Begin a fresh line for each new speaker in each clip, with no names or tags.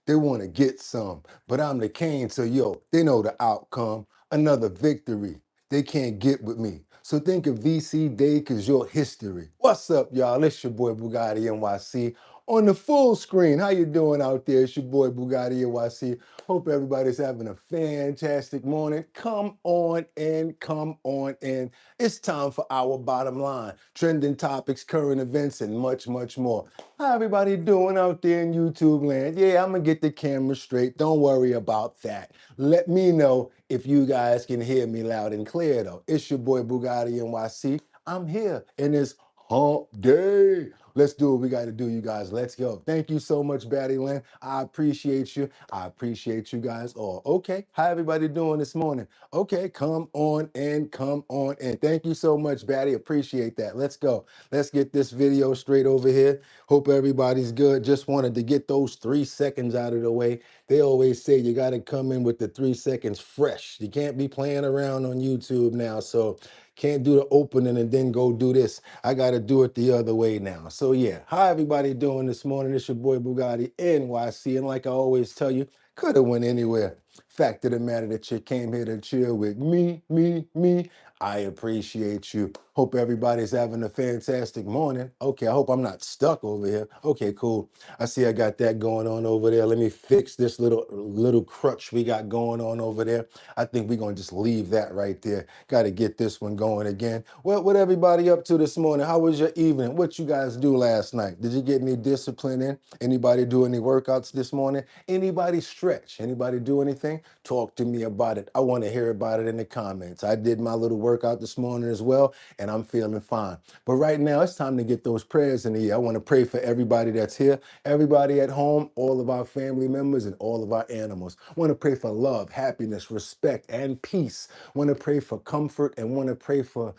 They want to get some, but I'm the king, so yo, they know the outcome. Another victory. They can't get with me. So think of VC Day cause your history. What's up, y'all? It's your boy Boogotti NYC on the full screen. How you doing out there? It's your boy Boogotti NYC. Hope everybody's having a fantastic morning. Come on in, come on in. It's time for our bottom line. Trending topics, current events, and much, much more. How everybody doing out there in YouTube land? Yeah, I'm gonna get the camera straight. Don't worry about that. Let me know if you guys can hear me loud and clear though. It's your boy Boogotti NYC. I'm here and it's hump day. Let's do what we got to do, you guys. Let's go. Thank you so much, Batty Lynn. I appreciate you. I appreciate you guys all. Okay, how everybody doing this morning? Okay, come on in, come on in. Thank you so much, Batty. Appreciate that. Let's go. Let's get this video straight over here. Hope everybody's good. Just wanted to get those 3 seconds out of the way. They always say you got to come in with the 3 seconds fresh. You can't be playing around on YouTube now. So can't do the opening and then go do this. I got to do it the other way now. So yeah, how everybody doing this morning? It's your boy Boogotti NYC. And like I always tell you, could have went anywhere. Fact of the matter that you came here to chill with me. I appreciate you. Hope everybody's having a fantastic morning. Okay, I hope I'm not stuck over here. Okay, cool. I see I got that going on over there. Let me fix this little crutch we got going on over there. I think we're gonna just leave that right there. Got to get this one going again. Well, what everybody up to this morning? How was your evening? What you guys do last night? Did you get any discipline in? Anybody do any workouts this morning? Anybody stretch? Anybody do anything? Talk to me about it. I want to hear about it in the comments. I did my little workout this morning as well, and I'm feeling fine. But right now, it's time to get those prayers in the air. I want to pray for everybody that's here, everybody at home, all of our family members, and all of our animals. I want to pray for love, happiness, respect, and peace. I want to pray for comfort and want to pray for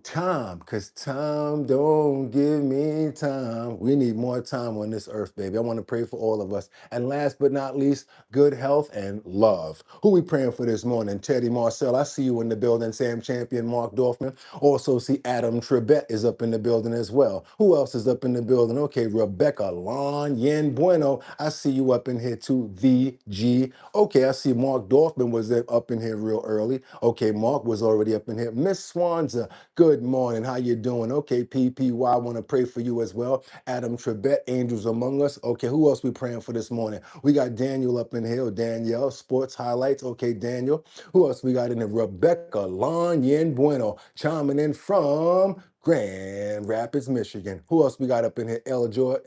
time, because time don't give me time. We need more time on this earth, baby. I want to pray for all of us. And last but not least, good health and love. Who we praying for this morning? Teddy Marcel, I see you in the building. Sam Champion, Mark Dorfman. Also see Adam Trebet is up in the building as well. Who else is up in the building? Okay, Rebecca Lon Yen Bueno. I see you up in here too, VG. Okay, I see Mark Dorfman was up in here real early. Okay, Mark was already up in here. Miss Swanza, good morning. How you doing? Okay, PPY, I want to pray for you as well. Adam Trebet, Angels Among Us. Okay, who else we praying for this morning? We got Daniel up in here, Danielle, Sports Highlights. Okay, Daniel. Who else we got in there? Rebecca Lon Yen Bueno, chiming in from Grand Rapids, Michigan. Who else we got up in here? El Jadedor.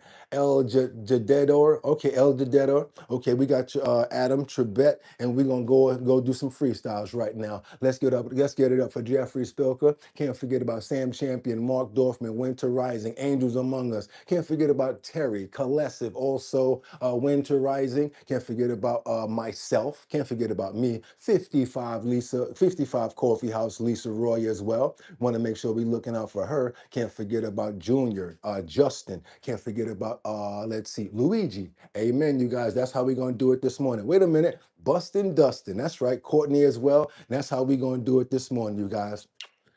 Okay, El Jadedor. Okay, we got Adam Trebet, and we're gonna go do some freestyles right now. Let's get it up for Jeffrey Spilker. Can't forget about Sam Champion, Mark Dorfman, Winter Rising, Angels Among Us. Can't forget about Terry Kalesiv, also Winter Rising. Can't forget about myself. Can't forget about me. 55 Coffee House Lisa Roy as well. Want to make sure we're looking out for her. Can't forget about Junior, Justin. Can't forget about, let's see, Luigi. Amen, you guys. That's how we're going to do it this morning. Wait a minute. Bustin' Dustin. That's right. Courtney as well. And that's how we're going to do it this morning, you guys.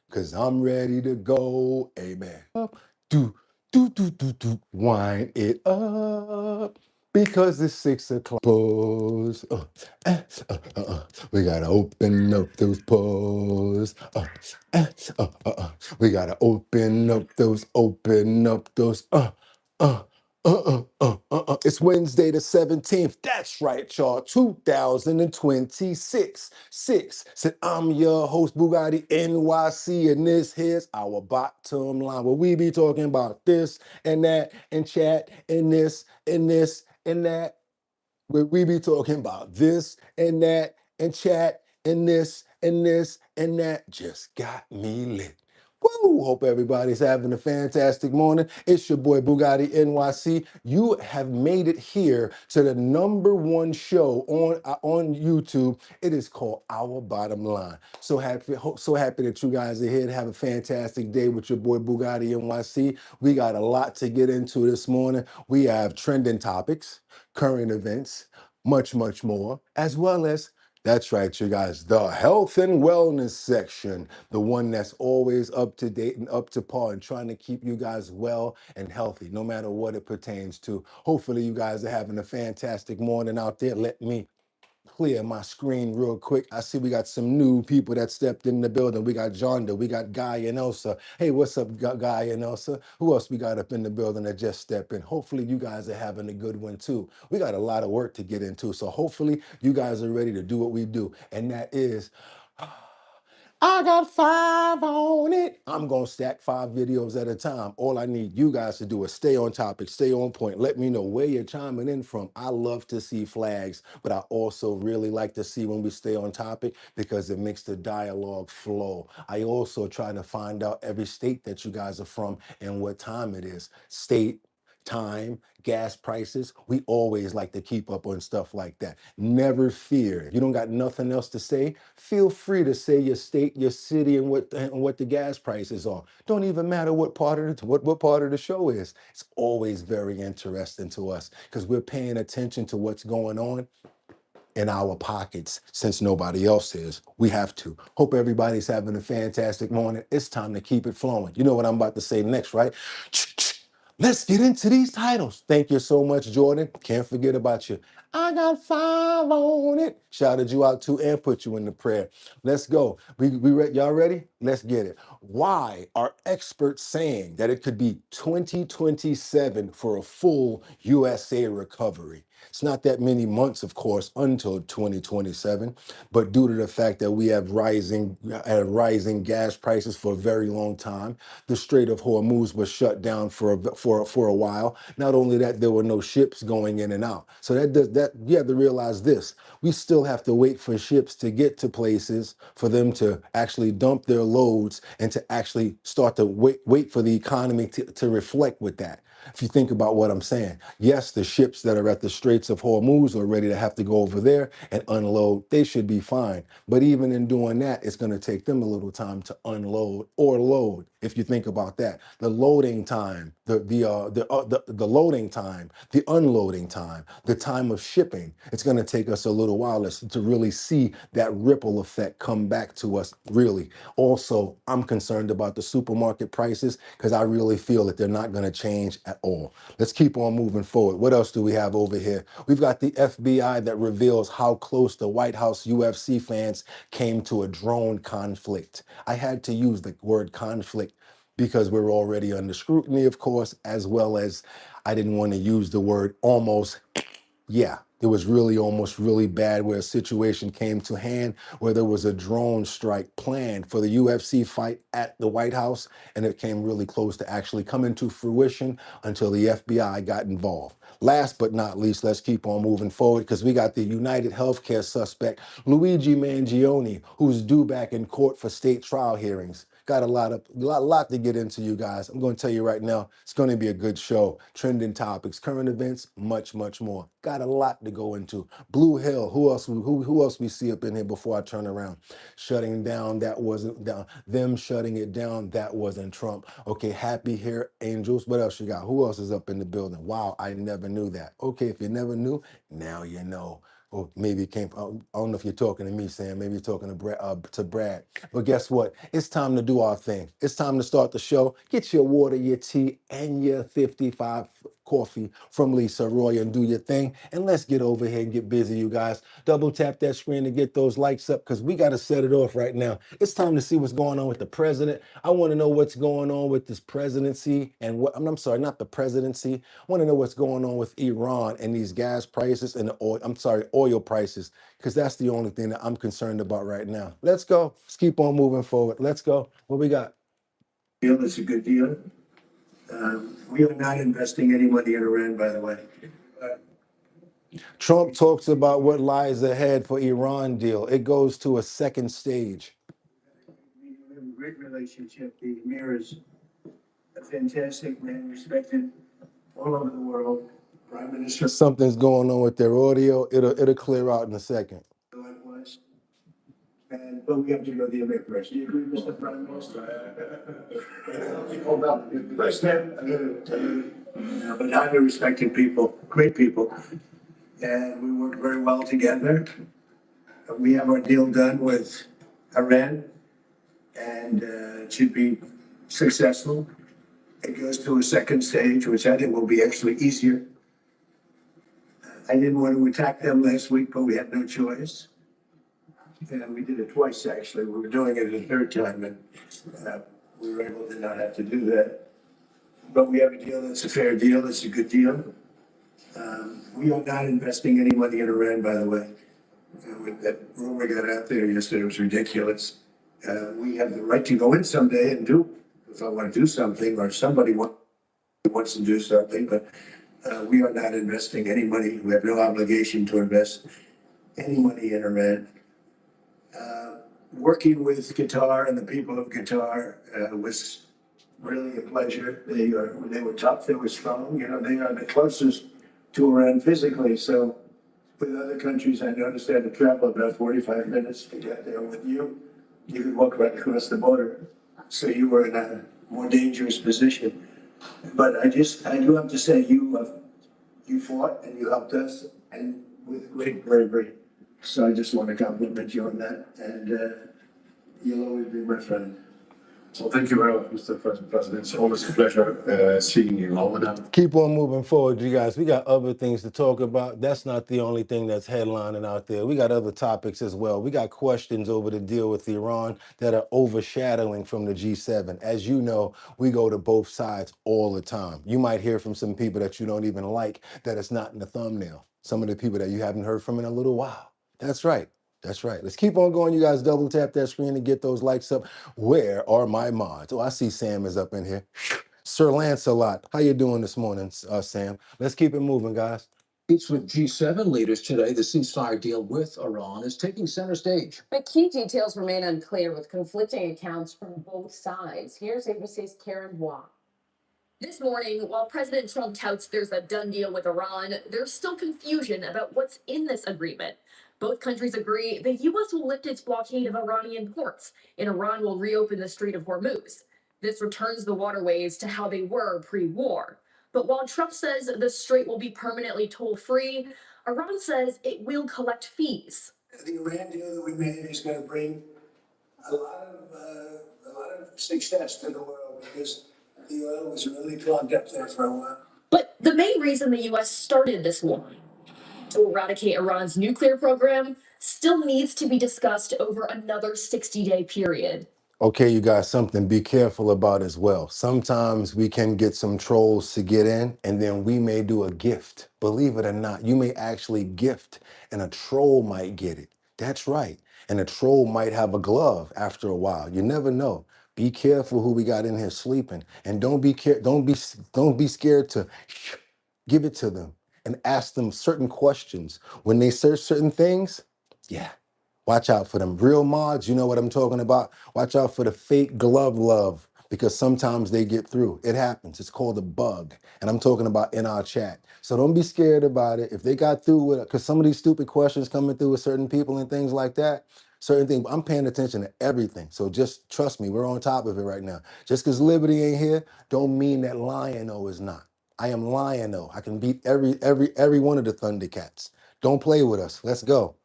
Because I'm ready to go. Amen. Do, wind it up. Because it's 6 o'clock. Pause. We gotta open up those pores. We gotta open up those. It's Wednesday the 17th. That's right, y'all. 2026. Said I'm your host, Boogotti NYC, and this here's our bottom line, where we be talking about this and that and chat and this and this and that. Where we be talking about this and that and chat and this and this and that. Just got me lit. Woo! Hope everybody's having a fantastic morning. It's your boy Boogotti NYC. You have made it here to the #1 show on YouTube. It is called Our Bottom Line. So happy that you guys are here to have a fantastic day with your boy Boogotti NYC. We got a lot to get into this morning. We have trending topics, current events, much more, as well as That's right, you guys. The health and wellness section, the one that's always up to date and up to par and trying to keep you guys well and healthy, no matter what it pertains to. Hopefully, you guys are having a fantastic morning out there. Let me clear my screen real quick. I see we got some new people that stepped in the building. We got Jonda, we got Guy and Elsa. Hey, what's up, Guy and Elsa? Who else we got up in the building that just stepped in? Hopefully you guys are having a good one too. We got a lot of work to get into. So hopefully you guys are ready to do what we do. And that is I got 5 on it. I'm going to stack 5 videos at a time. All I need you guys to do is stay on topic, stay on point. Let me know where you're chiming in from. I love to see flags, but I also really like to see when we stay on topic because it makes the dialogue flow. I also try to find out every state that you guys are from and what time it is. State, time, gas prices. We always like to keep up on stuff like that. Never fear. If you don't got nothing else to say, feel free to say your state, your city, and what the gas prices are. Don't even matter what part of what part of the show is. It's always very interesting to us because we're paying attention to what's going on in our pockets since nobody else is. We have to. Hope everybody's having a fantastic morning. It's time to keep it flowing. You know what I'm about to say next, right? Let's get into these titles. Thank you so much, Jordan. Can't forget about you. I got 5 on it. Shouted you out too and put you in the prayer. Let's go. Y'all ready? Let's get it. Why are experts saying that it could be 2027 for a full USA recovery? It's not that many months, of course, until 2027, but due to the fact that we have rising gas prices for a very long time, the Strait of Hormuz was shut down for a while. Not only that, there were no ships going in and out. So that you have to realize this: we still have to wait for ships to get to places for them to actually dump their loads and to actually start to wait for the economy to reflect with that. If you think about what I'm saying, yes, the ships that are at the Straits of Hormuz are ready to have to go over there and unload. They should be fine. But even in doing that, it's going to take them a little time to unload or load. If you think about that, the loading time, the loading time, the unloading time, the time of shipping, it's going to take us a little while to really see that ripple effect come back to us. Really. Also, I'm concerned about the supermarket prices because I really feel that they're not going to change at all. Let's keep on moving forward. What else do we have over here? We've got the FBI that reveals how close the White House UFC fans came to a drone conflict. I had to use the word conflict because we're already under scrutiny, of course, as well as I didn't want to use the word almost. Yeah, it was really almost really bad where a situation came to hand where there was a drone strike planned for the UFC fight at the White House, and it came really close to actually coming to fruition until the FBI got involved. Last but not least, let's keep on moving forward because we got the United Healthcare suspect, Luigi Mangione, who's due back in court for state trial hearings. Got a lot to get into, you guys. I'm going to tell you right now, it's going to be a good show. Trending topics, current events, much, much more. Got a lot to go into. Blue Hill, who else we see up in here before I turn around? Shutting down, that wasn't down. Them shutting it down, that wasn't Trump. Okay, Happy Hair Angels. What else you got? Who else is up in the building? Wow, I never knew that. Okay, if you never knew, now you know. Or maybe it came. I don't know if you're talking to me, Sam. Maybe you're talking to Brad. But guess what? It's time to do our thing. It's time to start the show. Get your water, your tea, and your 55 coffee from Lisa Roy and do your thing. And let's get over here and get busy, you guys. Double tap that screen to get those likes up because we got to set it off right now. It's time to see what's going on with the president. I want to know what's going on with this presidency and what. I'm sorry, not the presidency. I want to know what's going on with Iran and these gas prices and the oil. I'm sorry, oil prices, because that's the only thing that I'm concerned about right now. Let's go. Let's keep on moving forward. Let's go. What we got?
Deal is a good deal. We are not investing any money in Iran, by the way.
Trump talks about what lies ahead for Iran deal. It goes to a second stage.
We have a great relationship. The Emir is a fantastic man, respected all over the world. Prime Minister
Something's going on with their audio. It'll clear out in a second.
likewise. But we have to go to the Emir first. Do you agree, Mr. Prime Minister? But highly respected people, great people, and we work very well together. We have our deal done with Iran, and it should be successful. It goes to a second stage, which I think will be actually easier. I didn't want to attack them last week, but we had no choice. And we did it twice, actually. We were doing it a third time, and we were able to not have to do that. But we have a deal that's a fair deal. It's a good deal. We are not investing any money in Iran, by the way. With that rumor got out there yesterday, it was ridiculous. We have the right to go in someday and do, if I want to do something, or somebody wants to do something, but we are not investing any money. We have no obligation to invest any money in Iran. Working with Qatar and the people of Qatar was really a pleasure. They were tough, they were strong, you know, they are the closest to Iran physically, so with other countries, I noticed they had to travel about 45 minutes to get there. With you, you could walk right across the border. So you were in a more dangerous position. But I do have to say, you fought and you helped us, and with great bravery. So I just want to compliment you on that, and you'll always be my friend.
Well, thank you very much, Mr. President. It's always a pleasure seeing you all.
Keep on moving forward, you guys. We got other things to talk about. That's not the only thing that's headlining out there. We got other topics as well. We got questions over the deal with Iran that are overshadowing from the G7. As you know, we go to both sides all the time. You might hear from some people that you don't even like that it's not in the thumbnail. Some of the people that you haven't heard from in a little while. That's right. That's right. Let's keep on going. You guys double tap that screen and get those likes up. Where are my mods? Oh, I see Sam is up in here. Sir Lancelot, how you doing this morning, Sam? Let's keep it moving, guys.
Speaks with G7 leaders today. The ceasefire deal with Iran is taking center stage.
But key details remain unclear with conflicting accounts from both sides. Here's ABC's Karen Hua.
This morning, while President Trump touts there's a done deal with Iran, there's still confusion about what's in this agreement. Both countries agree the U.S. will lift its blockade of Iranian ports, and Iran will reopen the Strait of Hormuz. This returns the waterways to how they were pre-war. But while Trump says the strait will be permanently toll-free, Iran says it will collect fees.
The Iran deal that we made is going to bring a lot of success to the world, because the oil was really plugged up there for a while.
But the main reason the U.S. started this war, to eradicate Iran's nuclear program, still needs to be discussed over another 60-day period.
Okay, you guys, something be careful about as well. Sometimes we can get some trolls to get in, and then we may do a gift. Believe it or not, you may actually gift, and a troll might get it. That's right. And a troll might have a glove after a while. You never know. Be careful who we got in here sleeping, and don't be scared to give it to them and ask them certain questions. When they search certain things, yeah, watch out for them. Real mods, you know what I'm talking about. Watch out for the fake glove love, because sometimes they get through. It happens. It's called a bug. And I'm talking about in our chat. So don't be scared about it. If they got through with it, because some of these stupid questions coming through with certain people and things like that, certain things, I'm paying attention to everything. So just trust me, we're on top of it right now. Just because Liberty ain't here, don't mean that Lion-O is not. I am Lion-O. I can beat every one of the Thundercats. Don't play with us. Let's go.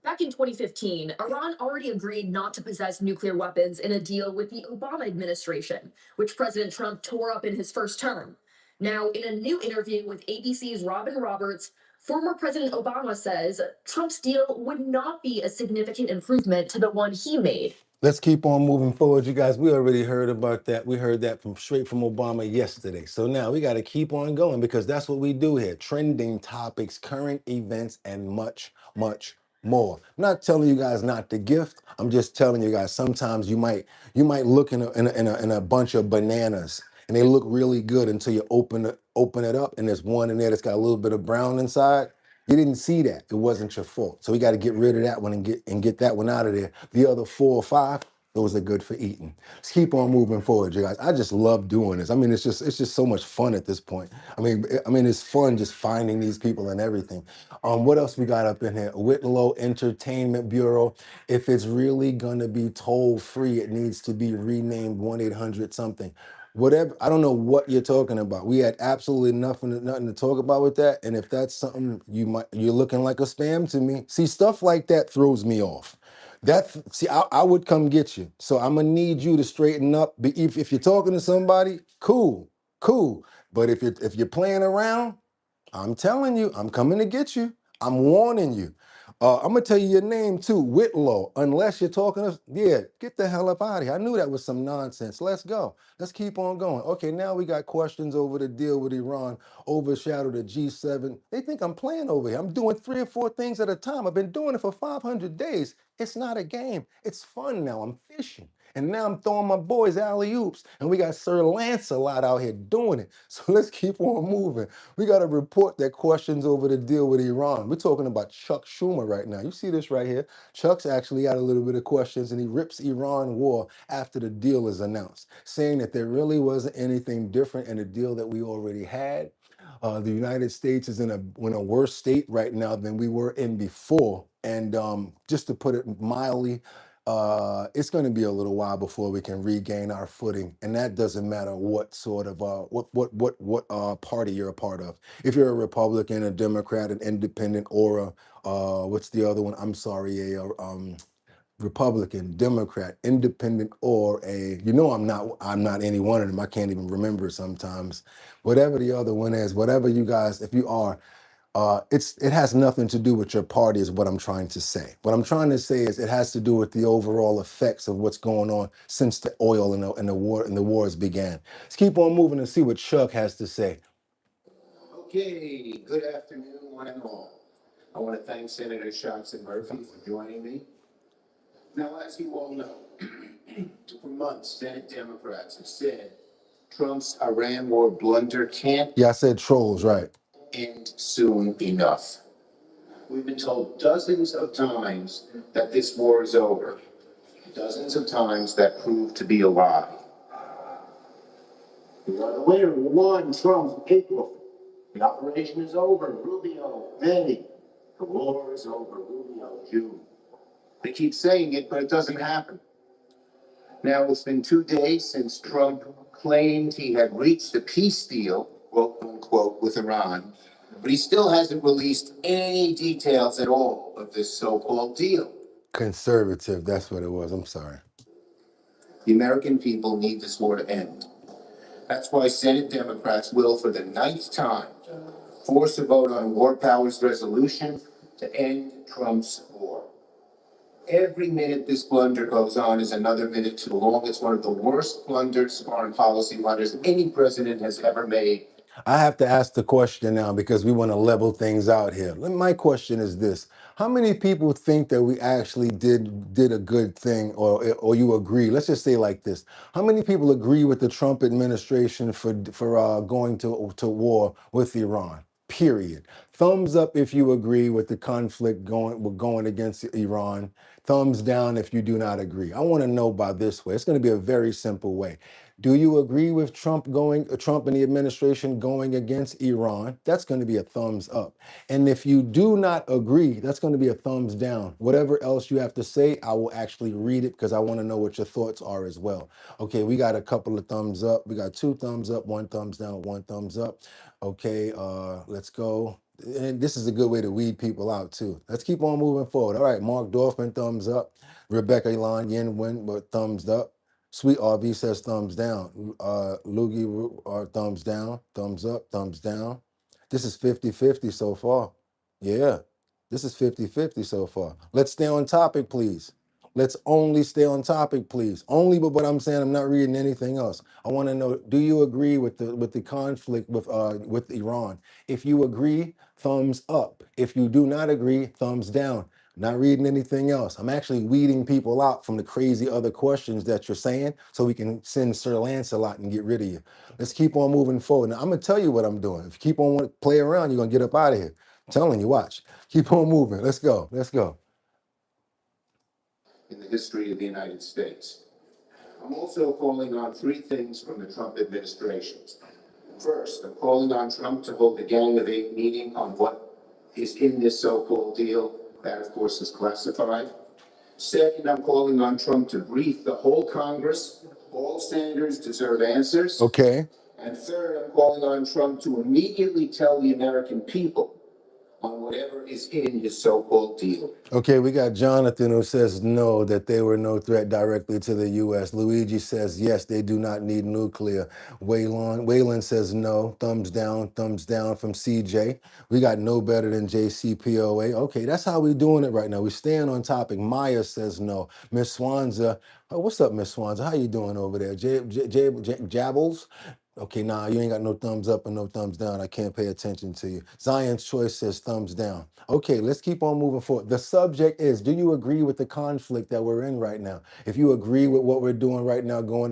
Back in 2015, Iran already agreed not to possess nuclear weapons in a deal with the Obama administration, which President Trump tore up in his first term. Now, in a new interview with ABC's Robin Roberts, former President Obama says Trump's deal would not be a significant improvement to the one he made.
Let's keep on moving forward, you guys. We already heard about that. We heard that straight from Obama yesterday. So now we got to keep on going, because that's what we do here. Trending topics, current events, and much, much more. I'm not telling you guys not to gift. I'm just telling you guys, sometimes you might look in a bunch of bananas, and they look really good until you open it up, and there's one in there that's got a little bit of brown inside. You didn't see that. It wasn't your fault. So we got to get rid of that one and get that one out of there. The other 4 or 5, those are good for eating. Let's keep on moving forward, you guys. I just love doing this. I mean, it's just so much fun at this point. I mean, it's fun just finding these people and everything. What else we got up in here? Whitlow Entertainment Bureau. If it's really gonna be toll free, it needs to be renamed 1-800 something. whatever. I don't know what you're talking about. We had absolutely nothing to talk about with that. And if that's something you're looking like a spam to me. See, stuff like that throws me off. I would come get you. So I'm gonna need you to straighten up. If you're talking to somebody, cool, cool. But if you're playing around, I'm telling you, I'm coming to get you. I'm warning you. I'm gonna tell you your name too, Whitlow. Unless you're talking to, yeah, get the hell up out of here. I knew that was some nonsense. Let's go. Let's keep on going. Okay, now we got questions over the deal with Iran, overshadow the G7. They think I'm playing over here. I'm doing 3 or 4 things at a time. I've been doing it for 500 days. It's not a game. It's fun now. I'm fishing. And now I'm throwing my boys alley-oops. And we got Sir Lancelot out here doing it. So let's keep on moving. We got a report that questions over the deal with Iran. We're talking about Chuck Schumer right now. You see this right here. Chuck's actually got a little bit of questions, and he rips Iran war after the deal is announced, saying that there really wasn't anything different in the deal that we already had. The United States is in a worse state right now than we were in before. And just to put it mildly, it's going to be a little while before we can regain our footing, and that doesn't matter what sort of what party you're a part of. If you're a Republican, a Democrat, an Independent, or a what's the other one? I'm sorry, a Republican, Democrat, Independent, or a I'm not any one of them. I can't even remember sometimes. Whatever the other one is, whatever you guys, if you are. It has nothing to do with your party is what I'm trying to say. What I'm trying to say is it has to do with the overall effects of what's going on since the oil and the wars began. Let's keep on moving and see what Chuck has to say.
Okay, good afternoon, one and all. I want to thank Senator Schatz and Murphy for joining me. Now, as you all know, for months, Senate Democrats have said Trump's Iran war blunder can't
Yeah, I said trolls, right?
end soon enough. We've been told dozens of times that this war is over. Dozens of times that proved to be a lie. We are the winner. We won. Trump, April. The operation is over. Rubio, May. The war is over. Rubio, June. They keep saying it, but it doesn't happen. Now, it's been 2 days since Trump claimed he had reached a peace deal, quote unquote, with Iran, but he still hasn't released any details at all of this so-called deal.
Conservative, that's what it was. I'm sorry.
The American people need this war to end. That's why Senate Democrats will, for the 9th time, force a vote on a war powers resolution to end Trump's war. Every minute this blunder goes on is another minute too long. It's one of the worst blunders, foreign policy blunders, any president has ever made.
I have to ask the question now because we want to level things out here. My question is this: how many people think that we actually did a good thing, or you agree? Let's just say like this: how many people agree with the Trump administration for going to war with Iran? Period. Thumbs up if you agree with the conflict going against Iran. Thumbs down if you do not agree. I want to know by this way. It's going to be a very simple way. Do you agree with Trump and the administration going against Iran? That's going to be a thumbs up. And if you do not agree, that's going to be a thumbs down. Whatever else you have to say, I will actually read it because I want to know what your thoughts are as well. Okay, we got a couple of thumbs up. We got 2 thumbs up, 1 thumbs down, 1 thumbs up. Okay, let's go. And this is a good way to weed people out too. Let's keep on moving forward. All right, Mark Dorfman, thumbs up. Rebecca Elon Yen Win, thumbs up. Sweet RV says thumbs down. Loogie, thumbs down, thumbs up, thumbs down. This is 50-50 so far. Yeah, this is 50-50 so far. Let's stay on topic, please. Let's only stay on topic, please. Only but what I'm saying, I'm not reading anything else. I want to know, do you agree with the conflict with Iran? If you agree, thumbs up. If you do not agree, thumbs down. Not reading anything else. I'm actually weeding people out from the crazy other questions that you're saying so we can send Sir Lancelot and get rid of you. Let's keep on moving forward. Now, I'm going to tell you what I'm doing. If you keep on play around, you're going to get up out of here. I'm telling you, watch. Keep on moving. Let's go. Let's go.
In the history of the United States. I'm also calling on 3 things from the Trump administration. First, I'm calling on Trump to hold a Gang of 8 meeting on what is in this so-called deal. That, of course, is classified. Second, I'm calling on Trump to brief the whole Congress All senators deserve answers.
Okay.
And third, I'm calling on Trump to immediately tell the American people on whatever is in his so-called deal.
Okay, we got Jonathan who says no, that they were no threat directly to the U.S. Luigi says yes, they do not need nuclear. Waylon says no, thumbs down from CJ. We got no better than JCPOA. Okay, that's how we doing it right now. We staying on topic. Maya says no. Miss Swanza, oh, what's up, Miss Swanza? How you doing over there? Jabbles? Okay, nah, you ain't got no thumbs up and no thumbs down. I can't pay attention to you. Zion's Choice says thumbs down. Okay, let's keep on moving forward. The subject is, do you agree with the conflict that we're in right now? If you agree with what we're doing right now, going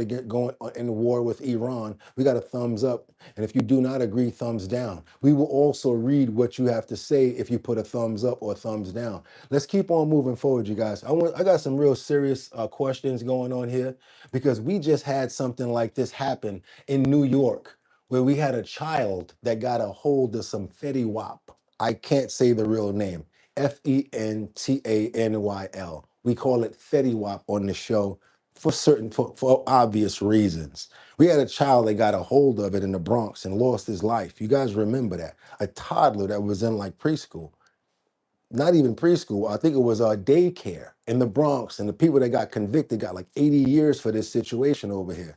in war with Iran, we got a thumbs up. And if you do not agree, thumbs down. We will also read what you have to say if you put a thumbs up or a thumbs down. Let's keep on moving forward, you guys. I got some real serious questions going on here because we just had something like this happen in New York, where we had a child that got a hold of some Fetty Wap. I can't say the real name. Fentanyl. We call it Fetty Wap on the show for obvious reasons. We had a child that got a hold of it in the Bronx and lost his life. You guys remember that? A toddler that was in like preschool. Not even preschool, I think it was daycare in the Bronx, and the people that got convicted got like 80 years for this situation over here.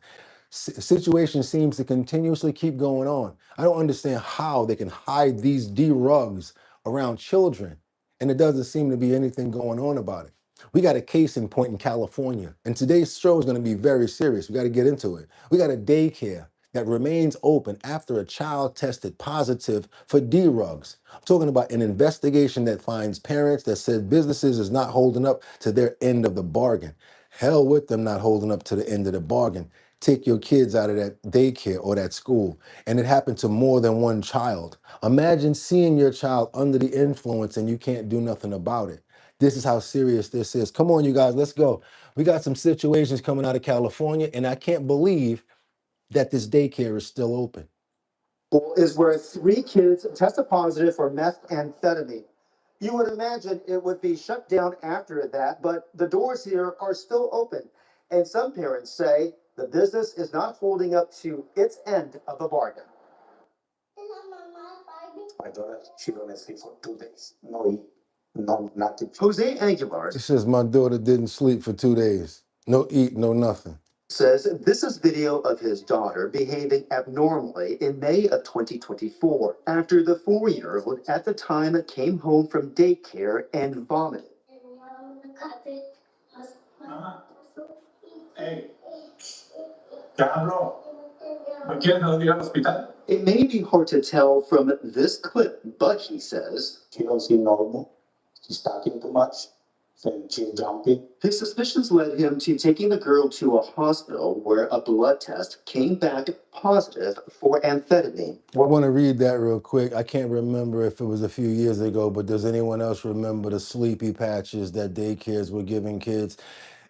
Situation seems to continuously keep going on. I don't understand how they can hide these drugs around children, and it doesn't seem to be anything going on about it. We got a case in point in California, and today's show is going to be very serious. We got to get into it. We got a daycare that remains open after a child tested positive for drugs. I'm talking about an investigation that finds parents that said businesses is not holding up to their end of the bargain. Hell with them not holding up to the end of the bargain. Take your kids out of that daycare or that school. And it happened to more than one child. Imagine seeing your child under the influence and you can't do nothing about it. This is how serious this is. Come on, you guys, let's go. We got some situations coming out of California, and I can't believe that this daycare is still open.
Is where 3 kids tested positive for methamphetamine. You would imagine it would be shut down after that, but the doors here are still open. And some parents say the business is not holding up to its end of the bargain. My daughter, she don't sleep for 2 days. No eat, no nothing. Jose Aguilar
It says my daughter didn't sleep for 2 days. No eat, no nothing.
says this is video of his daughter behaving abnormally in May of 2024 after the 4-year-old at the time came home from daycare and vomited.
Hey, cabrón, ¿me quieres ir al hospital?
It may be hard to tell from this clip, but he says she don't seem normal. She's talking too much. She's jumping. His suspicions led him to taking the girl to a hospital where a blood test came back positive for amphetamine.
I want to read that real quick. I can't remember if it was a few years ago, but does anyone else remember the sleepy patches that daycares were giving kids?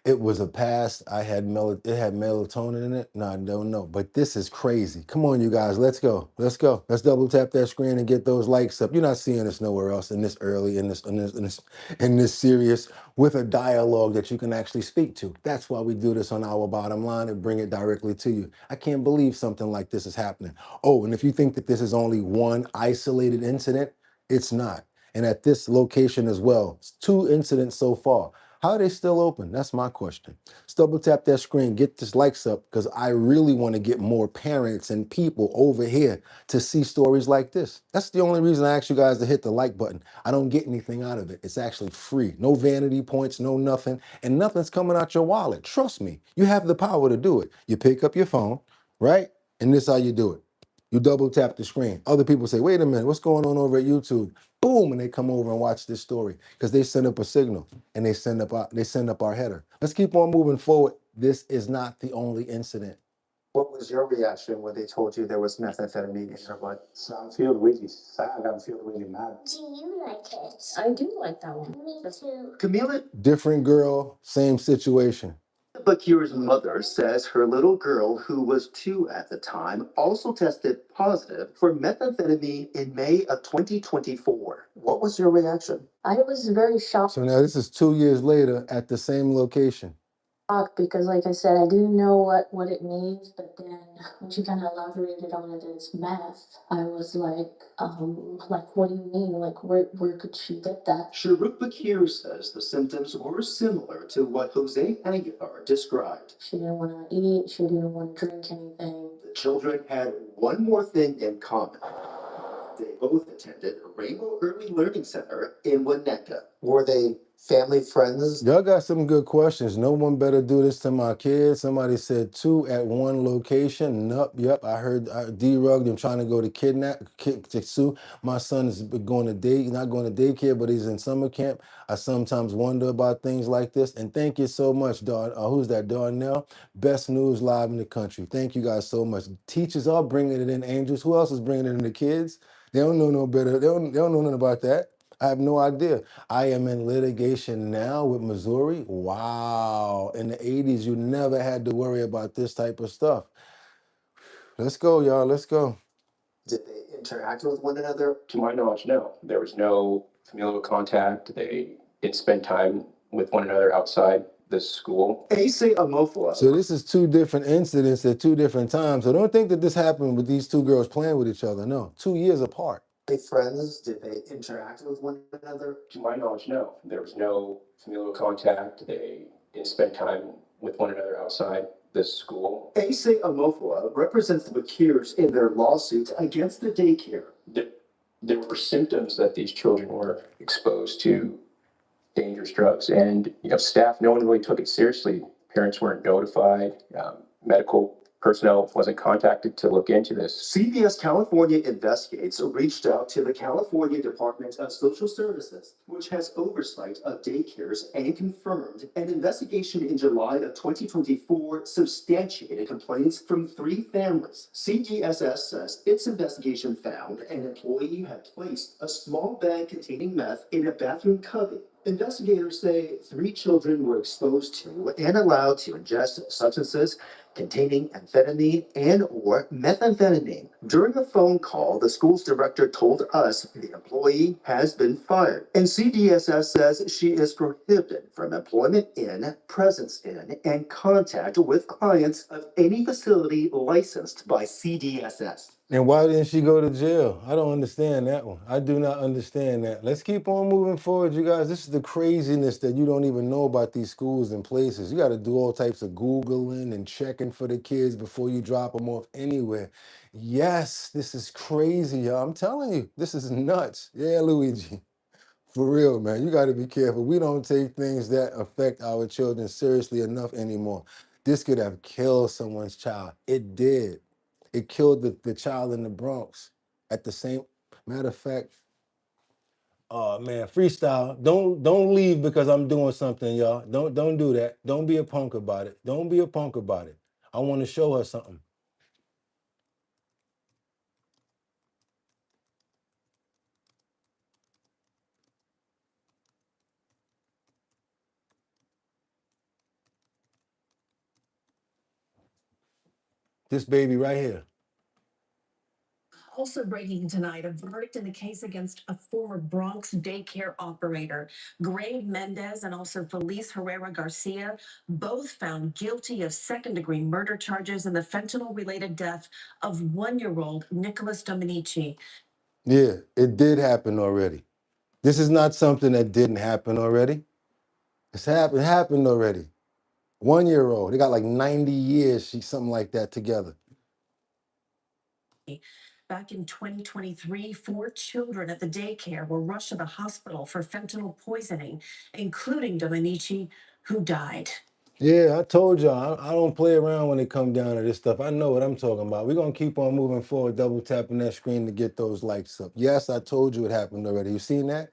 It was a past. It had melatonin in it. No, I don't know. But this is crazy. Come on, you guys. Let's go. Let's go. Let's double tap that screen and get those likes up. You're not seeing this nowhere else in this early, in this serious, with a dialogue that you can actually speak to. That's why we do this on Our Bottom Line and bring it directly to you. I can't believe something like this is happening. Oh, and if you think that this is only one isolated incident, it's not. And at this location as well, it's 2 incidents so far. How are they still open? That's my question. Let's double tap that screen, get this likes up, because I really want to get more parents and people over here to see stories like this. That's the only reason I ask you guys to hit the like button. I don't get anything out of it. It's actually free. No vanity points, no nothing, and nothing's coming out your wallet. Trust me, you have the power to do it. You pick up your phone, right? And this is how you do it. You double tap the screen. Other people say, wait a minute, what's going on over at YouTube? Boom, and they come over and watch this story because they send up a signal and they send up our header. Let's keep on moving forward. This is not the only incident.
What was your reaction when they told you there was methamphetamine in your blood?
So I feel really sad. I feel really mad.
Do you like it?
I do like that one.
Me too.
Camila
Different girl, same situation.
Bakir's mother says her little girl, who was 2 at the time, also tested positive for methamphetamine in May of 2024. What was your reaction?
I was very shocked.
So now this is 2 years later at the same location.
Because like I said, I didn't know what it means, but then when she kind of elaborated on it as math, I was like, what do you mean? Like, where could she get that?
Sharuk Bakir says the symptoms were similar to what Jose Aguilar described.
She didn't want to eat, she didn't want to drink anything.
The children had one more thing in common. They both attended Rainbow Early Learning Center in Winnetka. Were they family friends?
Y'all got some good questions. No one better do this to my kids. Somebody said 2 at one location. Nup, yep. I heard D-Rug, them trying to go to sue. My son is going to not going to daycare, but he's in summer camp. I sometimes wonder about things like this. And thank you so much, who's that, Darnell? Best news live in the country. Thank you guys so much. Teachers are bringing it in, Angels. Who else is bringing it in? The kids? They don't know no better. They don't know nothing about that. I have no idea. I am in litigation now with Missouri. Wow. In the 80s, you never had to worry about this type of stuff. Let's go, y'all. Let's go.
Did they interact with one another?
To my knowledge, no. There was no familial contact. They didn't spend time with one another outside the school.
Ase Amofoa.
So this is 2 different incidents at 2 different times. So don't think that this happened with these 2 girls playing with each other. No, 2 years apart.
They friends? Did they interact with one another?
To my knowledge, no. There was no familial contact. They didn't spend time with one another outside the school.
Ase Amofoa represents the Bakirs in their lawsuit against the daycare.
There were symptoms that these children were exposed to dangerous drugs, and staff, no one really took it seriously. Parents weren't notified. Medical personnel wasn't contacted to look into this.
CBS California Investigates reached out to the California Department of Social Services, which has oversight of daycares, and confirmed an investigation in July of 2024 substantiated complaints from 3 families. CDSS says its investigation found an employee had placed a small bag containing meth in a bathroom cubby. Investigators say 3 children were exposed to and allowed to ingest substances containing amphetamine and/or methamphetamine. During a phone call, the school's director told us the employee has been fired, and CDSS says she is prohibited from employment in, presence in, and contact with clients of any facility licensed by CDSS.
And why didn't she go to jail? I don't understand that one. I do not understand that. Let's keep on moving forward, you guys. This is the craziness that you don't even know about these schools and places. You got to do all types of Googling and checking for the kids before you drop them off anywhere. Yes, this is crazy, y'all. I'm telling you, this is nuts. Yeah, Luigi. For real, man. You got to be careful. We don't take things that affect our children seriously enough anymore. This could have killed someone's child. It did. It killed the child in the Bronx. At the same matter of fact, oh man, freestyle. Don't leave because I'm doing something, y'all. Don't do that. Don't be a punk about it. Don't be a punk about it. I want to show her something. This baby right here.
Also breaking tonight, a verdict in the case against a former Bronx daycare operator, Greg Mendez, and also Felice Herrera Garcia, both found guilty of second-degree murder charges in the fentanyl-related death of 1-year-old Nicholas Dominici.
Yeah, it did happen already. This is not something that didn't happen already. It happened already. 1-year-old. They got like 90 years, something like that together.
Back in 2023, 4 children at the daycare were rushed to the hospital for fentanyl poisoning, including Dominici, who died.
Yeah, I told y'all, I don't play around when it comes down to this stuff. I know what I'm talking about. We're going to keep on moving forward, double tapping that screen to get those likes up. Yes, I told you it happened already. You seen that?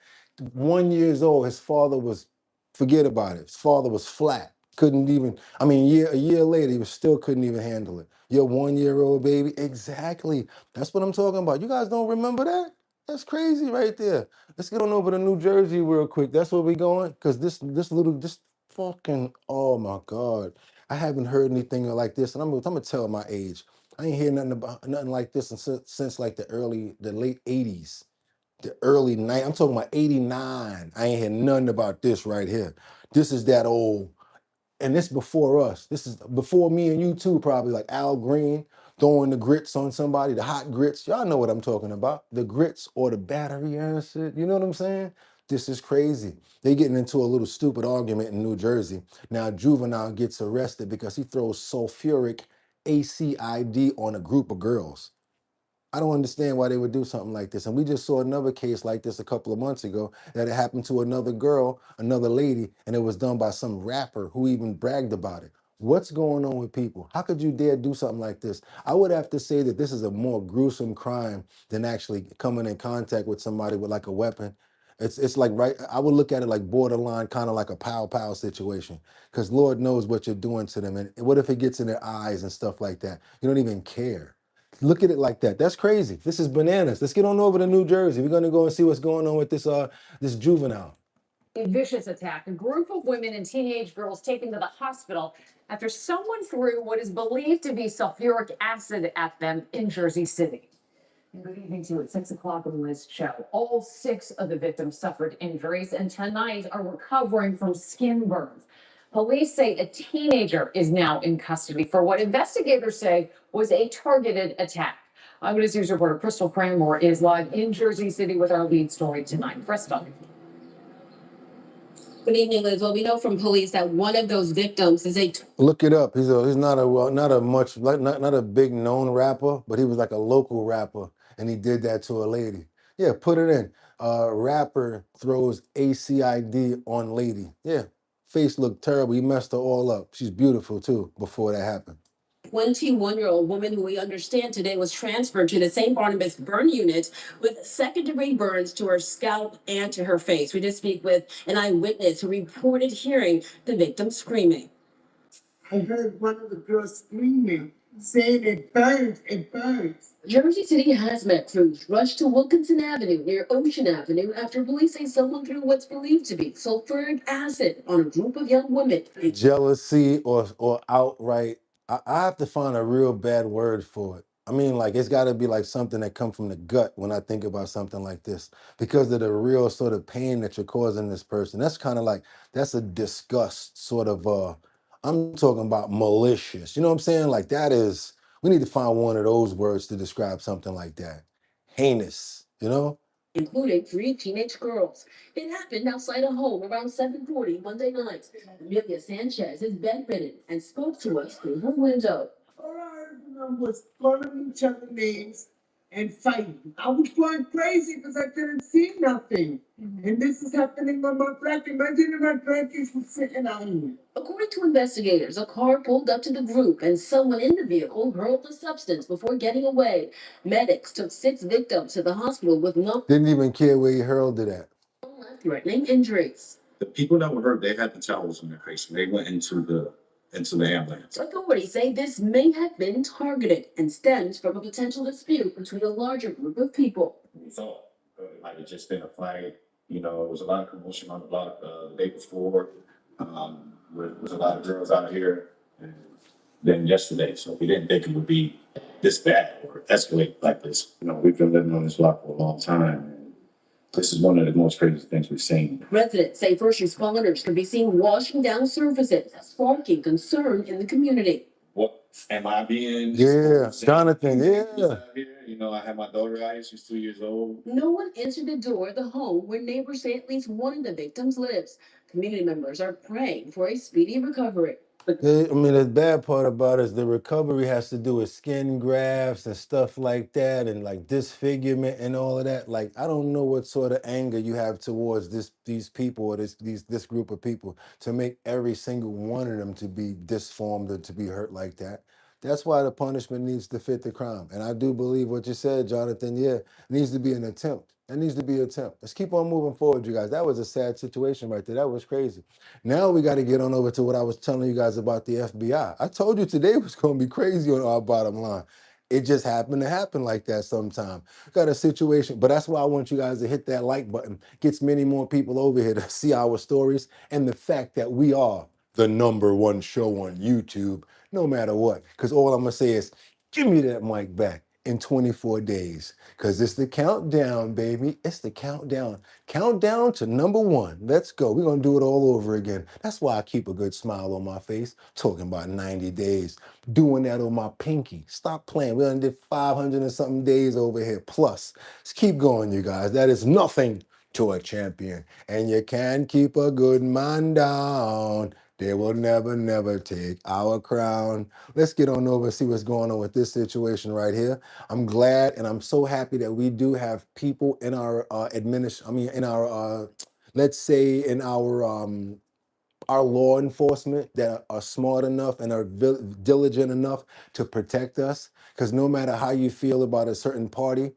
1 year old, his father was, forget about it. His father was flat. Couldn't even, a year later, he still couldn't even handle it. Your 1-year-old baby, exactly. That's what I'm talking about. You guys don't remember that? That's crazy right there. Let's get on over to New Jersey real quick. That's where we're going. Because this fucking, oh my God. I haven't heard anything like this. And I'm gonna tell my age. I ain't hear nothing like this since like the late 80s. The early 90s. I'm talking about 89. I ain't hear nothing about this right here. This is that old And this before us. This is before me and you too, probably, like Al Green throwing the grits on somebody, the hot grits. Y'all know what I'm talking about. The grits or the battery acid. You know what I'm saying? This is crazy. They getting into a little stupid argument in New Jersey. Now, Juvenile gets arrested because he throws sulfuric ACID on a group of girls. I don't understand why they would do something like this. And we just saw another case like this a couple of months ago that it happened to another girl, another lady, and it was done by some rapper who even bragged about it. What's going on with people? How could you dare do something like this? I would have to say that this is a more gruesome crime than actually coming in contact with somebody with like a weapon. It's like, right, I would look at it like borderline, kind of like a pow pow situation, because Lord knows what you're doing to them. And what if it gets in their eyes and stuff like that? You don't even care. Look at it like that. That's crazy. This is bananas. Let's get on over to New Jersey. We're gonna go and see what's going on with this juvenile.
A vicious attack. A group of women and teenage girls taken to the hospital after someone threw what is believed to be sulfuric acid at them in Jersey City. Good evening to you at 6 o'clock on this show. All 6 of the victims suffered injuries and tonight are recovering from skin burns. Police say a teenager is now in custody for what investigators say was a targeted attack. Eyewitness News reporter Crystal Cranmore is live in Jersey City with our lead story tonight. Crystal. Good evening, Liz. Well, we know from police that one of those victims is a
Look it up. He's not a not a much like not a big known rapper, but he was like a local rapper, and he did that to a lady. Yeah, put it in. Rapper throws ACID on lady. Yeah, face looked terrible. He messed her all up. She's beautiful too. Before that happened.
21-year-old woman who we understand today was transferred to the St. Barnabas burn unit with second-degree burns to her scalp and to her face. We did speak with an eyewitness who reported hearing the victim screaming.
I heard one of the girls screaming, saying it burns, it burns.
Jersey City hazmat crews rushed to Wilkinson Avenue near Ocean Avenue after police say someone threw what's believed to be sulfuric acid on a group of young women.
Jealousy or outright, I have to find a real bad word for it. I mean, like, it's got to be like something that comes from the gut when I think about something like this, because of the real sort of pain that you're causing this person. That's kind of like, that's a disgust sort of, I'm talking about malicious. You know what I'm saying? Like, that is, we need to find one of those words to describe something like that. Heinous, you know?
Including 3 teenage girls. It happened outside a home around 7:40 Monday night. Amelia Sanchez is bedridden and spoke to us through her window.
All I heard was calling each other names and fighting. I was going crazy because I couldn't see nothing. And this is happening with my grandkids. Imagine if my grandkids were sitting out here.
According to investigators, a car pulled up to the group and someone in the vehicle hurled the substance before getting away. Medics took 6 victims to the hospital with no
Didn't even care where he hurled it at.
threatening injuries.
The people that were hurt, they had the towels on their face. They went into the ambulance.
Authorities say this may have been targeted and stems from a potential dispute between a larger group of people.
We thought it might have just been a fight. You know, there was a lot of commotion on the block the day before. There was a lot of girls out here. And then yesterday, so we didn't think it would be this bad or escalate like this. You know, we've been living on this block for a long time. This is one of the most crazy things we've seen.
Residents say first responders can be seen washing down surfaces, sparking concern in the community.
What am I being?
Yeah, Jonathan, yeah.
You know, I have my daughter out here, she's 2 years old.
No one answered the door of the home where neighbors say at least one of the victims lives. Community members are praying for a speedy recovery.
I mean, the bad part about it is the recovery has to do with skin grafts and stuff like that, and like disfigurement and all of that. Like, I don't know what sort of anger you have towards these people or this group of people to make every single one of them to be disformed or to be hurt like that. That's why the punishment needs to fit the crime. And I do believe what you said, Jonathan. Yeah, it needs to be an attempt. It needs to be an attempt. Let's keep on moving forward, you guys. That was a sad situation right there. That was crazy. Now we got to get on over to what I was telling you guys about the FBI. I told you today was going to be crazy on our bottom line. It just happened to happen like that sometime. Got a situation, but that's why I want you guys to hit that like button. Gets many more people over here to see our stories and the fact that we are the #1 show on YouTube, no matter what. Because all I'm going to say is, give me that mic back. in 24 days. Because it's the countdown, baby. It's the countdown. Countdown to number one. Let's go. We're going to do it all over again. That's why I keep a good smile on my face. Talking about 90 days. Doing that on my pinky. Stop playing. We done did 500 and something days over here. Plus, let's keep going, you guys. That is nothing to a champion. And you can keep a good man down. They will never, never take our crown. Let's get on over and see what's going on with this situation right here. I'm glad and I'm so happy that we do have people in our in our let's say in our law enforcement that are smart enough and are diligent enough to protect us. Because no matter how you feel about a certain party,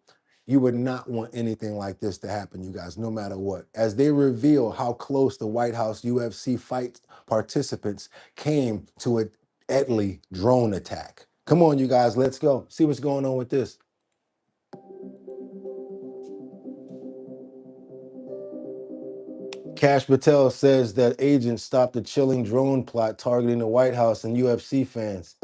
you would not want anything like this to happen, you guys, no matter what. As they reveal how close the White House UFC fight participants came to a deadly drone attack. Come on, you guys, let's go. See what's going on with this. Cash Patel says that agents stopped a chilling drone plot targeting the White House and UFC fans.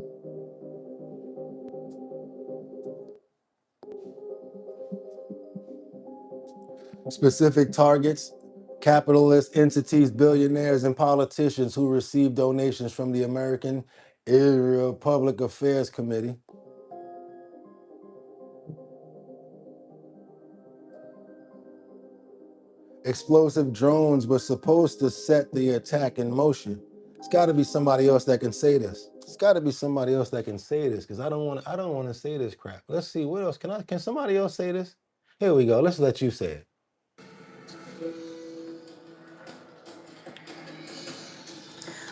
Specific targets, capitalist entities, billionaires, and politicians who receive donations from the American Israel Public Affairs Committee. Explosive drones were supposed to set the attack in motion. It's got to be somebody else that can say this. It's got to be somebody else that can say this, because I don't want to say this crap. Let's see, what else can somebody else say this? Here we go. Let's let you say it.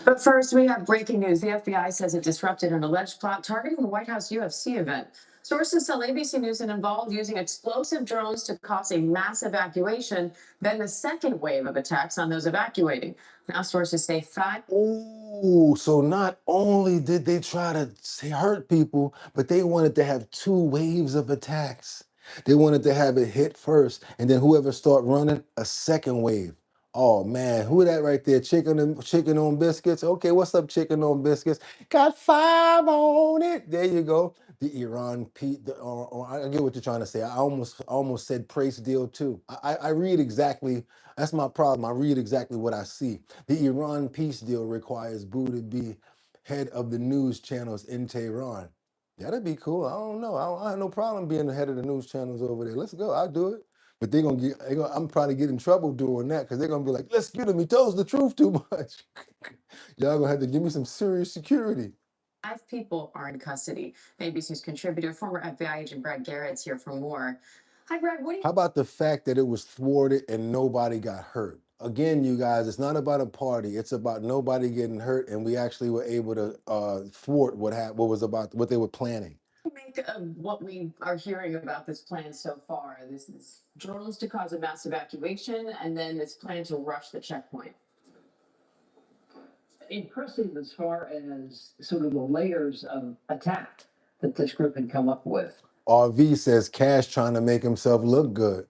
But first, we have breaking news. The FBI says it disrupted an alleged plot targeting the White House UFC event. Sources tell ABC News it involved using explosive drones to cause a mass evacuation, then the second wave of attacks on those evacuating. Now sources say
Ooh, so not only did they try to hurt people, but they wanted to have two waves of attacks. They wanted to have it hit first, and then whoever start running, a second wave. Oh man, who that right there? Chicken on biscuits. Okay, what's up, chicken on biscuits? Got 5 on it. There you go. The Iran Pete. Or I get what you're trying to say. I almost said praise deal too. I read exactly. That's my problem. I read exactly what I see. The Iran peace deal requires Boo to be head of the news channels in Tehran. That'd be cool. I don't know. I have no problem being the head of the news channels over there. Let's go. I'll do it. But I'm probably get in trouble doing that because they're gonna be like, let's get him. He tells the truth too much. Y'all gonna have to give me some serious security.
5 people are in custody. ABC's contributor, former FBI agent Brad Garrett's here for more. Hi, Brad. What do you?
How about the fact that it was thwarted and nobody got hurt? Again, you guys, it's not about a party. It's about nobody getting hurt, and we actually were able to thwart what they were planning.
Make of what we are hearing about this plan so far? This is drones to cause a mass evacuation, and then this plan to rush the checkpoint.
Impressive as far as sort of the layers of attack that this group had come up with.
RV says Cash trying to make himself look good.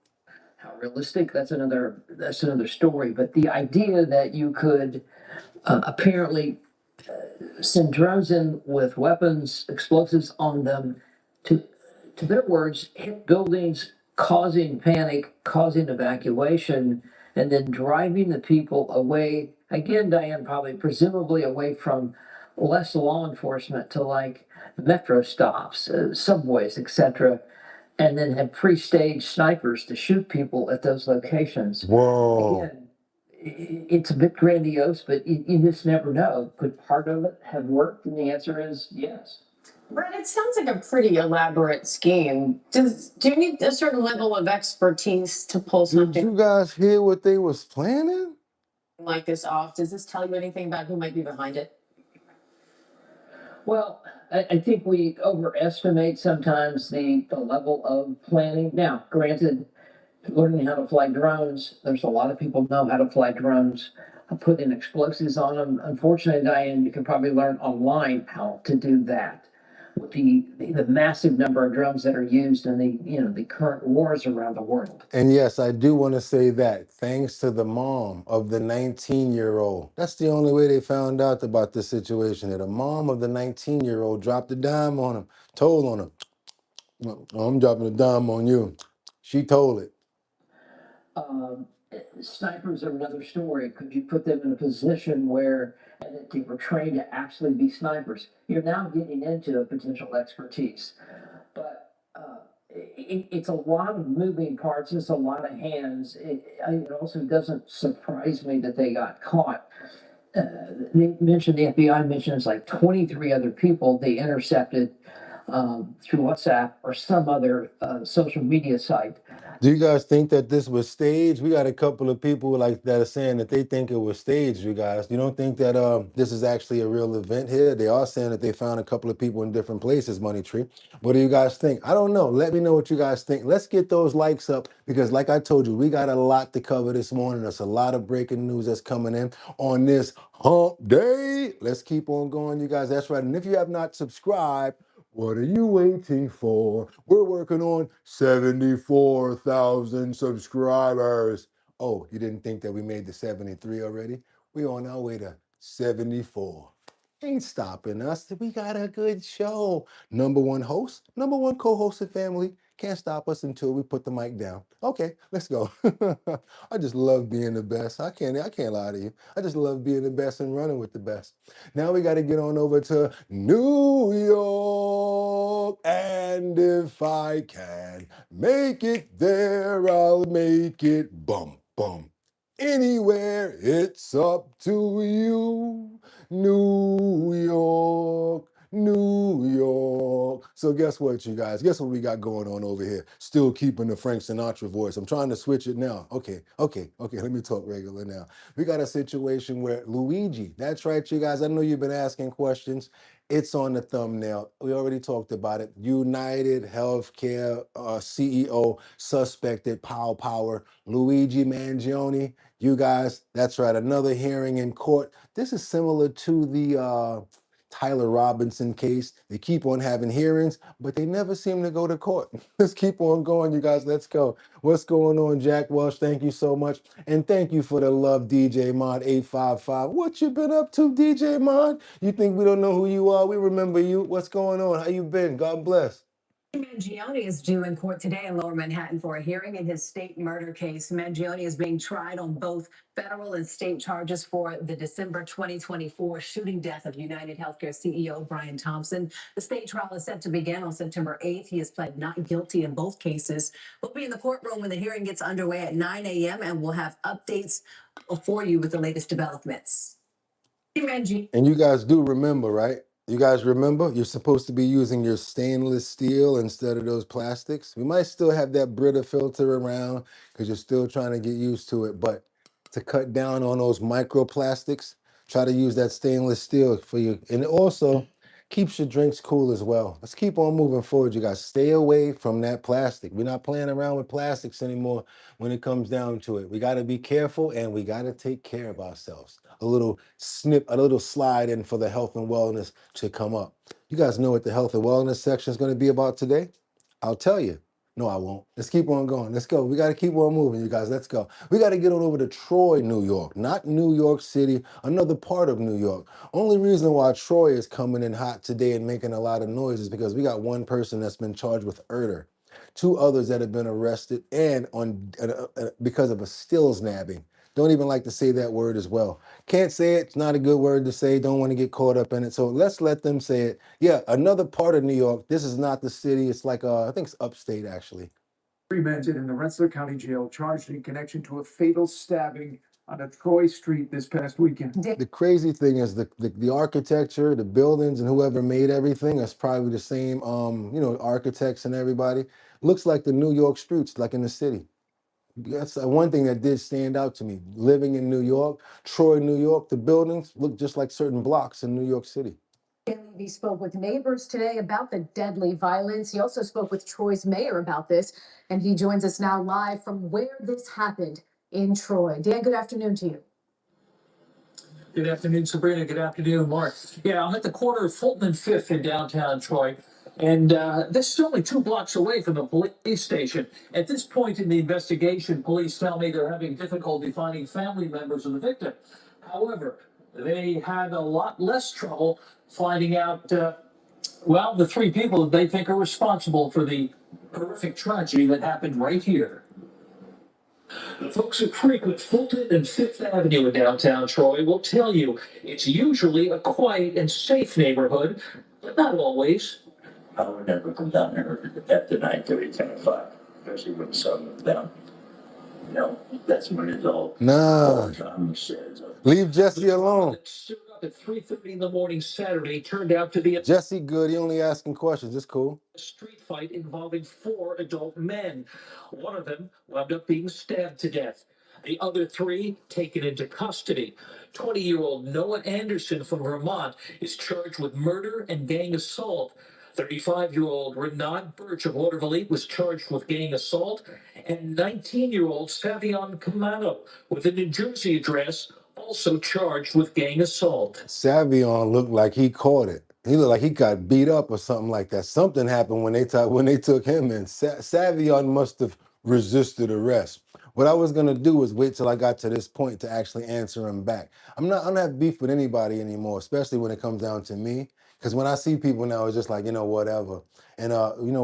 How realistic? That's another story. But the idea that you could apparently send drones in with weapons, explosives on them, to their words, hit buildings, causing panic, causing evacuation, and then driving the people away. Again, Diane, probably presumably away from less law enforcement to like metro stops, subways, etc., and then have pre-staged snipers to shoot people at those locations.
Whoa.
Again, it's a bit grandiose, but you just never know. Could part of it have worked? And the answer is yes.
Brett, it sounds like a pretty elaborate scheme. Do you need a certain level of expertise to pull something?
Did you guys hear what they was planning?
Like this off? Does this tell you anything about who might be behind it?
Well, I think we overestimate sometimes the level of planning. Now, granted, learning how to fly drones, there's a lot of people know how to fly drones. Putting explosives on them. Unfortunately, Diane, you can probably learn online how to do that. With the massive number of drones that are used in the current wars around the world.
And yes, I do want to say that thanks to the mom of the 19-year-old. That's the only way they found out about this situation. That the mom of the 19-year-old dropped a dime on him, told on him. I'm dropping a dime on you. She told it.
Um, Snipers are another story. Could you put them in a position where and that they were trained to actually be snipers? You're now getting into a potential expertise, but it's a lot of moving parts. It's a lot of hands. It also doesn't surprise me that they got caught. They mentioned the FBI mentions like 23 other people they intercepted through WhatsApp or some other social media site.
Do you guys think that this was staged? We got a couple of people like that are saying that they think it was staged, you guys. You don't think that this is actually a real event here? They are saying that they found a couple of people in different places, Money Tree. What do you guys think? I don't know. Let me know what you guys think. Let's get those likes up because like I told you, we got a lot to cover this morning. There's a lot of breaking news that's coming in on this hump day. Let's keep on going, you guys. That's right. And if you have not subscribed, what are you waiting for? We're working on 74,000 subscribers. Oh, you didn't think that we made the 73 already? We on our way to 74. Ain't stopping us. We got a good show. Number one host, number one co-hosted family. Can't stop us until we put the mic down. Okay, let's go. I just love being the best. I can't lie to you. I just love being the best and running with the best. Now we got to get on over to New York. And if I can make it there, I'll make it bum bum. Anywhere, it's up to you. New York, New York. So guess what, you guys? Guess what we got going on over here? Still keeping the Frank Sinatra voice. I'm trying to switch it now. Okay. Let me talk regular now. We got a situation where Luigi, that's right, you guys. I know you've been asking questions. It's on the thumbnail. We already talked about it. United Healthcare CEO suspected power. Luigi Mangione. You guys, that's right. Another hearing in court. This is similar to the Tyler Robinson case. They keep on having hearings, but they never seem to go to court. Let's keep on going, you guys. Let's go. What's going on, Jack Welsh? Thank you so much. And thank you for the love, DJ Mod 855. What you been up to, DJ Mod? You think we don't know who you are? We remember you. What's going on? How you been? God bless.
Mangione is due in court today in Lower Manhattan for a hearing in his state murder case. Mangione is being tried on both federal and state charges for the December 2024 shooting death of United Healthcare CEO Brian Thompson. The state trial is set to begin on September 8th. He has pled not guilty in both cases. We'll be in the courtroom when the hearing gets underway at 9 a.m. and we'll have updates for you with the latest developments.
And you guys do remember, right? You guys remember you're supposed to be using your stainless steel instead of those plastics. We might still have that Brita filter around because you're still trying to get used to it. But to cut down on those microplastics, try to use that stainless steel for you. And it also keeps your drinks cool as well. Let's keep on moving forward, you guys. Stay away from that plastic. We're not playing around with plastics anymore when it comes down to it. We got to be careful and we got to take care of ourselves. A little slide in for the health and wellness to come up. You guys know what the health and wellness section is going to be about today? I'll tell you. No, I won't. Let's keep on going. Let's go. We got to keep on moving, you guys. Let's go. We got to get on over to Troy, New York, not New York City, another part of New York. Only reason why Troy is coming in hot today and making a lot of noise is because we got one person that's been charged with murder, two others that have been arrested, and because of a stills nabbing. Don't even like to say that word as well. Can't say it. It's not a good word to say. Don't want to get caught up in it. So let's let them say it. Yeah, another part of New York. This is not the city. It's like, I think it's upstate, actually.
Three men in the Rensselaer County Jail charged in connection to a fatal stabbing on a Troy street this past weekend.
The crazy thing is the architecture, the buildings, and whoever made everything is probably the same, architects and everybody. Looks like the New York streets, like in the city. That's one thing that did stand out to me. Living in New York, Troy, New York, the buildings look just like certain blocks in New York City.
He spoke with neighbors today about the deadly violence. He also spoke with Troy's mayor about this, and he joins us now live from where this happened in Troy. Dan, good afternoon to you.
Good afternoon, Sabrina. Good afternoon, Mark. Yeah, I'm at the corner of Fulton and Fifth in downtown Troy. And this is only 2 blocks away from the police station. At this point in the investigation, police tell me they're having difficulty finding family members of the victim. However, they had a lot less trouble finding out Well, the three people that they think are responsible for the horrific tragedy that happened right here. The folks who frequent Fulton and Fifth Avenue in downtown Troy will tell you it's usually a quiet and safe neighborhood, but not always. I would never come down there at the 9:30, 10 o'clock, especially when the sun went down. You know, that's when it's all
Nah,
says.
leave Jesse alone.
Stood up at 3:30 in the morning Saturday turned out to be a
Jesse good. He only asking questions. It's cool.
street fight involving 4 adult men. One of them wound up being stabbed to death. The other 3 taken into custody. 20-year-old Noah Anderson from Vermont is charged with murder and gang assault. 35-year-old Renard Birch of Waterville was charged with gang assault, and 19-year-old Savion Kamano with a New Jersey address also charged with gang assault.
Savion looked like he caught it. He looked like he got beat up or something like that. Something happened when they took him in. Savion must have resisted arrest. What I was gonna do was wait till I got to this point to actually answer him back. I don't have beef with anybody anymore, especially when it comes down to me. Because when I see people now, it's just like, whatever. And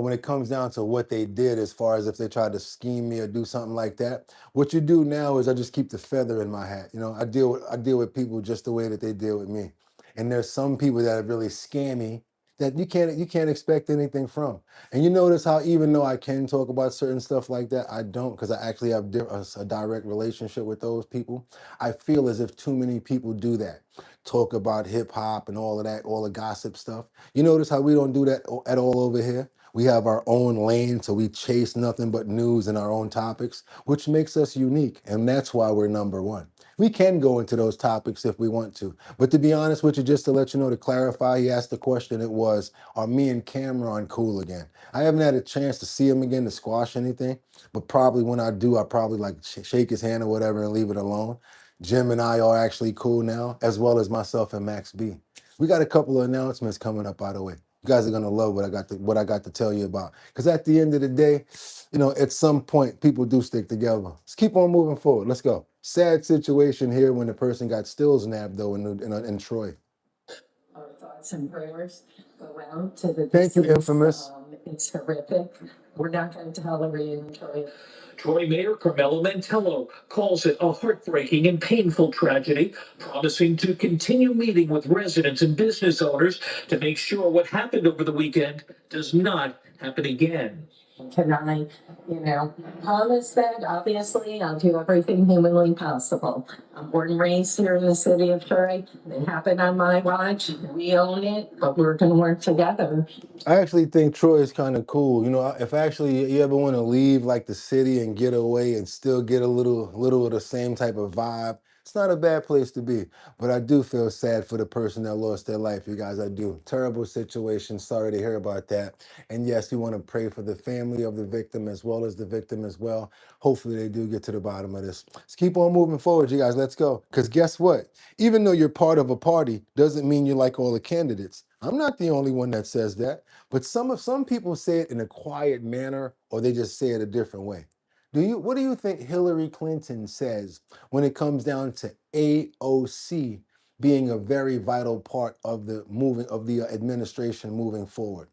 when it comes down to what they did, as far as if they tried to scheme me or do something like that, what you do now is I just keep the feather in my hat. I deal with people just the way that they deal with me. And there's some people that are really scammy that you can't expect anything from. And you notice how even though I can talk about certain stuff like that, I don't, because I actually have a direct relationship with those people. I feel as if too many people do that. Talk about hip hop and all of that, all the gossip stuff. You notice how we don't do that at all over here? We have our own lane, so we chase nothing but news and our own topics, which makes us unique. And that's why we're number one. We can go into those topics if we want to. But to be honest with you, just to let you know, to clarify, he asked the question, it was, are me and Cameron cool again? I haven't had a chance to see him again to squash anything, but probably when I do, I'll probably like shake his hand or whatever and leave it alone. Jim and I are actually cool now, as well as myself and Max B. We got a couple of announcements coming up, by the way. You guys are gonna love what I got to tell you about. Because at the end of the day, at some point, people do stick together. Let's keep on moving forward. Let's go. Sad situation here when the person got stills nabbed though in Troy.
Our thoughts and prayers go out to the
Thank you,
deceased.
infamous.
It's horrific. We're not going to tolerate it.
Troy Mayor Carmelo Mantello calls it a heartbreaking and painful tragedy, promising to continue meeting with residents and business owners to make sure what happened over the weekend does not happen again.
Can I, promise that obviously I'll do everything humanly possible. I'm born and raised here in the city of Troy. It happened on my watch. We own it, but we're going to work together.
I actually think Troy is kind of cool. If actually you ever want to leave like the city and get away and still get a little of the same type of vibe, it's not a bad place to be. But I do feel sad for the person that lost their life, you guys. I do. Terrible situation. Sorry to hear about that. And yes, we want to pray for the family of the victim as well as the victim as well. Hopefully they do get to the bottom of this. Let's keep on moving forward, you guys. Let's go. Because guess what? Even though you're part of a party doesn't mean you like all the candidates. I'm not the only one that says that. But some people say it in a quiet manner, or they just say it a different way. What do you think Hillary Clinton says when it comes down to AOC being a very vital part of the administration moving forward?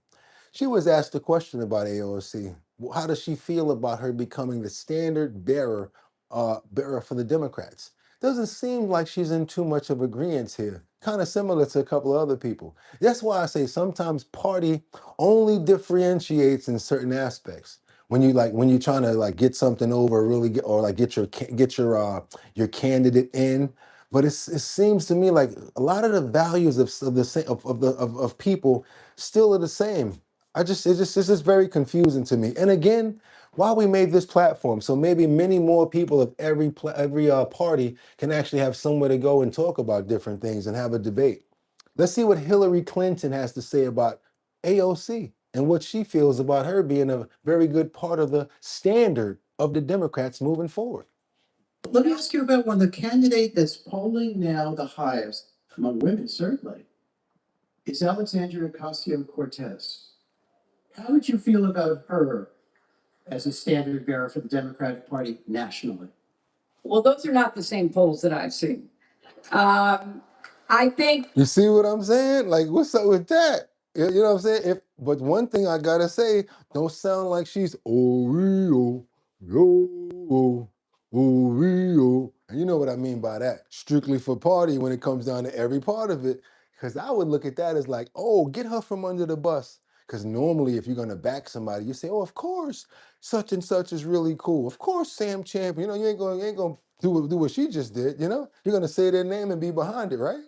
She was asked a question about AOC. How does she feel about her becoming the standard bearer for the Democrats? Doesn't seem like she's in too much of agreement here. Kind of similar to a couple of other people. That's why I say sometimes party only differentiates in certain aspects. When you're trying to like get something over, really get, or like your candidate in. But it seems to me like a lot of the values of people still are the same. It's just very confusing to me. And again, why we made this platform, so maybe many more people of every party can actually have somewhere to go and talk about different things and have a debate. Let's see what Hillary Clinton has to say about AOC and what she feels about her being a very good part of the standard of the Democrats moving forward.
Let me ask you about one. The candidate that's polling now the highest among women, certainly, is Alexandria Ocasio-Cortez. How would you feel about her as a standard bearer for the Democratic Party nationally?
Well, those are not the same polls that I've seen. I think
You see what I'm saying? Like, what's up with that? You know what I'm saying? But one thing I gotta say, don't sound like she's Oreo, yo, Oreo. And you know what I mean by that. Strictly for party when it comes down to every part of it. Because I would look at that as like, oh, get her from under the bus. Because normally if you're gonna back somebody, you say, oh, of course, such and such is really cool. Of course, Sam Champion. You know, you ain't gonna do what she just did, you know? You're gonna say their name and be behind it, right?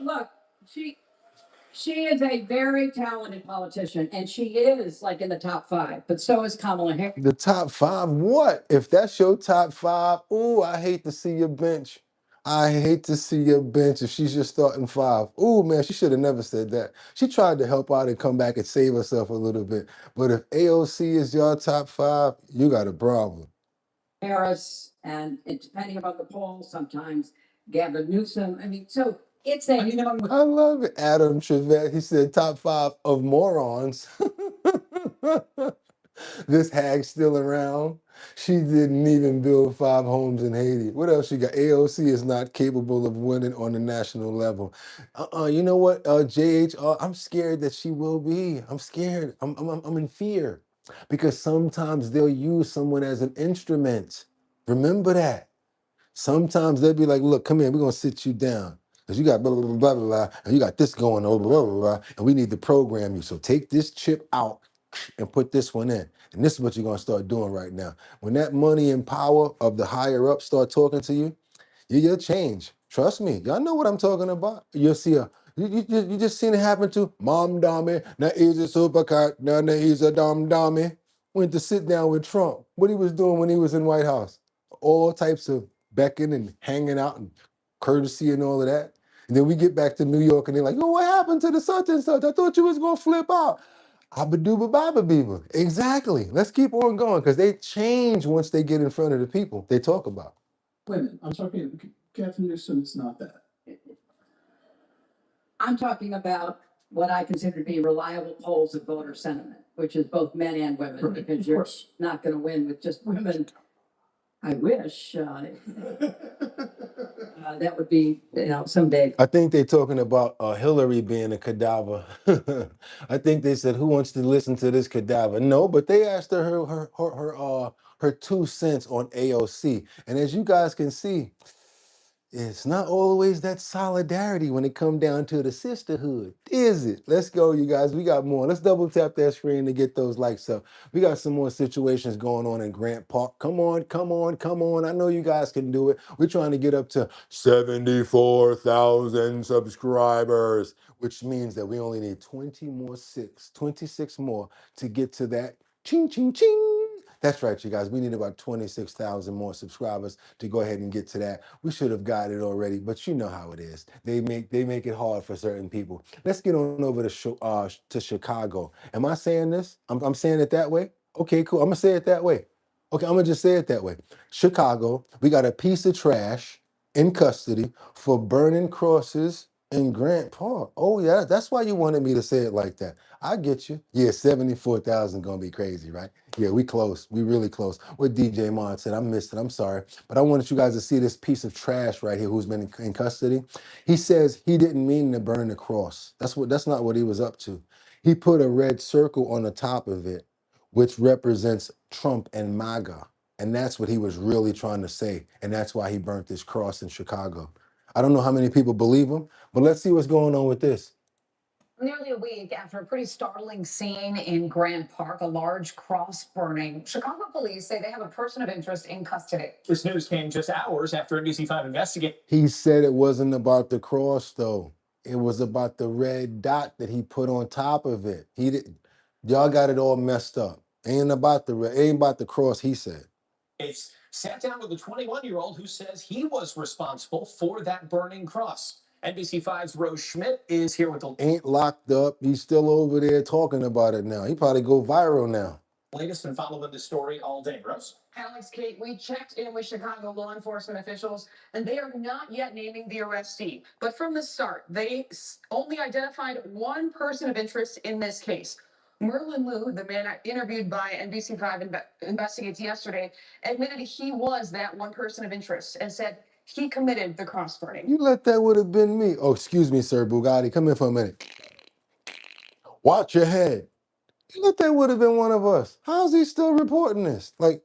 Look, she is a very talented politician, and she is like in the top 5, but so is Kamala Harris.
The top 5, what? If that's your top 5, ooh, I hate to see your bench. I hate to see your bench if she's just starting 5. Ooh, man, she should have never said that. She tried to help out and come back and save herself a little bit. But if AOC is your top 5, you got a problem.
Harris, and depending about the polls, sometimes Gavin Newsom. I mean, so it's a, you know,
I love it. Adam Trevette, he said top 5 of morons. This hag's still around. She didn't even build 5 homes in Haiti. What else you got? AOC is not capable of winning on the national level. You know what, JHR, I'm scared that she will be. I'm scared. I'm in fear. Because sometimes they'll use someone as an instrument. Remember that. Sometimes they'll be like, look, come here, we're gonna sit you down. Because you got blah, blah, blah, blah, blah, and you got this going on, blah, blah, blah, blah, and we need to program you. So take this chip out and put this one in. And this is what you're gonna start doing right now. When that money and power of the higher up start talking to you, you'll change. Trust me. Y'all know what I'm talking about. You'll see you just seen it happen to Mom Dummy. Now he's a supercut. Now he's a dumb dummy. Went to sit down with Trump. What he was doing when he was in White House. All types of becking and hanging out and courtesy and all of that. And then we get back to New York and they're like, oh, what happened to the such and such? I thought you was gonna flip out. Abba-dooba baba beaver. Exactly. Let's keep on going because they change once they get in front of the people they talk about.
Wait a minute, I'm talking, Gavin Newsom is not that.
I'm talking about what I consider to be reliable polls of voter sentiment, which is both men and women,
Right,
because
of
you're
course.
not going to win with just women. I wish that would be, you know, someday.
I think they're talking about Hillary being a cadaver. I think they said, "Who wants to listen to this cadaver?" No, but they asked her 2 cents on AOC, and as you guys can see, it's not always that solidarity when it come down to the sisterhood, is it? Let's go, you guys. We got more. Let's double tap that screen to get those likes up. We got some more situations going on in Grant Park. Come on, come on, come on. I know you guys can do it. We're trying to get up to 74,000 subscribers, which means that we only need 26 more to get to that ching, ching, ching. That's right, you guys. We need about 26,000 more subscribers to go ahead and get to that. We should have got it already, but you know how it is. They make it hard for certain people. Let's get on over to Chicago. Am I saying this? I'm saying it that way? Okay, cool. I'm gonna say it that way. Okay, I'm gonna just say it that way. Chicago, we got a piece of trash in custody for burning crosses in Grant Park. Oh yeah, that's why you wanted me to say it like that. I get you. Yeah, 74,000 gonna be crazy, right? Yeah, we close. We really close. What DJ Mon said, I missed it. I'm sorry. But I wanted you guys to see this piece of trash right here who's been in custody. He says he didn't mean to burn the cross. That's not what he was up to. He put a red circle on the top of it, which represents Trump and MAGA. And that's what he was really trying to say. And that's why he burnt this cross in Chicago. I don't know how many people believe him, but let's see what's going on with this.
Nearly a week after a pretty startling scene in Grant Park, a large cross burning, Chicago police say they have a person of interest in custody.
This news came just hours after NBC5 investigated.
He said it wasn't about the cross, though. It was about the red dot that he put on top of it. He didn't. Y'all got it all messed up. Ain't about the cross, he said.
It's sat down with a 21-year-old who says he was responsible for that burning cross. NBC5's Rose Schmidt is here with the
Ain't locked up. He's still over there talking about it now. He probably go viral now.
latest and following the story all day. Rose?
Alex, Kate, we checked in with Chicago law enforcement officials, and they are not yet naming the arrestee. But from the start, they only identified one person of interest in this case. Merlin Liu, the man interviewed by NBC5 Investigates yesterday, admitted he was that one person of interest and said he committed the cross burning.
You let that would have been me. Oh, excuse me, sir, Boogotti. Come in for a minute. Watch your head. You let that would have been one of us. How's he still reporting this? Like,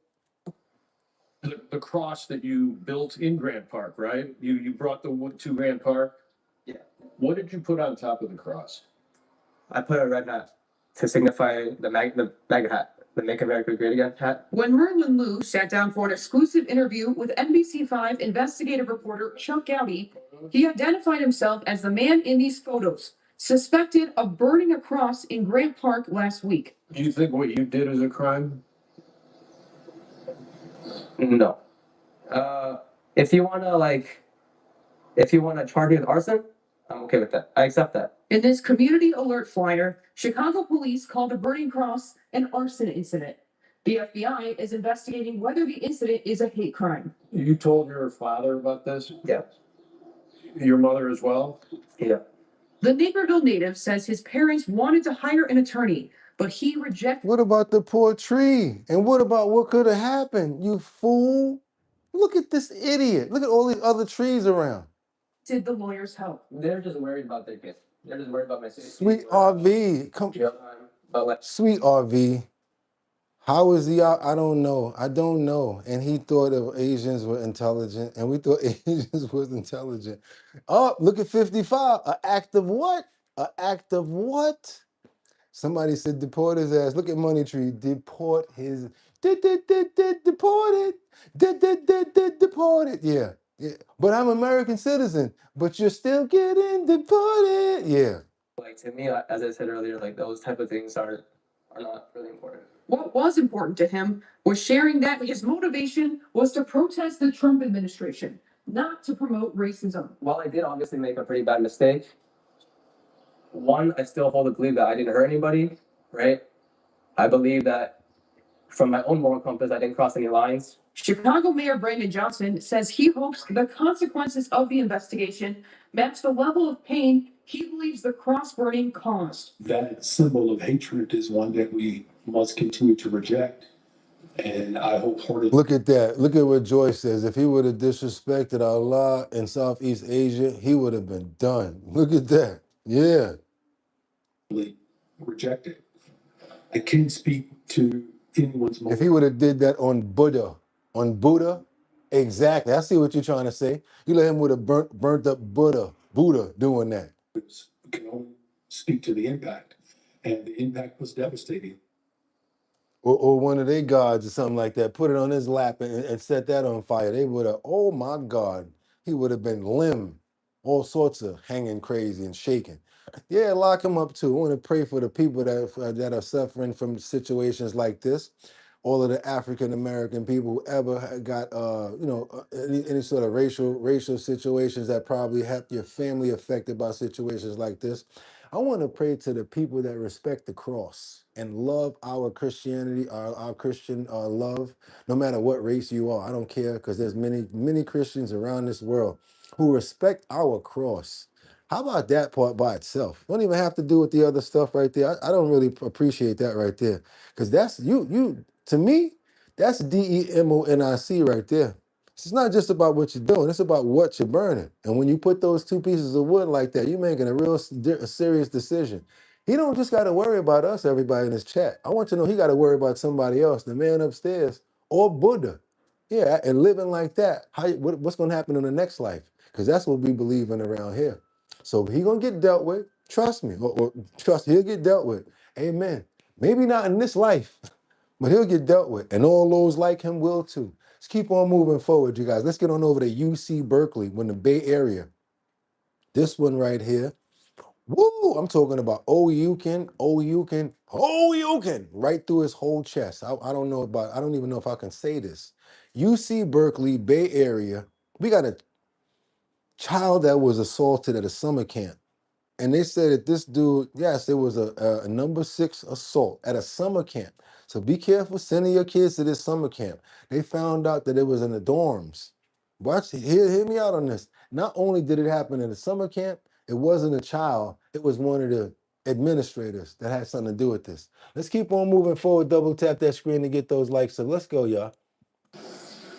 The cross that you built in Grant Park, right? You brought the wood to Grant Park.
Yeah.
What did you put on top of the cross?
I put a red hat to signify the MAGA hat, the Make America Great Again hat.
When Merlin Liu sat down for an exclusive interview with NBC5 investigative reporter Chuck Gowdy, he identified himself as the man in these photos, suspected of burning a cross in Grant Park last week.
Do you think what you did is a crime?
No. If you wanna charge me with arson, I'm okay with that. I accept that.
In this community alert flyer, Chicago police called the burning cross an arson incident. The FBI is investigating whether the incident is a hate crime.
You told your father about this?
Yeah.
Your mother as well?
Yeah.
The Naperville native says his parents wanted to hire an attorney, but he rejected.
what about the poor tree? And what about what could have happened? You fool. Look at this idiot. Look at all these other trees around.
Did the lawyers help?
They're just worried about their kids. They're just worried about my safety.
Sweet RV. Come.
Jail time. But like,
Sweet RV. How is he out? I don't know. I don't know. And he thought of Asians were intelligent, and we thought Asians was intelligent. Oh, look at 55. An act of what? An act of what? Somebody said deport his ass. Look at Money Tree. Deport his. Deported. Deported. Yeah. Yeah. But I'm American citizen. But you're still getting deported. Yeah.
like to me, as I said earlier, like those type of things are not really important.
What was important to him was sharing that his motivation was to protest the Trump administration, not to promote racism.
While I did obviously make a pretty bad mistake, one, I still hold the belief that I didn't hurt anybody, right? I believe that from my own moral compass, I didn't cross any lines.
Chicago Mayor Brandon Johnson says he hopes the consequences of the investigation match the level of pain he believes the cross burning caused.
That symbol of hatred is one that we must continue to reject. And I wholeheartedly
Look at that. Look at what Joyce says. If he would have disrespected Allah in Southeast Asia, he would have been done. Look at that. Yeah.
reject it. I can't speak to anyone's
If he would have did that on Buddha, exactly. I see what you're trying to say. You let him would have burnt up Buddha doing that.
motives, we can only speak to the impact. And the impact was devastating.
Or one of their gods or something like that, put it on his lap and set that on fire. They would have, oh my God, he would have been limb, all sorts of hanging crazy and shaking. Yeah, lock him up too. I want to pray for the people that are suffering from situations like this. All of the African American people who ever got, any sort of racial situations that probably have your family affected by situations like this. I want to pray to the people that respect the cross and love our Christianity, our Christian love, no matter what race you are. I don't care, because there's many Christians around this world who respect our cross. How about that part by itself? Don't even have to do with the other stuff right there. I don't really appreciate that right there, because that's you to me, that's DEMONIC right there. It's not just about what you're doing, it's about what you're burning. And when you put those two pieces of wood like that, you're making a serious decision. He don't just got to worry about us, everybody in this chat. I want you to know he got to worry about somebody else, the man upstairs or Buddha. Yeah, and living like that, what's going to happen in the next life? Because that's what we believe in around here. So he going to get dealt with, trust me, or trust he'll get dealt with. Amen. Maybe not in this life, but he'll get dealt with, and all those like him will too. Let's keep on moving forward, you guys. Let's get on over to UC Berkeley, in the Bay Area. This one right here. Woo! I'm talking about Oyukin, right through his whole chest. I don't even know if I can say this. UC Berkeley, Bay Area. We got a child that was assaulted at a summer camp. And they said that this dude, yes, it was a number 6 assault at a summer camp. So be careful sending your kids to this summer camp. They found out that it was in the dorms. Hear me out on this. Not only did it happen in the summer camp, it wasn't a child, it was one of the administrators that had something to do with this. Let's keep on moving forward. Double tap that screen to get those likes. So let's go, y'all.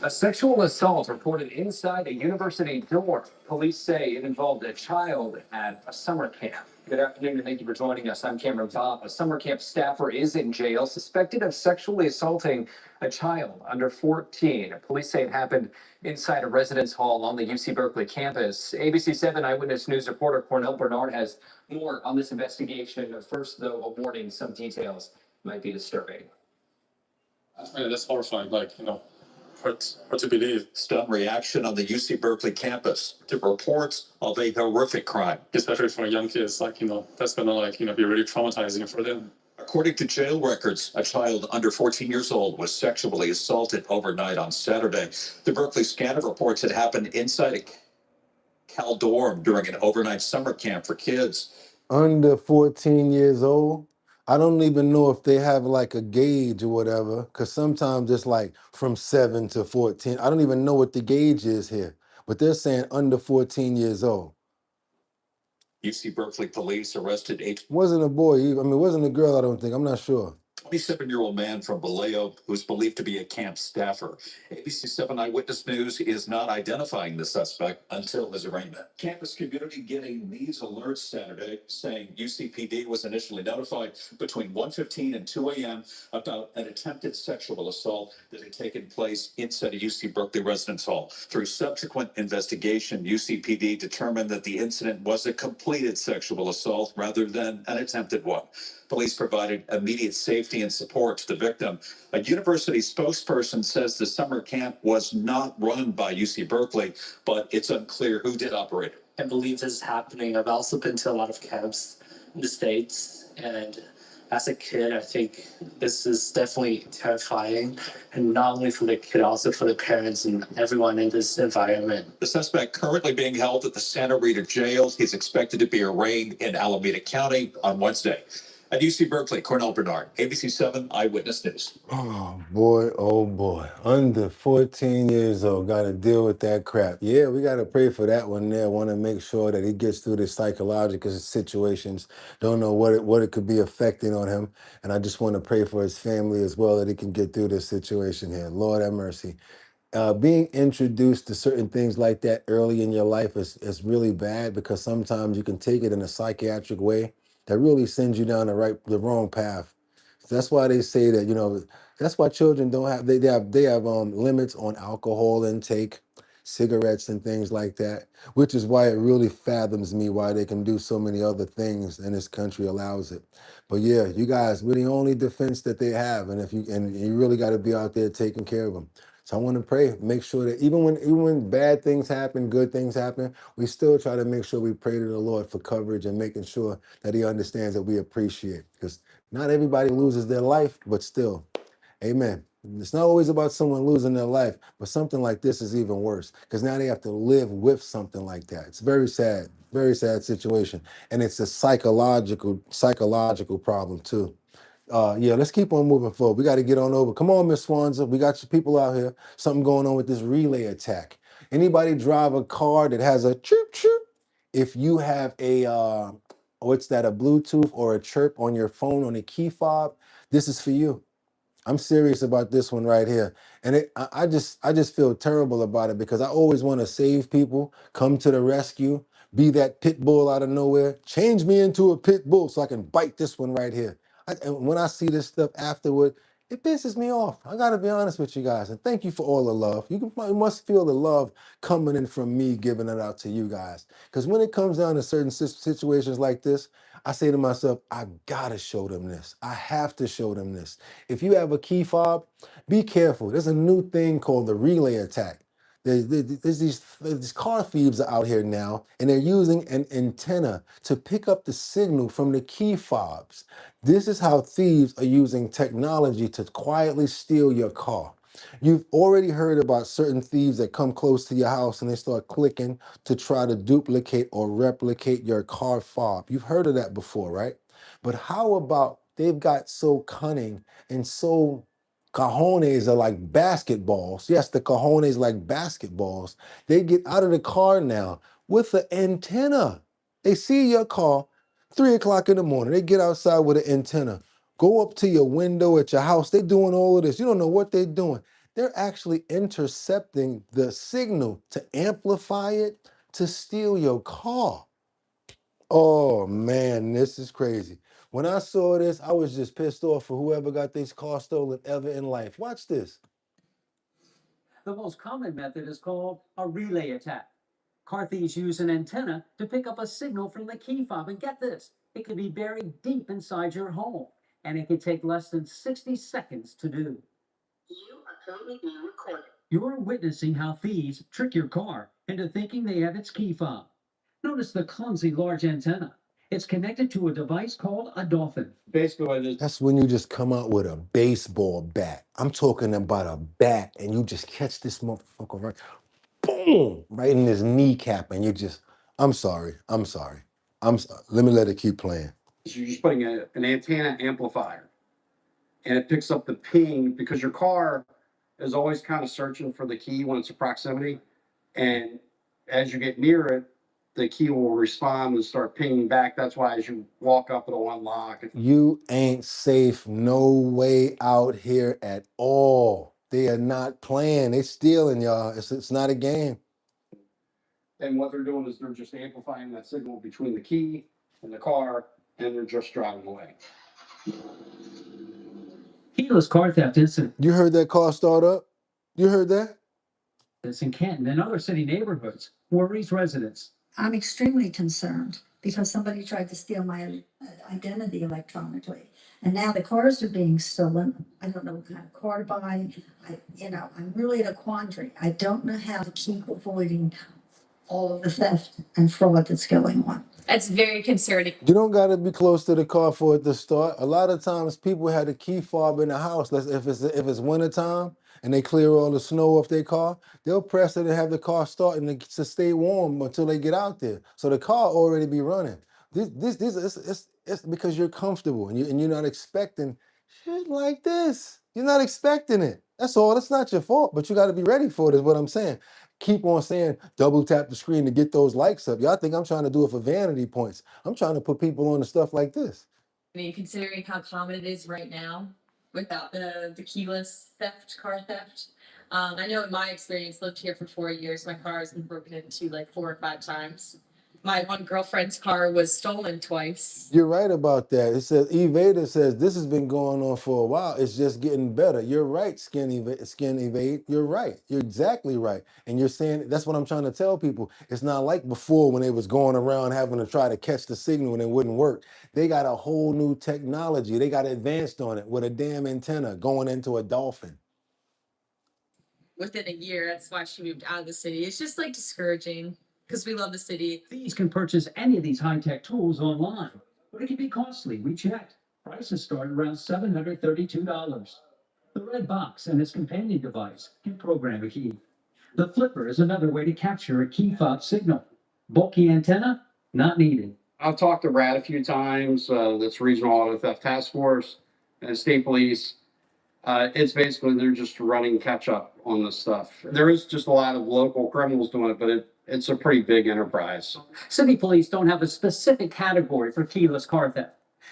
A sexual assault reported inside a university dorm. Police say it involved a child at a summer camp. Good afternoon and thank you for joining us. I'm Cameron Top. A summer camp staffer is in jail suspected of sexually assaulting a child under 14. Police say it happened inside a residence hall on the UC Berkeley campus. ABC 7 Eyewitness News reporter Cornell Bernard has more on this investigation. First, though, a warning, some details might be disturbing.
That's horrifying. Hard to believe. Stunned reaction on the UC Berkeley campus to reports of a horrific crime. Especially for young kids, that's gonna be really traumatizing for them. According to jail records, a child under 14 years old was sexually assaulted overnight on Saturday. The Berkeley Scanner reports it happened inside a Cal dorm during an overnight summer camp for kids.
Under 14 years old, I don't even know if they have like a gauge or whatever, because sometimes it's like from 7 to 14. I don't even know what the gauge is here, but they're saying under 14 years old.
UC Berkeley police arrested a
Wasn't a boy, I mean, wasn't a girl, I don't think. I'm not sure.
27-year-old man from Vallejo who's believed to be a camp staffer. ABC 7 Eyewitness News is not identifying the suspect until his arraignment. Campus community getting these alerts Saturday saying UCPD was initially notified between 1:15 and 2 a.m. about an attempted sexual assault that had taken place inside a UC Berkeley residence hall. Through subsequent investigation, UCPD determined that the incident was a completed sexual assault rather than an attempted one. Police provided immediate safety and support to the victim. A university spokesperson says the summer camp was not run by UC Berkeley, but it's unclear who did operate it.
I believe this is happening. I've also been to a lot of camps in the States, and as a kid, I think this is definitely terrifying, and not only for the kid, also for the parents and everyone in this environment.
The suspect currently being held at the Santa Rita jail. He's expected to be arraigned in Alameda County on Wednesday. At UC Berkeley, Cornell Bernard, ABC 7 Eyewitness News.
Oh boy. Under 14 years old, got to deal with that crap. Yeah, we got to pray for that one there. Want to make sure that he gets through the psychological situations. Don't know what it could be affecting on him. And I just want to pray for his family as well, that he can get through this situation here. Lord have mercy. Being introduced to certain things like that early in your life is really bad, because sometimes you can take it in a psychiatric way that really sends you down the wrong path. So that's why they say that, that's why children don't have, they have limits on alcohol intake, cigarettes and things like that, which is why it really fathoms me why they can do so many other things and this country allows it. But yeah, you guys, we're the only defense that they have, and you really got to be out there taking care of them. So I want to pray, make sure that even when bad things happen, good things happen, we still try to make sure we pray to the Lord for coverage and making sure that he understands that we appreciate, because not everybody loses their life, but still, amen. It's not always about someone losing their life, but something like this is even worse, because now they have to live with something like that. It's very sad situation. And it's a psychological problem too. Yeah, let's keep on moving forward. We got to get on over. Come on, Miss Swanza. We got your people out here. Something going on with this relay attack. Anybody drive a car that has a chirp chirp? If you have what's that, a Bluetooth or a chirp on your phone on a key fob, this is for you. I'm serious about this one right here. And I just feel terrible about it, because I always want to save people, come to the rescue, be that pit bull out of nowhere, change me into a pit bull so I can bite this one right here. And when I see this stuff afterward, it pisses me off. I got to be honest with you guys. And thank you for all the love. You must feel the love coming in from me, giving it out to you guys. Because when it comes down to certain situations like this, I say to myself, I gotta show them this. I have to show them this. If you have a key fob, be careful. There's a new thing called the relay attack. There's these car thieves out here now, and they're using an antenna to pick up the signal from the key fobs. This is how thieves are using technology to quietly steal your car. You've already heard about certain thieves that come close to your house and they start clicking to try to duplicate or replicate your car fob. You've heard of that before, right? But how about they've got so cunning and so cajones are like basketballs. Yes, the cajones like basketballs. They get out of the car now with an antenna. They see your car 3 o'clock in the morning. They get outside with an antenna. Go up to your window at your house. They're doing all of this. You don't know what they're doing. They're actually intercepting the signal to amplify it to steal your car. Oh man, this is crazy. When I saw this, I was just pissed off for whoever got this car stolen ever in life. Watch this.
The most common method is called a relay attack. Car thieves use an antenna to pick up a signal from the key fob. And get this, it can be buried deep inside your home, and it can take less than 60 seconds to do. You are currently being recorded. You're witnessing how thieves trick your car into thinking they have its key fob. Notice the clumsy large antenna. It's connected to a device called a dolphin. Basically what it is.
That's when you just come out with a baseball bat. I'm talking about a bat, and you just catch this motherfucker right, boom, right in his kneecap, and you just, I'm sorry. Let me let it keep playing.
So you're just putting an antenna amplifier, and it picks up the ping because your car is always kind of searching for the key when it's in proximity. And as you get near it, the key will respond and start pinging back. That's why as you walk up, it'll unlock.
You ain't safe no way out here at all. They are not playing. They stealing, y'all. It's not a game.
And what they're doing is they're just amplifying that signal between the key and the car, and they're just driving away.
Keyless car theft incident.
You heard that car start up? You heard that?
This in Canton and other city neighborhoods worries residents.
I'm extremely concerned because somebody tried to steal my identity electronically. And now the cars are being stolen. I don't know what kind of car to buy. I'm really in a quandary. I don't know how to keep avoiding all of the theft and fraud that's going on.
That's very concerning.
You don't got to be close to the car for it to start. A lot of times people have a key fob in the house. If it's wintertime and they clear all the snow off their car, they'll press it and have the car starting to stay warm until they get out there. So the car already be running. It's because you're comfortable and you're not expecting shit like this. You're not expecting it. That's all. It's not your fault, but you got to be ready for it, is what I'm saying. Keep on saying double tap the screen to get those likes up. Y'all think I'm trying to do it for vanity points. I'm trying to put people on the stuff like this.
I mean, considering how common it is right now without the keyless theft, car theft. I know in my experience, lived here for 4 years, my car has been broken into like 4 or 5 times. My one girlfriend's car was stolen twice.
You're right about that. It says, Evada says, this has been going on for a while. It's just getting better. You're right, Skin Evade. You're right. You're exactly right. And you're saying, that's what I'm trying to tell people. It's not like before when they was going around having to try to catch the signal and it wouldn't work. They got a whole new technology. They got advanced on it with a damn antenna going into a dolphin.
Within a year, that's why she moved out of the city. It's just like discouraging. Because we love the city.
Thieves can purchase any of these high-tech tools online, but it can be costly. We checked. Prices start around $732. The red box and its companion device can program a key. The flipper is another way to capture a key fob signal. Bulky antenna, not needed.
I've talked to Brad a few times, that's Regional Auto Theft Task Force and State Police. It's basically they're just running catch up on this stuff. There is just a lot of local criminals doing it, but it's a pretty big enterprise.
City police don't have a specific category for keyless car theft,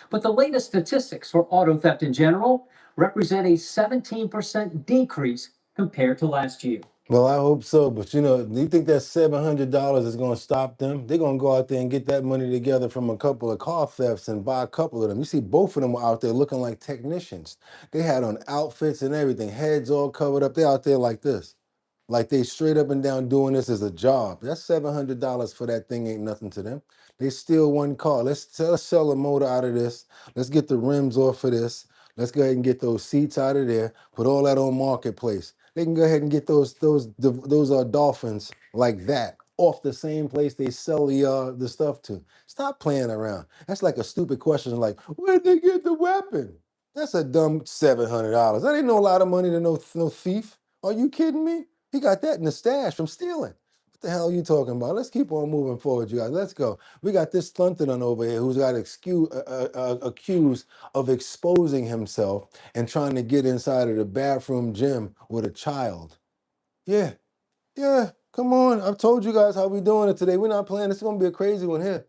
but the latest statistics for auto theft in general represent a 17% decrease compared to last year.
Well, I hope so, but do you think that $700 is going to stop them? They're going to go out there and get that money together from a couple of car thefts and buy a couple of them. You see, both of them were out there looking like technicians. They had on outfits and everything, heads all covered up. They're out there like this. Like they straight up and down doing this as a job. That's $700 for that thing ain't nothing to them. They steal one car. Let's sell a motor out of this. Let's get the rims off of this. Let's go ahead and get those seats out of there. Put all that on Marketplace. They can go ahead and get those dolphins like that off the same place they sell the stuff to. Stop playing around. That's like a stupid question like, where'd they get the weapon? That's a dumb $700. That ain't no lot of money to no thief. Are you kidding me? He got that in the stash from stealing. What the hell are you talking about? Let's keep on moving forward, you guys. Let's go. We got this Thunton over here who's got accused of exposing himself and trying to get inside of the bathroom gym with a child. Yeah, come on. I've told you guys how we doing it today. We're not playing. It's going to be a crazy one here.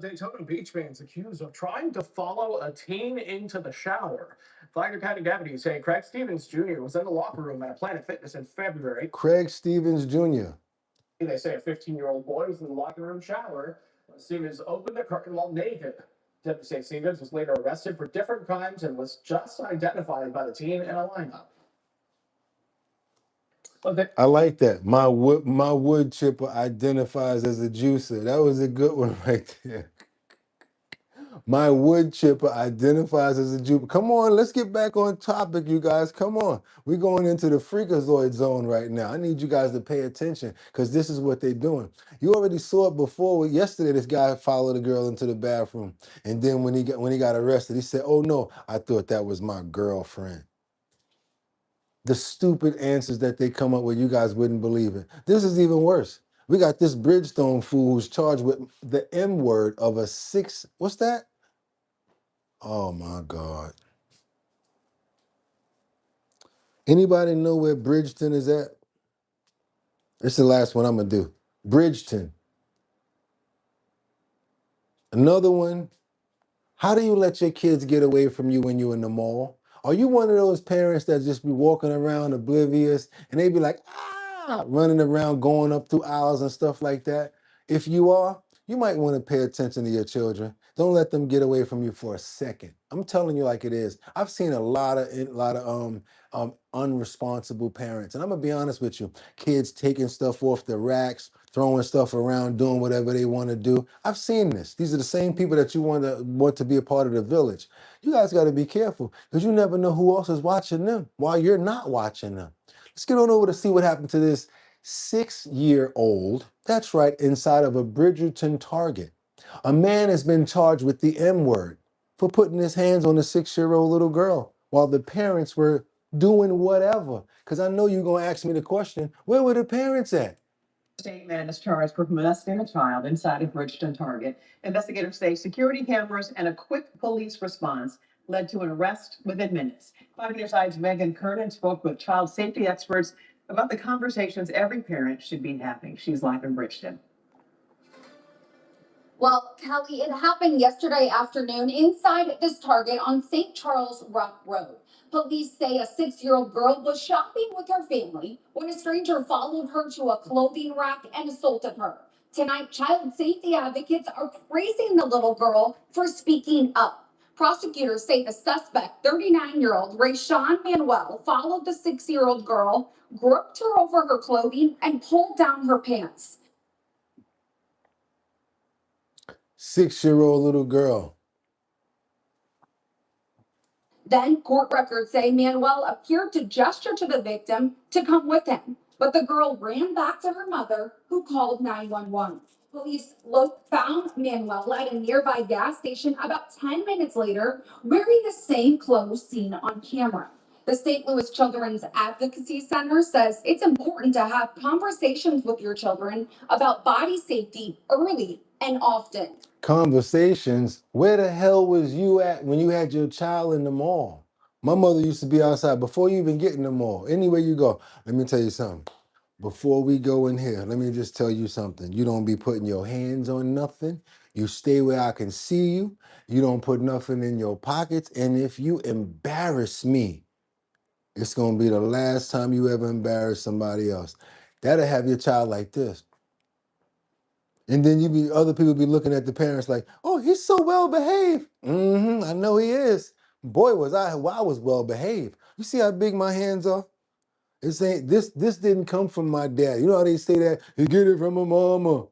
Daytona Beach man's accused of trying to follow a teen into the shower. Flagler County deputies say Craig Stevens Jr. was in the locker room at a Planet Fitness in February.
Craig Stevens Jr.
They say a 15-year-old boy was in the locker room shower. Stevens opened the curtain while naked. Deputies say Stevens was later arrested for different crimes and was just identified by the teen in a lineup.
I like that. My wood chipper identifies as a juicer. That was a good one right there. My wood chipper identifies as a juicer. Come on, let's get back on topic, you guys. Come on. We're going into the freakazoid zone right now. I need you guys to pay attention because this is what they're doing. You already saw it before. Yesterday, this guy followed a girl into the bathroom. And then when he got arrested, he said, "Oh no, I thought that was my girlfriend." The stupid answers that they come up with, you guys wouldn't believe it. This is even worse. We got this Bridgestone fool who's charged with the M word of a six. What's that? Oh my God. Anybody know where Bridgeton is at? It's the last one I'm going to do. Bridgeton. Another one. How do you let your kids get away from you when you're in the mall? Are you one of those parents that just be walking around oblivious and they be like, running around, going up through aisles and stuff like that? If you are, you might want to pay attention to your children. Don't let them get away from you for a second. I'm telling you like it is. I've seen a lot of unresponsible parents. And I'm going to be honest with you. Kids taking stuff off the racks, throwing stuff around, doing whatever they want to do. I've seen this. These are the same people that you want to be a part of the village. You guys got to be careful because you never know who else is watching them while you're not watching them. Let's get on over to see what happened to this 6-year-old. That's right, inside of a Bridgerton Target. A man has been charged with the M word for putting his hands on a 6-year-old little girl while the parents were doing whatever. Because I know you're going to ask me the question, where were the parents at?
State man is charged with molesting a child inside a Bridgeton Target. Investigators say security cameras and a quick police response led to an arrest within minutes. 5 News Side's Megan Kernan spoke with child safety experts about the conversations every parent should be having. She's live in Bridgeton.
Well, Kelly, it happened yesterday afternoon inside this Target on St. Charles Rock Road. Police say a 6-year-old girl was shopping with her family when a stranger followed her to a clothing rack and assaulted her. Tonight, child safety advocates are praising the little girl for speaking up. Prosecutors say the suspect, 39-year-old Rayshawn Manuel, followed the 6-year-old girl, groped her over her clothing, and pulled down her pants.
6-year-old little girl.
Then court records say Manuel appeared to gesture to the victim to come with him, but the girl ran back to her mother, who called 911. Police found Manuel at a nearby gas station about 10 minutes later, wearing the same clothes seen on camera. The St. Louis Children's Advocacy Center says it's important to have conversations with your children about body safety early and often.
Conversations. Where the hell was you at when you had your child in the mall? My mother used to be outside before you even get in the mall. Anywhere you go, let me tell you something. Before we go in here, let me just tell you something. You don't be putting your hands on nothing. You stay where I can see you. You don't put nothing in your pockets. And if you embarrass me, it's going to be the last time you ever embarrass somebody else. That'll have your child like this. And then other people be looking at the parents like, oh, he's so well behaved. I know he is. Boy, I was well behaved. You see how big my hands are? This didn't come from my dad. You know how they say that? You get it from a mama.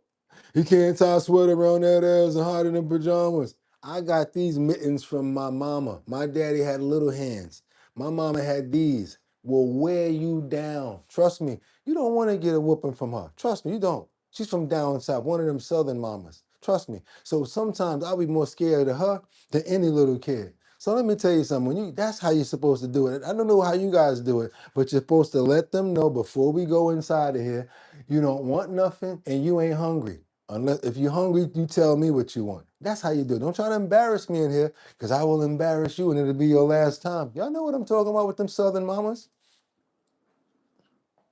He can't tie a sweater around that ass and hide it in pajamas. I got these mittens from my mama. My daddy had little hands. My mama had these. Will wear you down. Trust me, you don't want to get a whooping from her. Trust me, you don't. She's from down south, one of them southern mamas. Trust me. So sometimes I'll be more scared of her than any little kid. So let me tell you something. That's how you're supposed to do it. I don't know how you guys do it, but you're supposed to let them know before we go inside of here, you don't want nothing and you ain't hungry. Unless if you're hungry, you tell me what you want. That's how you do it. Don't try to embarrass me in here, because I will embarrass you and it'll be your last time. Y'all know what I'm talking about with them southern mamas?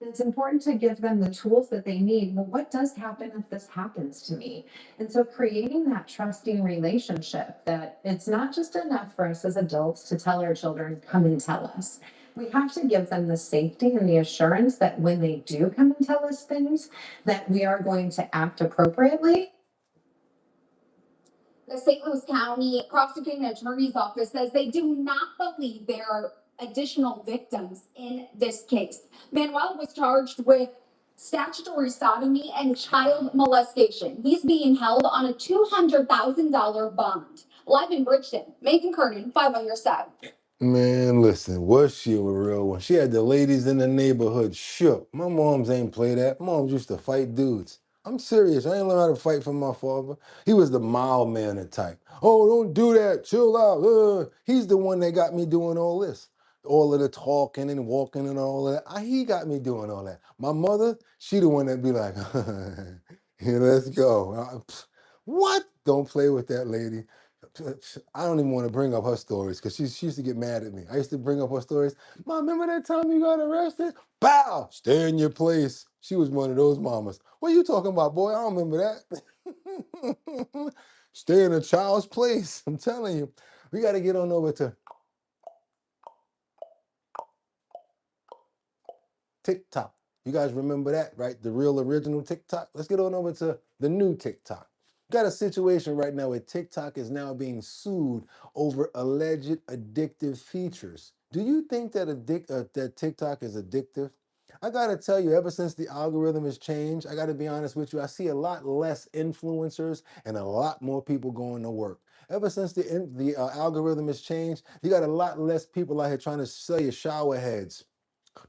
It's important to give them the tools that they need. Well, what does happen if this happens to me? And so creating that trusting relationship, that it's not just enough for us as adults to tell our children, come and tell us. We have to give them the safety and the assurance that when they do come and tell us things, that we are going to act appropriately.
The St. Louis County Prosecuting Attorney's Office says they do not believe there are additional victims in this case. Manuel was charged with statutory sodomy and child molestation. He's being held on a $200,000 bond. Live in Bridgeton, Megan Kernan, 5 on your side.
Man, listen, was she a real one? She had the ladies in the neighborhood shook. My moms ain't play that. Moms used to fight dudes. I'm serious. I ain't learned how to fight from my father. He was the mild mannered type. Oh, don't do that. Chill out. He's the one that got me doing all this. All of the talking and walking and all of that. He got me doing all that. My mother, she the one that be like, here, let's go. What? Don't play with that lady. I don't even want to bring up her stories because she used to get mad at me. I used to bring up her stories. Mom, remember that time you got arrested? Bow, stay in your place. She was one of those mamas. What are you talking about, boy? I don't remember that. Stay in a child's place. I'm telling you. We got to get on over to TikTok. You guys remember that, right? The real original TikTok. Let's get on over to the new TikTok. Got a situation right now where TikTok is now being sued over alleged addictive features. Do you think that that TikTok is addictive? I gotta tell you, ever since the algorithm has changed, I gotta be honest with you, I see a lot less influencers and a lot more people going to work. Ever since the algorithm has changed, you got a lot less people out here trying to sell you shower heads,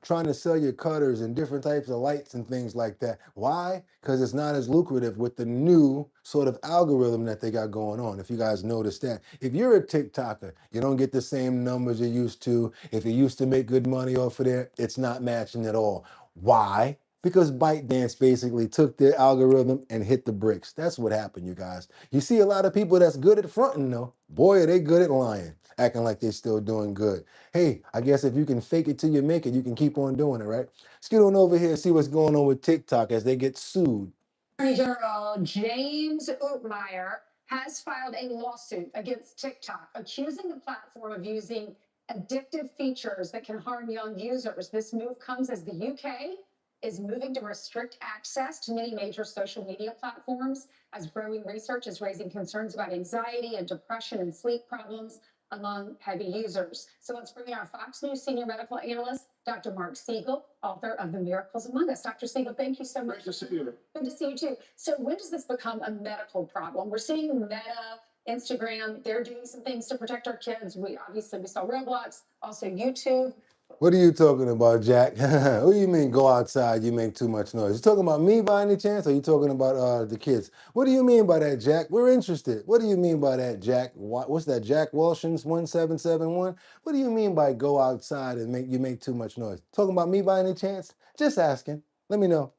trying to sell you cutters and different types of lights and things like that. Why? Because it's not as lucrative with the new sort of algorithm that they got going on. If you guys notice that. If you're a TikToker, you don't get the same numbers you used to. If you used to make good money off of there, it's not matching at all. Why? Because ByteDance basically took their algorithm and hit the bricks. That's what happened, you guys. You see a lot of people that's good at fronting though. Boy, are they good at lying, acting like they're still doing good. Hey, I guess if you can fake it till you make it, you can keep on doing it, right? Let's get on over here and see what's going on with TikTok as they get sued.
Attorney General James Ootmeyer has filed a lawsuit against TikTok, accusing the platform of using addictive features that can harm young users. This move comes as the UK is moving to restrict access to many major social media platforms, as growing research is raising concerns about anxiety and depression and sleep problems among heavy users. So let's bring in our Fox News senior medical analyst, Dr. Mark Siegel, author of The Miracles Among Us. Dr. Siegel, thank you so much.
Great to see you.
Good to see you too. So when does this become a medical problem? We're seeing Meta, Instagram, they're doing some things to protect our kids. We saw Roblox, also YouTube.
What are you talking about, Jack? What do you mean go outside, you make too much noise? You talking about me by any chance, or you talking about the kids? What do you mean by that, Jack? We're interested. What do you mean by that, Jack? What's that, Jack Walshins 1771? What do you mean by go outside and make too much noise? Talking about me by any chance? Just asking. Let me know.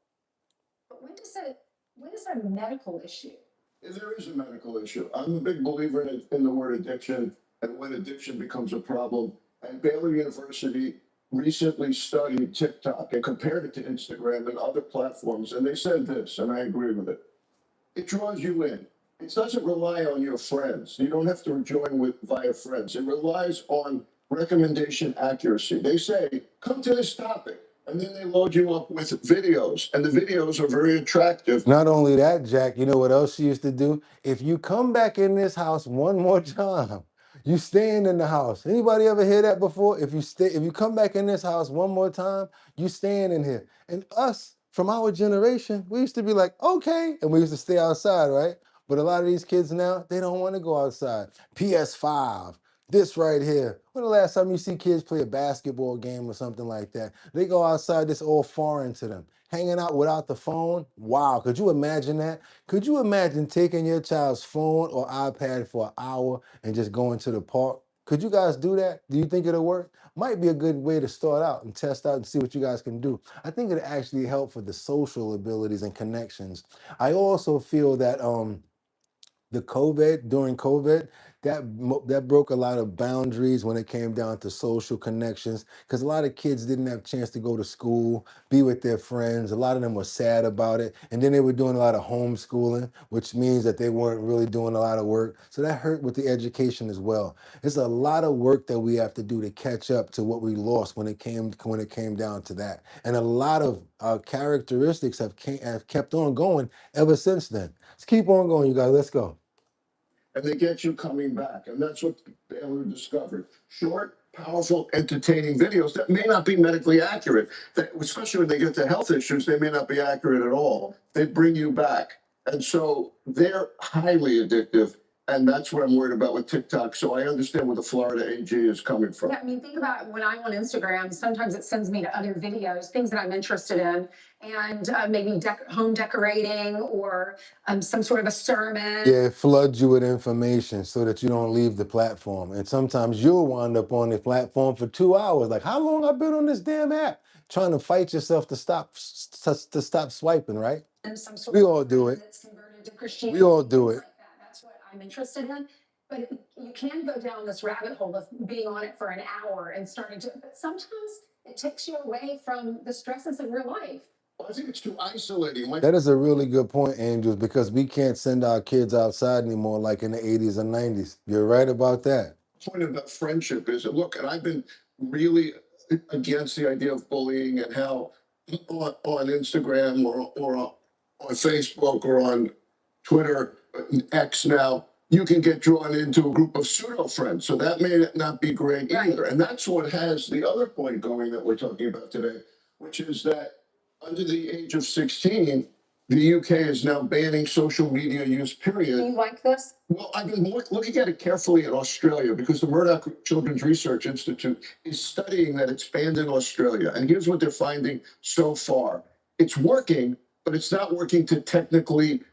But when is a medical issue?
There is a medical issue. I'm a big believer in the word addiction and when addiction becomes a problem. And Baylor University recently studied TikTok and compared it to Instagram and other platforms. And they said this, and I agree with it. It draws you in. It doesn't rely on your friends. You don't have to join via friends. It relies on recommendation accuracy. They say, come to this topic. And then they load you up with videos, and the videos are very attractive.
Not only that, Jack, you know what else she used to do? If you come back in this house one more time, you staying in the house. Anybody ever hear that before? If you come back in this house one more time, you staying in here. And us, from our generation, we used to be like, okay, and we used to stay outside, right? But a lot of these kids now, they don't want to go outside. PS5. This right here. When the last time you see kids play a basketball game or something like that? They go outside, this all foreign to them. Hanging out without the phone? Wow, could you imagine that? Could you imagine taking your child's phone or iPad for an hour and just going to the park? Could you guys do that? Do you think it'll work? Might be a good way to start out and test out and see what you guys can do. I think it'll actually help for the social abilities and connections. I also feel that during COVID, That broke a lot of boundaries when it came down to social connections, because a lot of kids didn't have a chance to go to school, be with their friends. A lot of them were sad about it, and then they were doing a lot of homeschooling, which means that they weren't really doing a lot of work. So that hurt with the education as well. It's a lot of work that we have to do to catch up to what we lost when it came down to that, and a lot of characteristics have kept on going ever since then. Let's keep on going, you guys. Let's go.
And they get you coming back. And that's what Baylor discovered. Short, powerful, entertaining videos that may not be medically accurate, that, especially when they get to health issues, they may not be accurate at all. They bring you back. And so they're highly addictive. And that's what I'm worried about with TikTok. So I understand where the Florida AG is coming from.
Yeah, I mean, think about when I'm on Instagram, sometimes it sends me to other videos, things that I'm interested in, and maybe home decorating or some sort of a sermon.
Yeah, it floods you with information so that you don't leave the platform. And sometimes you'll wind up on the platform for 2 hours. Like, how long I've been on this damn app? Trying to fight yourself to stop swiping, right?
And some sort
We
of
all do it.
that's converted to Christianity.
We all do
things
it.
like that. That's what I'm interested in. But you can go down this rabbit hole of being on it for an hour and starting to, but sometimes it takes you away from the stresses of real life.
I think it's too isolating.
That is a really good point, Angels, because we can't send our kids outside anymore like in the 80s and 90s. You're right about that.
Point about friendship is that, look, and I've been really against the idea of bullying and how on Instagram or on Facebook or on Twitter, X now, you can get drawn into a group of pseudo friends. So that may not be great either. And that's what has the other point going that we're talking about today, which is that under the age of 16, the UK is now banning social media use, period.
Do you like this?
Well, I've been looking at it carefully in Australia because the Murdoch Children's Research Institute is studying that it's banned in Australia. And here's what they're finding so far. It's working, but it's not working to technically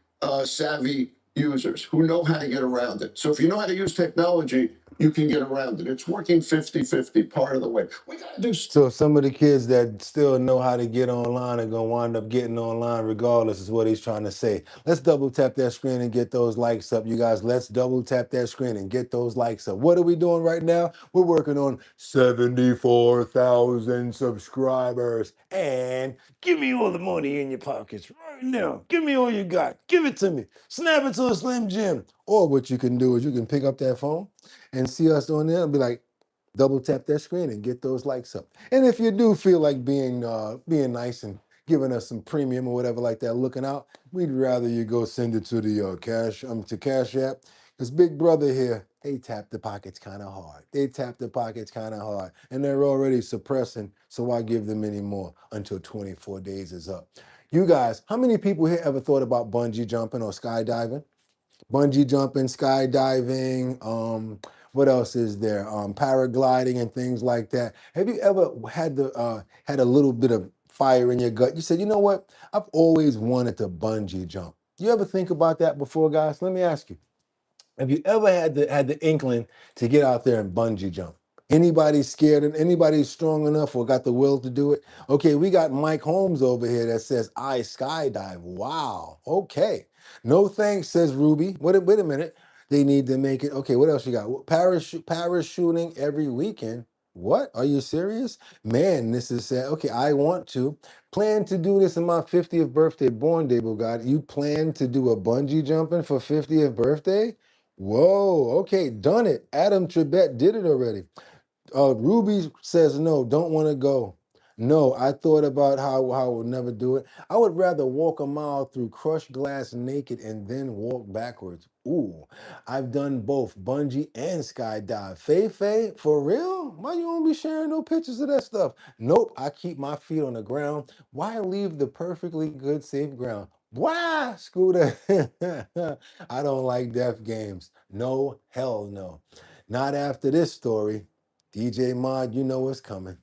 savvy users who know how to get around it. So if you know how to use technology, you can get around it. It's working 50-50 part of the way. We got to do.
So some of the kids that still know how to get online are gonna wind up getting online regardless, is what he's trying to say. Let's double tap that screen and get those likes up, you guys. Let's double tap that screen and get those likes up. What are we doing right now? We're working on 74,000 subscribers. And give me all the money in your pockets right now. Give me all you got. Give it to me. Snap it to a Slim Jim. Or what you can do is you can pick up that phone and see us on there and be like, double tap that screen and get those likes up. And if you do feel like being nice and giving us some premium or whatever like that, looking out, we'd rather you go send it to the Cash App, because Big Brother here, they tap the pockets kind of hard. They tap the pockets kind of hard, and they're already suppressing. So why give them any more until 24 days is up? You guys, how many people here ever thought about bungee jumping or skydiving? Bungee jumping, skydiving, what else is there? Paragliding and things like that. Have you ever had a little bit of fire in your gut? You said, you know what? I've always wanted to bungee jump. You ever think about that before, guys? Let me ask you. Have you ever had the inkling to get out there and bungee jump? Anybody scared and anybody strong enough or got the will to do it? Okay, we got Mike Holmes over here that says, I skydive. Wow. Okay. No thanks, says Ruby. Wait a minute. They need to make it. Okay, what else you got? Parachuting every weekend. What? Are you serious? Man, this is sad. Okay, I want to. Plan to do this in my 50th birthday, born day, Boogotti. You plan to do a bungee jumping for 50th birthday? Whoa, okay, done it. Adam Trebet did it already. Ruby says no, don't want to go. No, I thought about how I would never do it. I would rather walk a mile through crushed glass naked and then walk backwards. Ooh, I've done both bungee and skydive. Faye, for real? Why you won't be sharing no pictures of that stuff? Nope, I keep my feet on the ground. Why leave the perfectly good, safe ground? Why, Scooter? I don't like death games. No, hell no. Not after this story. DJ Mod, you know what's coming.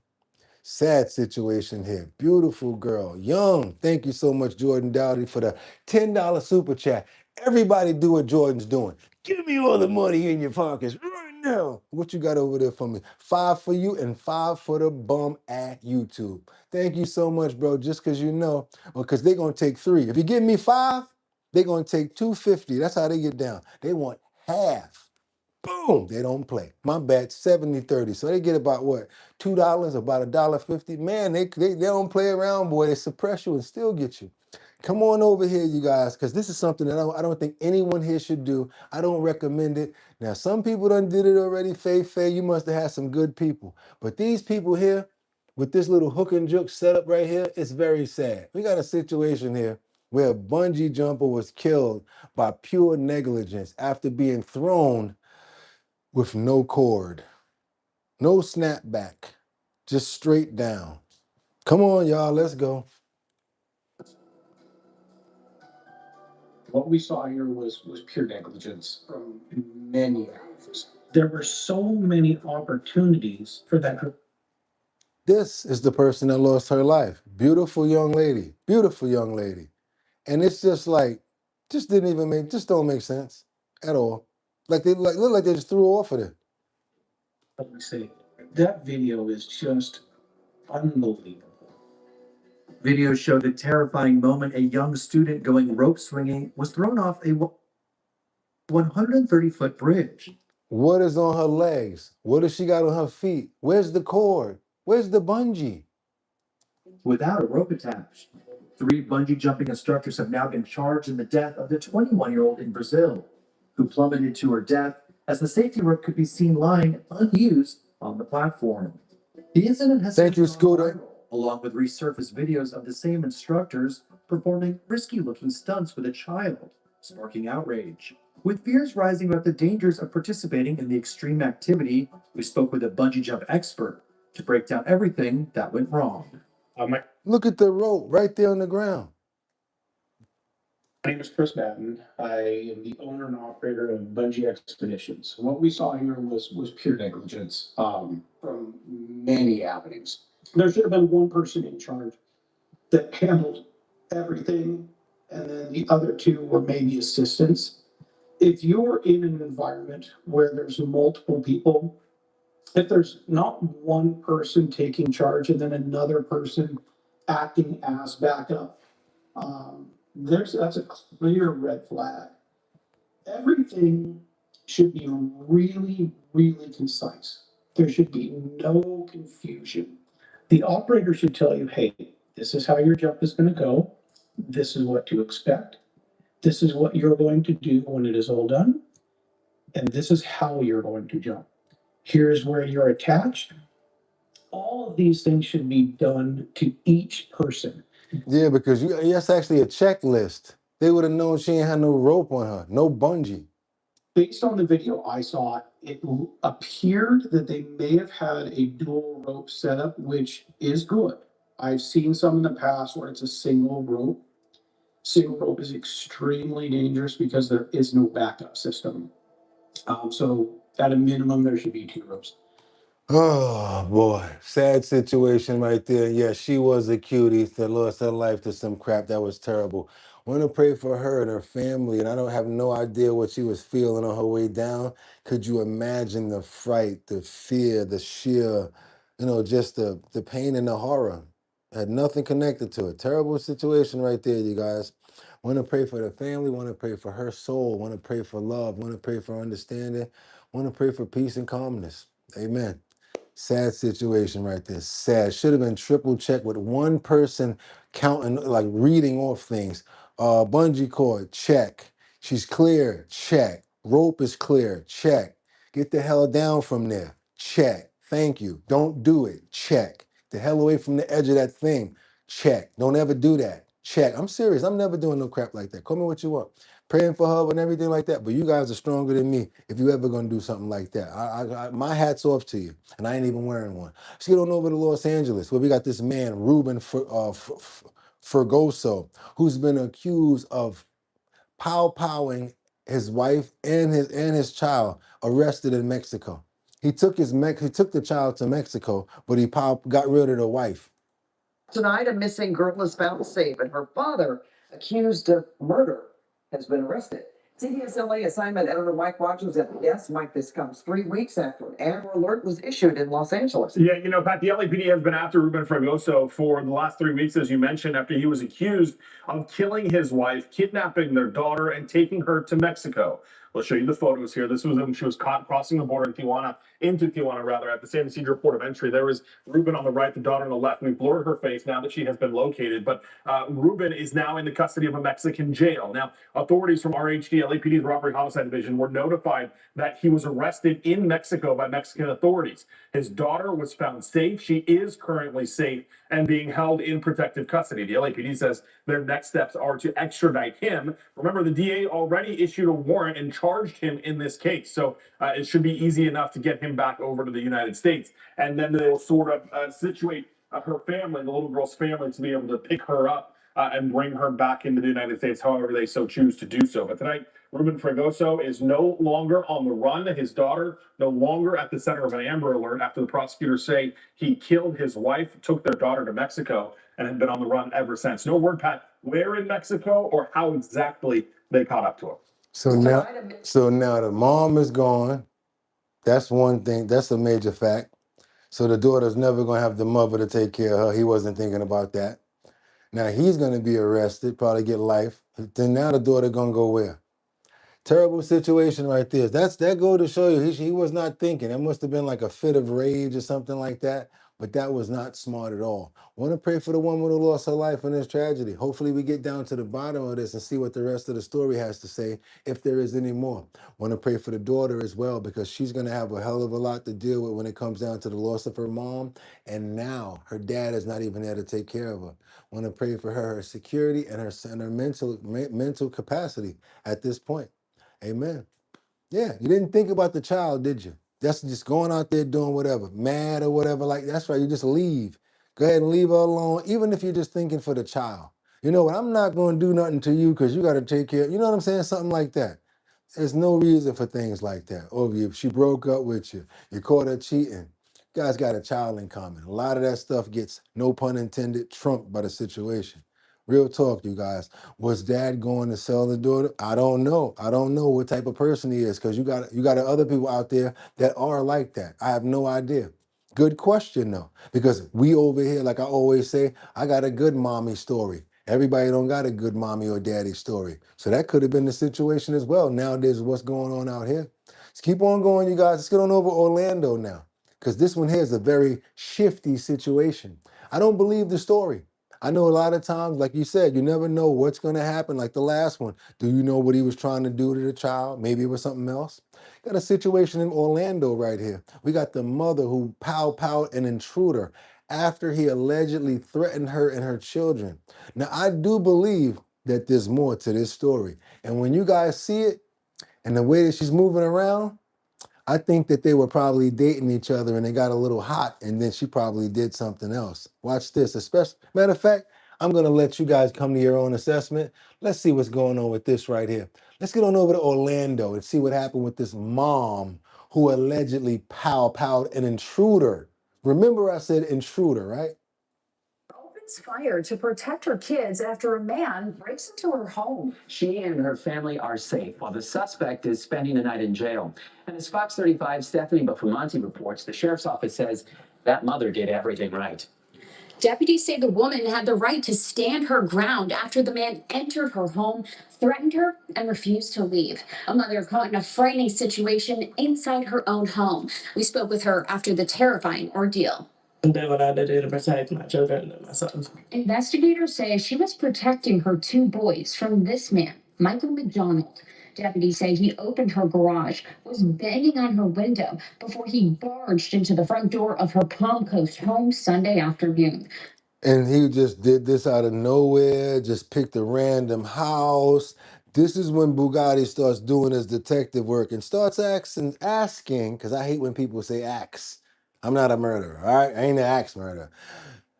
Sad situation here. Beautiful girl. Young. Thank you so much, Jordan Dowdy, for the $10 super chat. Everybody do what Jordan's doing. Give me all the money in your pockets right now. What you got over there for me? 5 for you and 5 for the bum at YouTube. Thank you so much, bro. Just because you know, because they're going to take 3. If you give me 5, they're going to take 250. That's how they get down. They want half. Boom, they don't play. My bad, 70-30. So they get about what? $2, about $1.50. Man, they don't play around, boy. They suppress you and still get you. Come on over here, you guys, because this is something that I don't think anyone here should do. I don't recommend it. Now, some people done did it already. Faye, you must have had some good people. But these people here, with this little hook and juke setup right here, it's very sad. We got a situation here where a bungee jumper was killed by pure negligence after being thrown with no cord, no snapback, just straight down. Come on, y'all, let's go.
What we saw here was pure negligence from many angles. There were so many opportunities for that.
This is the person that lost her life. Beautiful young lady, beautiful young lady. And it's just like, just don't make sense at all. Like they look like they just threw off of it.
Let me say, that video is just unbelievable. Videos show the terrifying moment a young student going rope swinging was thrown off a 130-foot bridge.
What is on her legs? What does she got on her feet? Where's the cord? Where's the bungee?
Without a rope attached. 3 bungee jumping instructors have now been charged in the death of the 21-year-old in Brazil, who plummeted to her death as the safety rope could be seen lying unused on the platform. The incident has
Thank you, Scooter.
viral, along with resurfaced videos of the same instructors performing risky-looking stunts with a child, sparking outrage. With fears rising about the dangers of participating in the extreme activity, we spoke with a bungee jump expert to break down everything that went wrong.
Look at the rope right there on the ground.
My name is Chris Batten. I am the owner and operator of Bungee Expeditions. What we saw here was pure negligence from many avenues. There should have been one person in charge that handled everything, and then the other 2 were maybe assistants. If you're in an environment where there's multiple people, if there's not one person taking charge and then another person acting as backup, that's a clear red flag. Everything should be really, really concise. There should be no confusion. The operator should tell you, hey, this is how your jump is going to go. This is what to expect. This is what you're going to do when it is all done. And this is how you're going to jump. Here's where you're attached. All of these things should be done to each person.
Yeah, because that's actually a checklist. They would have known she ain't had no rope on her, no bungee.
Based on the video I saw, it appeared that they may have had a dual rope setup, which is good. I've seen some in the past where it's a single rope. Single rope is extremely dangerous because there is no backup system. So at a minimum, there should be 2 ropes.
Oh boy, sad situation right there. Yeah, she was a cutie that lost her life to some crap that was terrible. Want to pray for her and her family, and I don't have no idea what she was feeling on her way down. Could you imagine the fright, the fear, the sheer, just the pain and the horror? Had nothing connected to it. Terrible situation right there, you guys. Want to pray for the family, want to pray for her soul, want to pray for love, want to pray for understanding, want to pray for peace and calmness. Amen. Sad situation right there. Sad. Should have been triple checked with one person counting, like reading off things. Bungee cord, check. She's clear, check. Rope is clear, check. Get the hell down from there, check. Thank you. Don't do it, check. The hell away from the edge of that thing, check. Don't ever do that, check. I'm serious. I'm never doing no crap like that. Call me what you want. Praying for her and everything like that. But you guys are stronger than me if you ever gonna do something like that. My hat's off to you, and I ain't even wearing one. Let's get on over to Los Angeles, where we got this man, Ruben Fergoso, who's been accused of pow-powing his wife and his child, arrested in Mexico. He took the child to Mexico, but he got rid of the wife.
Tonight, a missing girl is found safe, and her father, accused of murder, has been arrested. CDSLA assignment editor Mike Rogers at the desk. Mike, this comes 3 weeks after an Amber Alert was issued in Los Angeles.
Yeah, Pat, the LAPD has been after Ruben Fregoso for the last 3 weeks, as you mentioned, after he was accused of killing his wife, kidnapping their daughter, and taking her to Mexico. We'll show you the photos here. This was when she was caught crossing the border into Tijuana rather, at the San Ysidro port of entry. There was Ruben on the right, the daughter on the left. We blurred her face now that she has been located, but Ruben is now in the custody of a Mexican jail. Now, authorities from RHD, LAPD's Robbery Homicide Division, were notified that he was arrested in Mexico by Mexican authorities. His daughter was found safe. She is currently safe and being held in protective custody. The LAPD says their next steps are to extradite him. Remember, the DA already issued a warrant and charged him in this case, so it should be easy enough to get him back over to the United States. And then they'll sort of situate her family, the little girl's family, to be able to pick her up and bring her back into the United States, however they so choose to do so. But tonight, Ruben Fregoso is no longer on the run. His daughter no longer at the center of an Amber Alert after the prosecutors say he killed his wife, took their daughter to Mexico, and had been on the run ever since. No word, Pat, where in Mexico or how exactly they caught up to him.
So now the mom is gone. That's one thing. That's a major fact. So the daughter's never going to have the mother to take care of her. He wasn't thinking about that. Now he's going to be arrested, probably get life. Then now the daughter going to go where? Terrible situation right there. That go to show you he was not thinking. It must have been like a fit of rage or something like that. But that was not smart at all. Want to pray for the woman who lost her life in this tragedy. Hopefully we get down to the bottom of this and see what the rest of the story has to say, if there is any more. Want to pray for the daughter as well, because she's going to have a hell of a lot to deal with when it comes down to the loss of her mom. And now her dad is not even there to take care of her. Want to pray for her security and her mental capacity at this point. Amen. Yeah, you didn't think about the child, did you? That's just going out there doing whatever, mad or whatever. Like, that's right, you just leave. Go ahead and leave her alone, even if you're just thinking for the child. You know what, I'm not going to do nothing to you because you got to take care. You know what I'm saying? Something like that. There's no reason for things like that. Or if she broke up with you, you caught her cheating. You guys got a child in common. A lot of that stuff gets, no pun intended, trumped by the situation. Real talk, you guys. Was dad going to sell the daughter? I don't know. I don't know what type of person he is, because you got other people out there that are like that. I have no idea. Good question though, because we over here, like I always say, I got a good mommy story. Everybody don't got a good mommy or daddy story. So that could have been the situation as well. Nowadays, what's going on out here. Let's keep on going, you guys. Let's get on over Orlando now, because this one here is a very shifty situation. I don't believe the story. I know a lot of times, like you said, you never know what's going to happen. Like the last one. Do you know what he was trying to do to the child? Maybe it was something else. Got a situation in Orlando right here. We got the mother who pow-powed an intruder after he allegedly threatened her and her children. Now, I do believe that there's more to this story. And when you guys see it and the way that she's moving around, I think that they were probably dating each other and they got a little hot, and then she probably did something else. Watch this. Matter of fact, I'm going to let you guys come to your own assessment. Let's see what's going on with this right here. Let's get on over to Orlando and see what happened with this mom who allegedly pow-powed an intruder. Remember I said intruder, right?
Opens fire to protect her kids after a man breaks into her home.
She and her family are safe, while the suspect is spending the night in jail. And as Fox 35's Stephanie Buffamonte reports, the sheriff's office says that mother did everything right.
Deputies say the woman had the right to stand her ground after the man entered her home, threatened her, and refused to leave. A mother caught in a frightening situation inside her own home. We spoke with her after the terrifying ordeal.
And then what I did to protect my children and myself.
Investigators say she was protecting her two boys from this man, Michael McDonald. Deputies say he opened her garage, was banging on her window before he barged into the front door of her Palm Coast home Sunday afternoon.
And he just did this out of nowhere, just picked a random house. This is when Boogotti starts doing his detective work and starts asking, because I hate when people say axe. I'm not a murderer, all right? I ain't an axe murderer.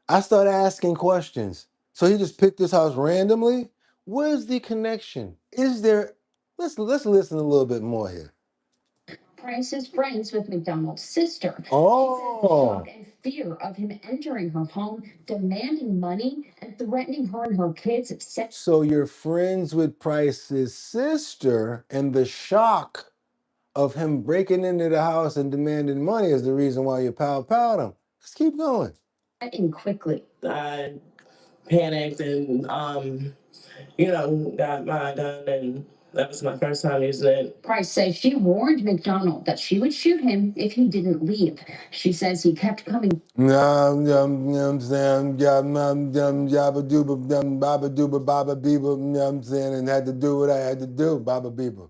I start asking questions. So he just picked this house randomly? Where's the connection? Is there, let's listen a little bit more here.
Price is friends with McDonald's sister.
Oh.
She says the shock and fear of him entering her home, demanding money, and threatening her and her kids.
So you're friends with Price's sister, and the shock of him breaking into the house and demanding money is the reason why you pow-powed him. Let's keep going.
And quickly.
I panicked and, got my gun and That was my first time using it.
Price says she warned McDonald that she would shoot him if he didn't leave. She says he kept coming.
I'm saying, yabba dooba, baba dooba, baba beeba, you know what I'm saying, and had to do what I had to do, baba beeba.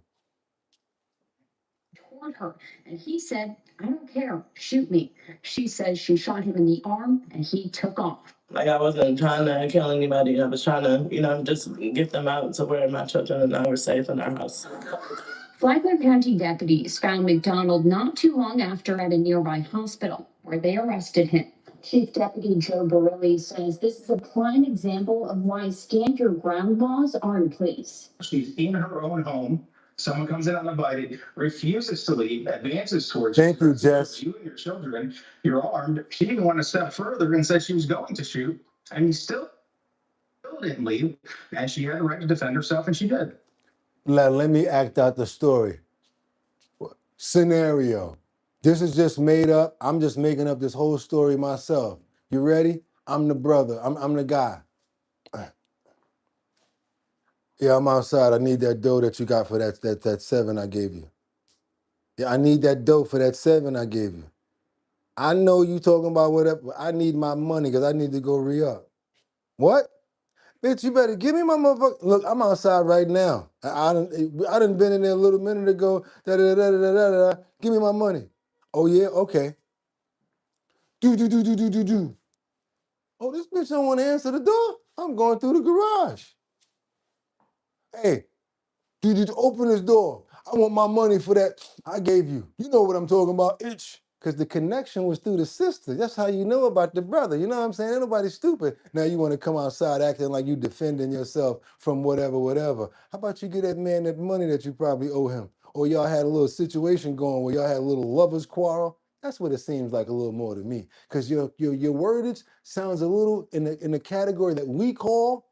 Toward her, and he said, "I don't care, shoot me." She says she shot him in the arm and he took off.
Like, I wasn't trying to kill anybody. I was trying to, just get them out to where my children and I were safe in our house.
Flagler County deputies found McDonald not too long after at a nearby hospital, where they arrested him. Chief Deputy Joe Borelli says this is a prime example of why stand your ground laws are in place.
She's in her own home. Someone comes in uninvited, refuses to leave, advances towards
Thank you, Jess.
you and your children. You're armed. She didn't want to step further and said she was going to shoot, and he still didn't leave. And she had the right to defend herself, and she did.
Let me act out the story. Scenario. This is just made up. I'm just making up this whole story myself. You ready? I'm the brother. I'm the guy. Yeah, I'm outside. I need that dough that you got for that 7 I gave you. Yeah, I need that dough for that 7 I gave you. I know you talking about whatever. I need my money because I need to go re-up. What? Bitch, you better give me my motherfucker. Look, I'm outside right now. I done been in there a little minute ago. Da-da-da-da-da-da-da. Give me my money. Oh, yeah? Okay. Do. Oh, this bitch don't want to answer the door. I'm going through the garage. Hey, open this door. I want my money for that I gave you. You know what I'm talking about, itch. Because the connection was through the sister. That's how you know about the brother. You know what I'm saying? Ain't nobody stupid. Now you want to come outside acting like you defending yourself from whatever. How about you get that man that money that you probably owe him? Or y'all had a little situation going where y'all had a little lovers quarrel? That's what it seems like a little more to me. Because your wordage sounds a little in the category that we call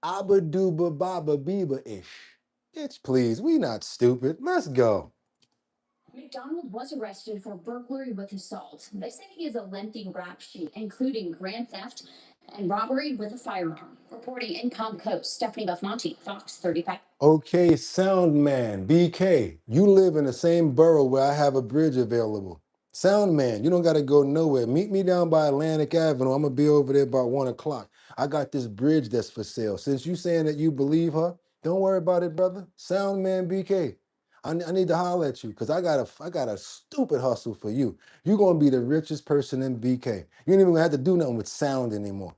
Abba Duba Baba Biba-ish. Bitch, please, we not stupid. Let's go.
McDonald was arrested for burglary with assault. They say he has a lengthy rap sheet, including grand theft and robbery with a firearm. Reporting in Palm Coast, Stephanie Buffmonte, Fox 35.
Okay, Sound Man, BK, you live in the same borough where I have a bridge available. Sound Man, you don't got to go nowhere. Meet me down by Atlantic Avenue. I'm going to be over there about 1 o'clock. I got this bridge that's for sale. Since you saying that you believe her, don't worry about it, brother. Sound Man, BK. I need to holler at you because I got a stupid hustle for you. You're going to be the richest person in BK. You ain't even going to have to do nothing with sound anymore.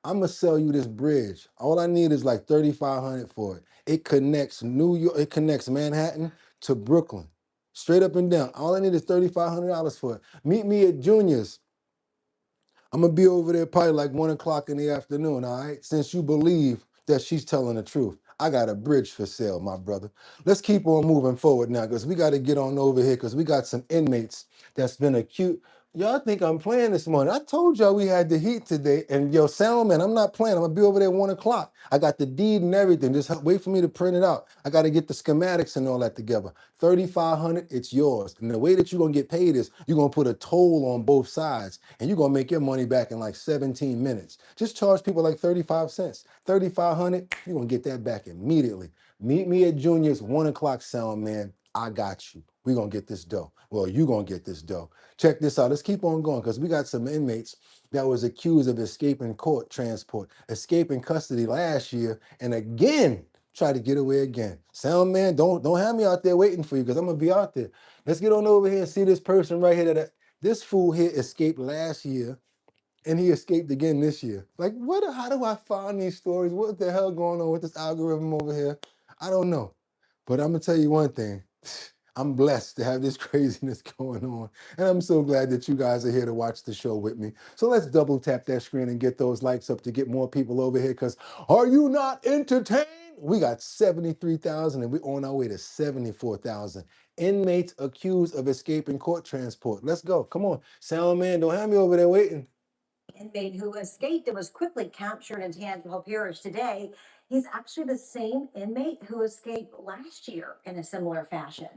I'm gonna sell you this bridge. All I need is like $3,500 for it. It connects New York, it connects Manhattan to Brooklyn. Straight up and down. All I need is $3,500 for it. Meet me at Junior's. I'm gonna be over there probably like 1 o'clock in the afternoon, all right? Since you believe that she's telling the truth. I got a bridge for sale, my brother. Let's keep on moving forward now because we got to get on over here because we got some inmates that's been accused. Y'all think I'm playing this morning. I told y'all we had the heat today. And yo, sound man, I'm not playing. I'm going to be over there at 1 o'clock. I got the deed and everything. Just wait for me to print it out. I got to get the schematics and all that together. $3,500, it's yours. And the way that you're going to get paid is you're going to put a toll on both sides. And you're going to make your money back in like 17 minutes. Just charge people like 35 cents. $3,500, you're going to get that back immediately. Meet me at Junior's 1 o'clock, sound man. I got you. We're going to get this dough. Well, you're going to get this dough. Check this out. Let's keep on going because we got some inmates that was accused of escaping court transport, escaping custody last year, and again, try to get away again. Sound man, don't have me out there waiting for you because I'm going to be out there. Let's get on over here and see this person right here. This fool here escaped last year, and he escaped again this year. Like, how do I find these stories? What the hell going on with this algorithm over here? I don't know. But I'm going to tell you one thing. I'm blessed to have this craziness going on. And I'm so glad that you guys are here to watch the show with me. So let's double tap that screen and get those likes up to get more people over here. Because are you not entertained? We got 73,000 and we're on our way to 74,000. Inmates accused of escaping court transport. Let's go. Come on. Sound man, don't have me over there waiting.
Inmate who escaped and was quickly captured in Tangipahoa Parish today. He's actually the same inmate who escaped last year in a similar fashion.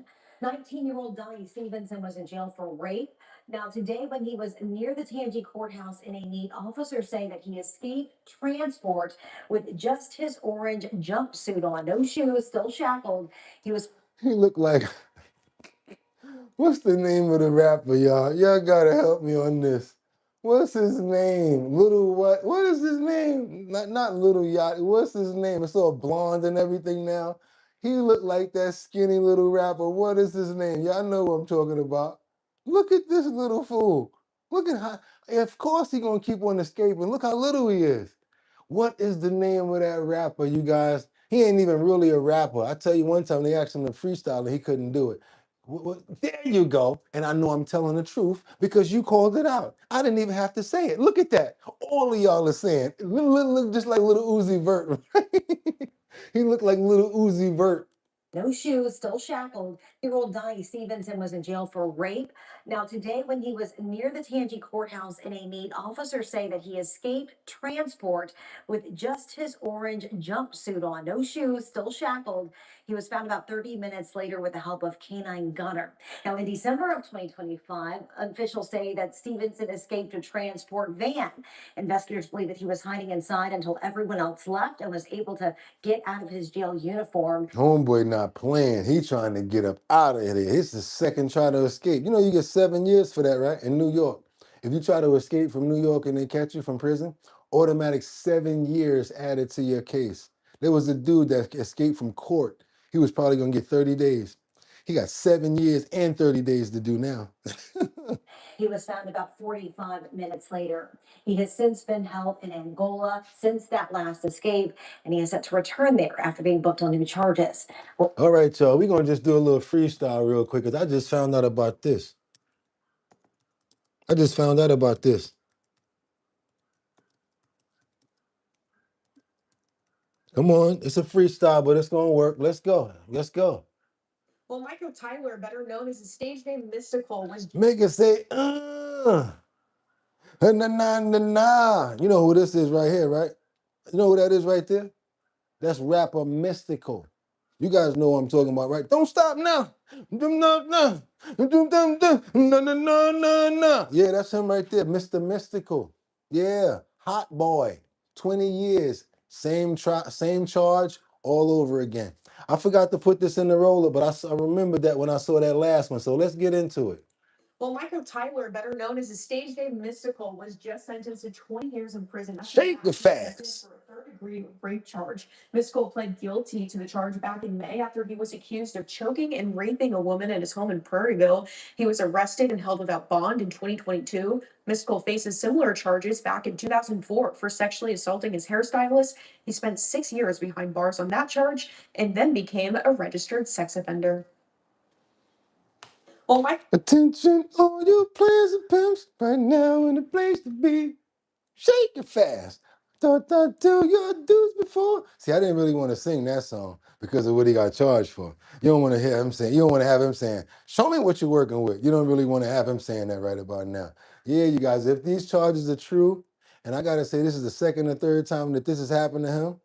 19-year-old Donnie Stevenson was in jail for rape. Now, today, when he was near the Tangi courthouse in a need, officers say that he escaped transport with just his orange jumpsuit on, no shoes, still shackled. He was.
He looked like, what's the name of the rapper, y'all? Y'all gotta help me on this. What's his name? Little what? What is his name? Not Little Yacht. What's his name? It's all blonde and everything now. He looked like that skinny little rapper. What is his name? Y'all know what I'm talking about. Look at this little fool. Look at how, of course he gonna keep on escaping. Look how little he is. What is the name of that rapper, you guys? He ain't even really a rapper. I tell you, one time they asked him to freestyle and he couldn't do it. There you go. And I know I'm telling the truth because you called it out. I didn't even have to say it. Look at that. All of y'all are saying, look just like little Uzi Vert. He looked like little Uzi Vert.
No shoes, still shackled. 8-year-old Donnie Stevenson was in jail for rape. Now, today, when he was near the Tangi courthouse in a need, officers say that he escaped transport with just his orange jumpsuit on, no shoes, still shackled. He was found about 30 minutes later with the help of canine gunner. Now, in December of 2025, officials say that Stevenson escaped a transport van. Investigators believe that he was hiding inside until everyone else left and was able to get out of his jail uniform.
Homeboy not playing. He trying to get up out of there. It's the second try to escape. You know you get 7 years for that, right? In New York. If you try to escape from New York and they catch you from prison, automatic 7 years added to your case. There was a dude that escaped from court. He was probably gonna get 30 days. He got 7 years and 30 days to do now.
He was found about 45 minutes later. He has since been held in Angola since that last escape, and he is set to return there after being booked on new charges. Well,
All right, y'all, we're gonna just do a little freestyle real quick because I just found out about this. Come on, it's a freestyle, but it's gonna work. Let's go.
Well, Michael Tyler, better known as his stage name Mystical, was
Make it say, na na na na. You know who this is right here, right? You know who that is right there? That's rapper Mystical. You guys know what I'm talking about, right? Don't stop now. No. Yeah, that's him right there, Mr. Mystical. Yeah, hot boy. 20 years, same charge all over again. I forgot to put this in the roller, but I remembered that when I saw that last one. So let's get into it.
Well, Michael Tyler, better known as his stage name Mystical, was just sentenced to 20 years in prison.
Shake it fast.
For a third-degree rape charge. Mystical pled guilty to the charge back in May after he was accused of choking and raping a woman at his home in Prairieville. He was arrested and held without bond in 2022. Mystical faces similar charges back in 2004 for sexually assaulting his hairstylist. He spent 6 years behind bars on that charge and then became a registered sex offender. Well,
Attention, all you players and pimps, right now in the place to be. Shake it fast. Thought till your dudes before. See, I didn't really want to sing that song because of what he got charged for. You don't want to hear him saying, you don't want to have him saying, show me what you're working with. You don't really want to have him saying that right about now. Yeah, you guys, if these charges are true, and I got to say this is the second or third time that this has happened to him,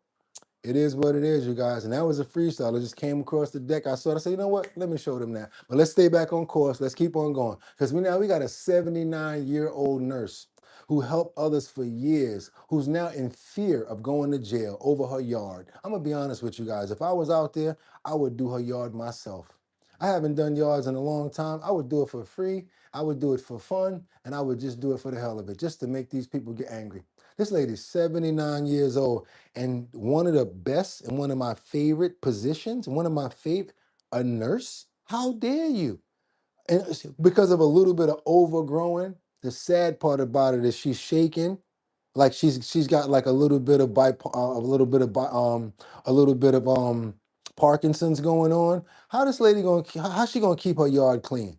it is what it is, you guys. And that was a freestyle. It just came across the deck. I saw it. I said, you know what? Let me show them that. But let's stay back on course. Let's keep on going. Because we got a 79-year-old nurse who helped others for years, who's now in fear of going to jail over her yard. I'm going to be honest with you guys. If I was out there, I would do her yard myself. I haven't done yards in a long time. I would do it for free. I would do it for fun. And I would just do it for the hell of it, just to make these people get angry. This lady's 79 years old, and one of the best and one of my favorite positions, a nurse? How dare you? And because of a little bit of overgrowing, the sad part about it is she's shaking, like she's got like a little bit of Parkinson's going on. How's she gonna keep her yard clean?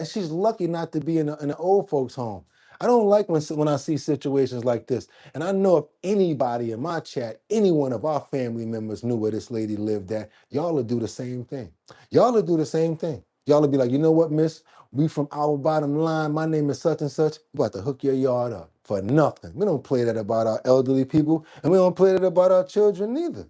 She's lucky not to be in an old folks home. I don't like when I see situations like this. And I know if anybody in my chat, any one of our family members knew where this lady lived at, y'all would do the same thing. Y'all would be like, you know what, miss? We from our bottom line. My name is such and such. We're about to hook your yard up for nothing. We don't play that about our elderly people, and we don't play that about our children neither.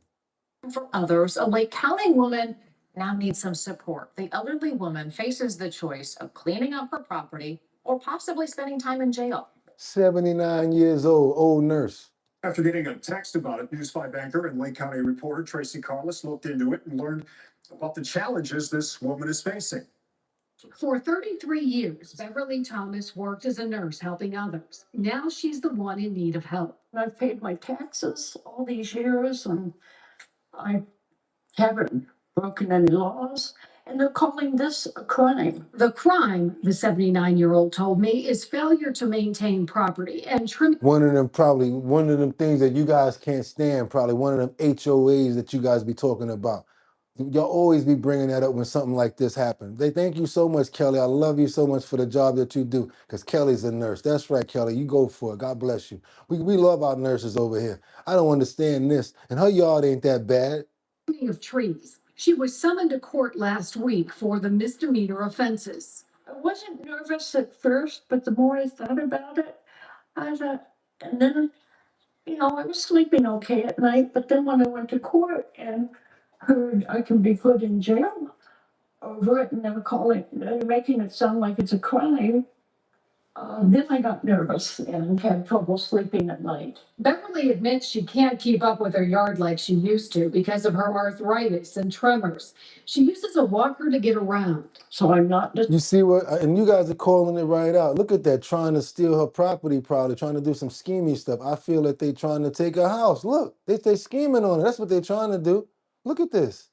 For others, a Lake County woman now needs some support. The elderly woman faces the choice of cleaning up her property or possibly spending time in jail.
79 years old nurse.
After getting a text about it, News 5 banker and Lake County reporter Tracy Carlos looked into it and learned about the challenges this woman is facing.
For 33 years, Beverly Thomas worked as a nurse helping others. Now she's the one in need of help.
I've paid my taxes all these years and I haven't broken any laws. And they're calling this a crime.
The crime, the 79-year-old told me, is failure to maintain property and trim.
One of them things that you guys can't stand, probably one of them HOAs that you guys be talking about. Y'all always be bringing that up when something like this happens. They thank you so much, Kelly. I love you so much for the job that you do, because Kelly's a nurse. That's right, Kelly. You go for it. God bless you. We love our nurses over here. I don't understand this. And her yard ain't that bad.
Of trees. She was summoned to court last week for the misdemeanor offenses.
I wasn't nervous at first, but the more I thought about it, I thought, and then, I was sleeping okay at night, but then when I went to court and heard I can be put in jail over it, and they're making it sound like it's a crime, then I got nervous and had trouble sleeping at night.
Beverly admits she can't keep up with her yard like she used to because of her arthritis and tremors. She uses a walker to get around.
So I'm not just.
You see what, and you guys are calling it right out. Look at that, trying to steal her property, probably trying to do some scheming stuff. I feel that they trying to take her house. Look, they scheming on it. That's what they're trying to do. Look at this.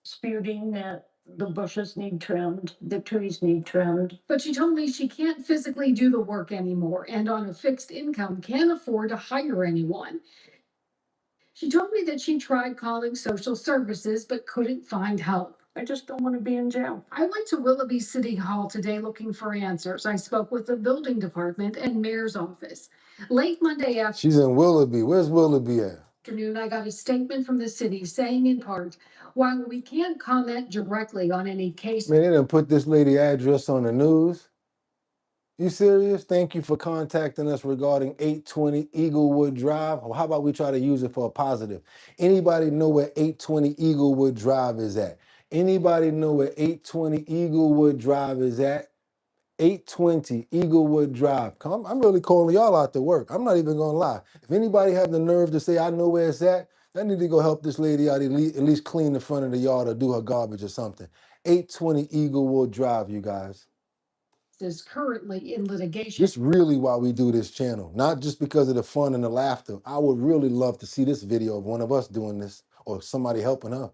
Disputing that the bushes need trimmed, the trees need trimmed.
But she told me she can't physically do the work anymore and on a fixed income can't afford to hire anyone. She told me that she tried calling social services but couldn't find help.
I just don't want to be in jail.
I went to Willoughby City Hall today looking for answers. I spoke with the building department and mayor's office. Late Monday afternoon.
She's in Willoughby. Where's Willoughby at?
I got a statement from the city saying in part, while we can't comment directly on any case.
Man, they didn't put this lady address on the news. You serious? Thank you for contacting us regarding 820 Eaglewood Drive. Or how about we try to use it for a positive? Anybody know where 820 Eaglewood Drive is at? Anybody know where 820 Eaglewood Drive is at? 820 Eaglewood Drive. Come, I'm really calling y'all out to work. I'm not even gonna lie. If anybody have the nerve to say I know where it's at, I need to go help this lady out, at least clean the front of the yard or do her garbage or something. 820 Eaglewood Drive, you guys.
Is currently in litigation.
This really why we do this channel, not just because of the fun and the laughter. I would really love to see this video of one of us doing this or somebody helping her.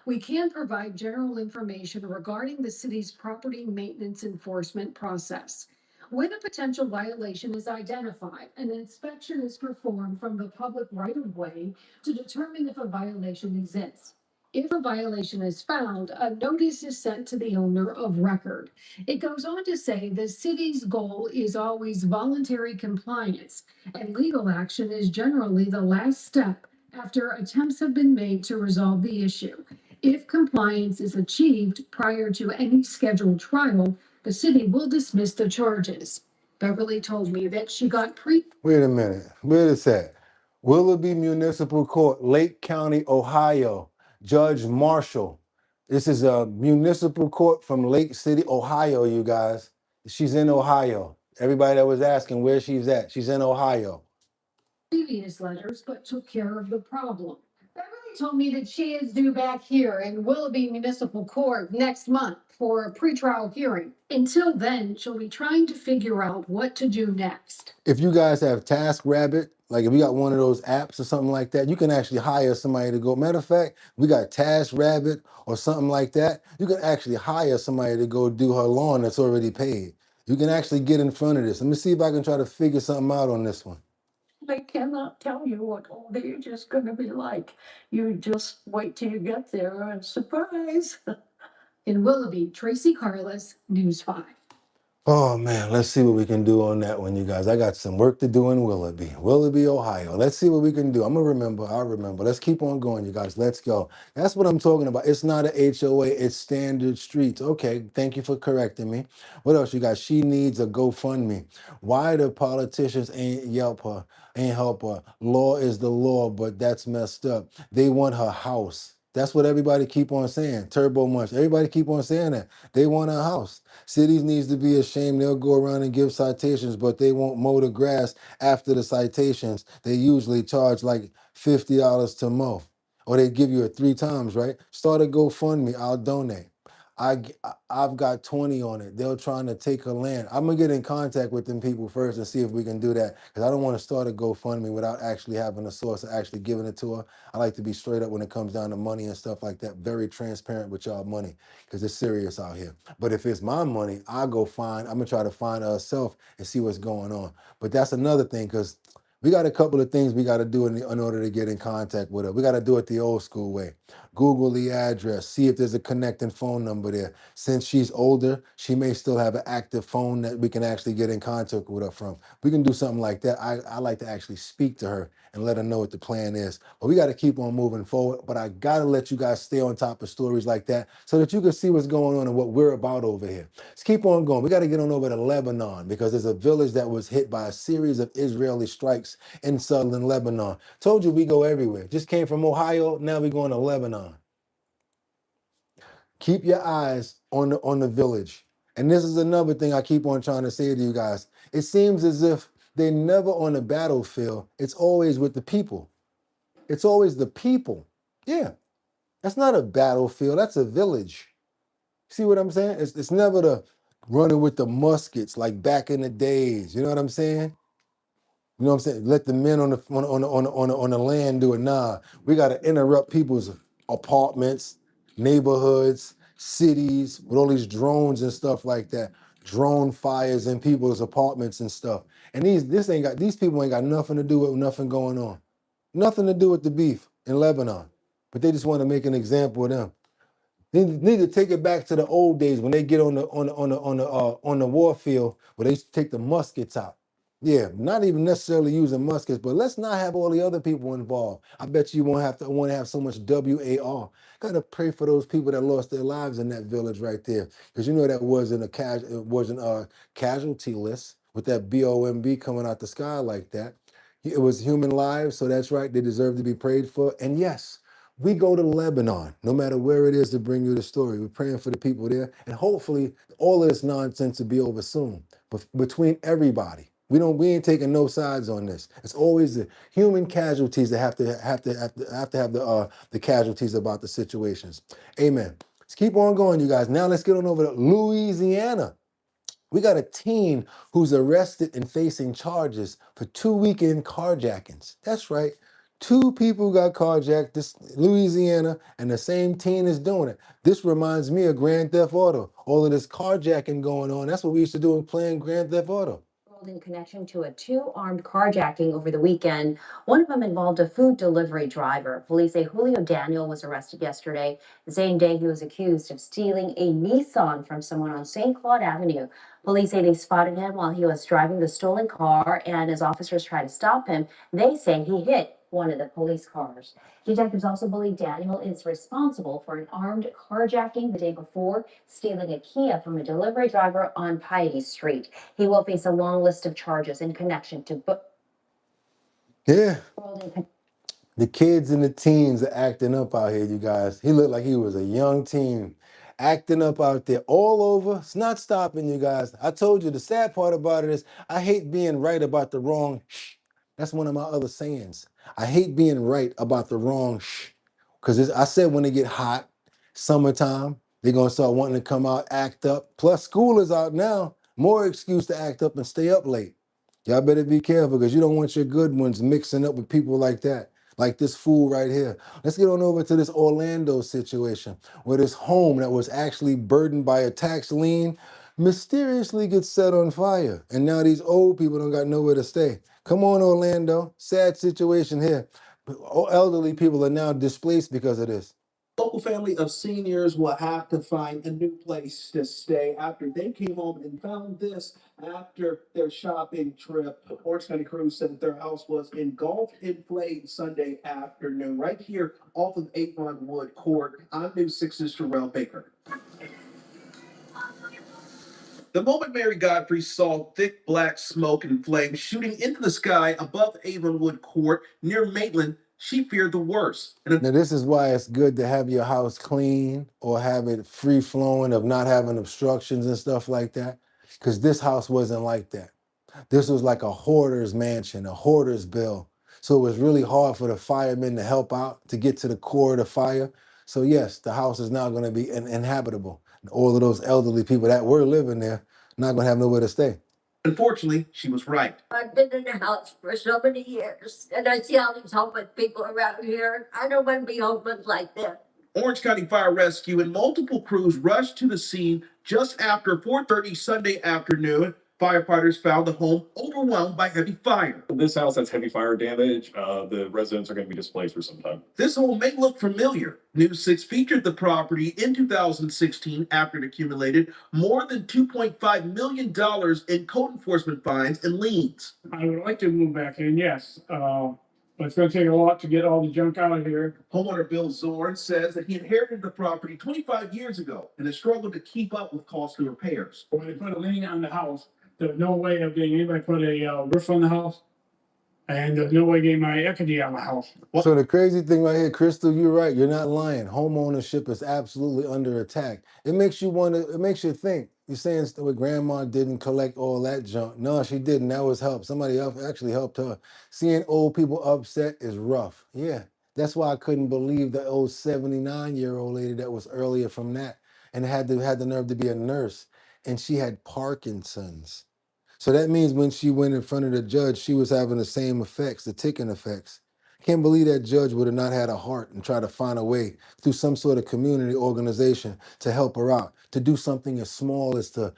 We can provide general information regarding the city's property maintenance enforcement process. When a potential violation is identified, an inspection is performed from the public right-of-way to determine if a violation exists. If a violation is found, a notice is sent to the owner of record. It goes on to say the city's goal is always voluntary compliance, and legal action is generally the last step after attempts have been made to resolve the issue. If compliance is achieved prior to any scheduled trial, the city will dismiss the charges. Beverly told me that she got
Wait a minute. Where is that? Willoughby Municipal Court, Lake County, Ohio. Judge Marshall. This is a municipal court from Lake City, Ohio, you guys. She's in Ohio. Everybody that was asking where she's at, she's in Ohio.
Previous letters, but took care of the problem. Beverly told me that she is due back here in Willoughby Municipal Court next month for a pretrial hearing. Until then, she'll be trying to figure out what to do next.
If you guys have TaskRabbit, like if you got one of those apps or something like that, you can actually hire somebody to go. Matter of fact, we got TaskRabbit or something like that. You can actually hire somebody to go do her lawn that's already paid. You can actually get in front of this. Let me see if I can try to figure something out on this one.
I cannot tell you what old age is going to be like. You just wait till you get there and surprise.
In Willoughby, Tracy Carlos, News 5.
Oh man, let's see what we can do on that one, you guys. I got some work to do in Willoughby, Ohio. Let's see what we can do. I'm gonna remember, I'll remember. Let's keep on going, you guys. Let's go. That's what I'm talking about. It's not a HOA, it's standard streets. Okay, thank you for correcting me. What else, you guys? She needs a GoFundMe. Why the politicians ain't help her? Law is the law, but that's messed up. They want her house. That's what everybody keep on saying. Turbo Munch. Everybody keep on saying that. They want a house. Cities needs to be ashamed. They'll go around and give citations, but they won't mow the grass after the citations. They usually charge like $50 to mow. Or they give you it 3 times, right? Start a GoFundMe. I'll donate. I've got 20 on it. They're trying to take her land. I'm gonna get in contact with them people first and see if we can do that. Because I don't want to start a GoFundMe without actually having a source of actually giving it to her. I like to be straight up when it comes down to money and stuff like that. Very transparent with y'all money. Because it's serious out here. But if it's my money, I'm gonna try to find herself and see what's going on. But that's another thing, because we got a couple of things we got to do in order to get in contact with her. We got to do it the old school way. Google the address, see if there's a connecting phone number there. Since she's older, she may still have an active phone that we can actually get in contact with her from. We can do something like that. I like to actually speak to her and let her know what the plan is. But we got to keep on moving forward. But I got to let you guys stay on top of stories like that so that you can see what's going on and what we're about over here. Let's keep on going. We got to get on over to Lebanon, because there's a village that was hit by a series of Israeli strikes in southern Lebanon. Told you we go everywhere. Just came from Ohio, now we're going to Lebanon. Keep your eyes on the village. And this is another thing I keep on trying to say to you guys. It seems as if they're never on the battlefield. It's always with the people. It's always the people. Yeah, that's not a battlefield. That's a village. See what I'm saying? It's never the running with the muskets like back in the days. You know what I'm saying? You know what I'm saying? Let the men on the land do it. Nah, we got to interrupt people's apartments, neighborhoods, cities with all these drones and stuff like that. Drone fires in people's apartments and stuff. And these people ain't got nothing to do with nothing going on. Nothing to do with the beef in Lebanon. But they just want to make an example of them. They need to take it back to the old days when they get on the war field where they used to take the muskets out. Yeah, not even necessarily using muskets, but let's not have all the other people involved. I bet you won't have so much WAR. Gotta pray for those people that lost their lives in that village right there, because you know that wasn't a casualty list with that BOMB coming out the sky like that. It was human lives, so that's right. They deserve to be prayed for. And yes, we go to Lebanon, no matter where it is, to bring you the story. We're praying for the people there, and hopefully all of this nonsense will be over soon. But between everybody, we ain't taking no sides on this. It's always the human casualties that have to have the casualties about the situations. Amen. Let's keep on going, you guys. Now let's get on over to Louisiana. We got a teen who's arrested and facing charges for 2 weekend carjackings. That's right. 2 people got carjacked this Louisiana, and the same teen is doing it. This reminds me of Grand Theft Auto. All of this carjacking going on. That's what we used to do in playing Grand Theft Auto.
In connection to a 2 armed carjacking over the weekend. One of them involved a food delivery driver. Police say Julio Daniel was arrested yesterday, the same day he was accused of stealing a Nissan from someone on St. Claude Avenue. Police say they spotted him while he was driving the stolen car, and as officers tried to stop him, they say he hit one of the police cars. Detectives also believe Daniel is responsible for an armed carjacking the day before, stealing a Kia from a delivery driver on Piety Street. He will face a long list of charges in connection to
Yeah. The kids and the teens are acting up out here, you guys. He looked like he was a young teen, acting up out there all over. It's not stopping, you guys. I told you the sad part about it is I hate being right about the wrong shh. That's one of my other sayings. I hate being right about the wrong shh. Because I said when they get hot, summertime, they're going to start wanting to come out, act up. Plus, school is out now. More excuse to act up and stay up late. Y'all better be careful, because you don't want your good ones mixing up with people like that. Like this fool right here. Let's get on over to this Orlando situation where this home that was actually burdened by a tax lien mysteriously gets set on fire. And now these old people don't got nowhere to stay. Come on, Orlando. Sad situation here. Elderly people are now displaced because of this.
Local family of seniors will have to find a new place to stay after they came home and found this after their shopping trip. Orange County crews said that their house was engulfed in flames Sunday afternoon, right here off of Avon Wood Court. I'm News 6's Terrell Baker. The moment Mary Godfrey saw thick black smoke and flames shooting into the sky above Avonwood Court near Maitland, she feared the worst. And
now, this is why it's good to have your house clean or have it free flowing of not having obstructions and stuff like that. Because this house wasn't like that. This was like a hoarder's mansion, a hoarder's bill. So it was really hard for the firemen to help out to get to the core of the fire. So yes, the house is now going to be inhabitable. All of those elderly people that were living there not going to have nowhere to stay.
Unfortunately, she was right.
I've been in the house for so many years, and I see all these homeless people around here. I don't want to be homeless like that.
Orange County Fire Rescue and multiple crews rushed to the scene just after 4:30 Sunday afternoon. Firefighters found the home overwhelmed by heavy fire.
This house has heavy fire damage. The residents are going to be displaced for some time.
This home may look familiar. News 6 featured the property in 2016 after it accumulated more than $2.5 million in code enforcement fines and liens.
I would like to move back in, yes. But it's going to take a lot to get all the junk out of here.
Homeowner Bill Zorn says that he inherited the property 25 years ago and has struggled to keep up with costly repairs.
When they put a lien on the house, there's no way of getting anybody to put a roof on the house. And there's no way getting my equity on the house.
So the crazy thing right here, Crystal, you're right. You're not lying. Home ownership is absolutely under attack. It makes you want to, it makes you think. You're saying what grandma didn't collect all that junk. No, she didn't. That was help. Somebody else actually helped her. Seeing old people upset is rough. Yeah. That's why I couldn't believe the old 79-year-old lady that was earlier from that and had the nerve to be a nurse. And she had Parkinson's. So that means when she went in front of the judge, she was having the same effects, the ticking effects. Can't believe that judge would have not had a heart and try to find a way through some sort of community organization to help her out, to do something as small as to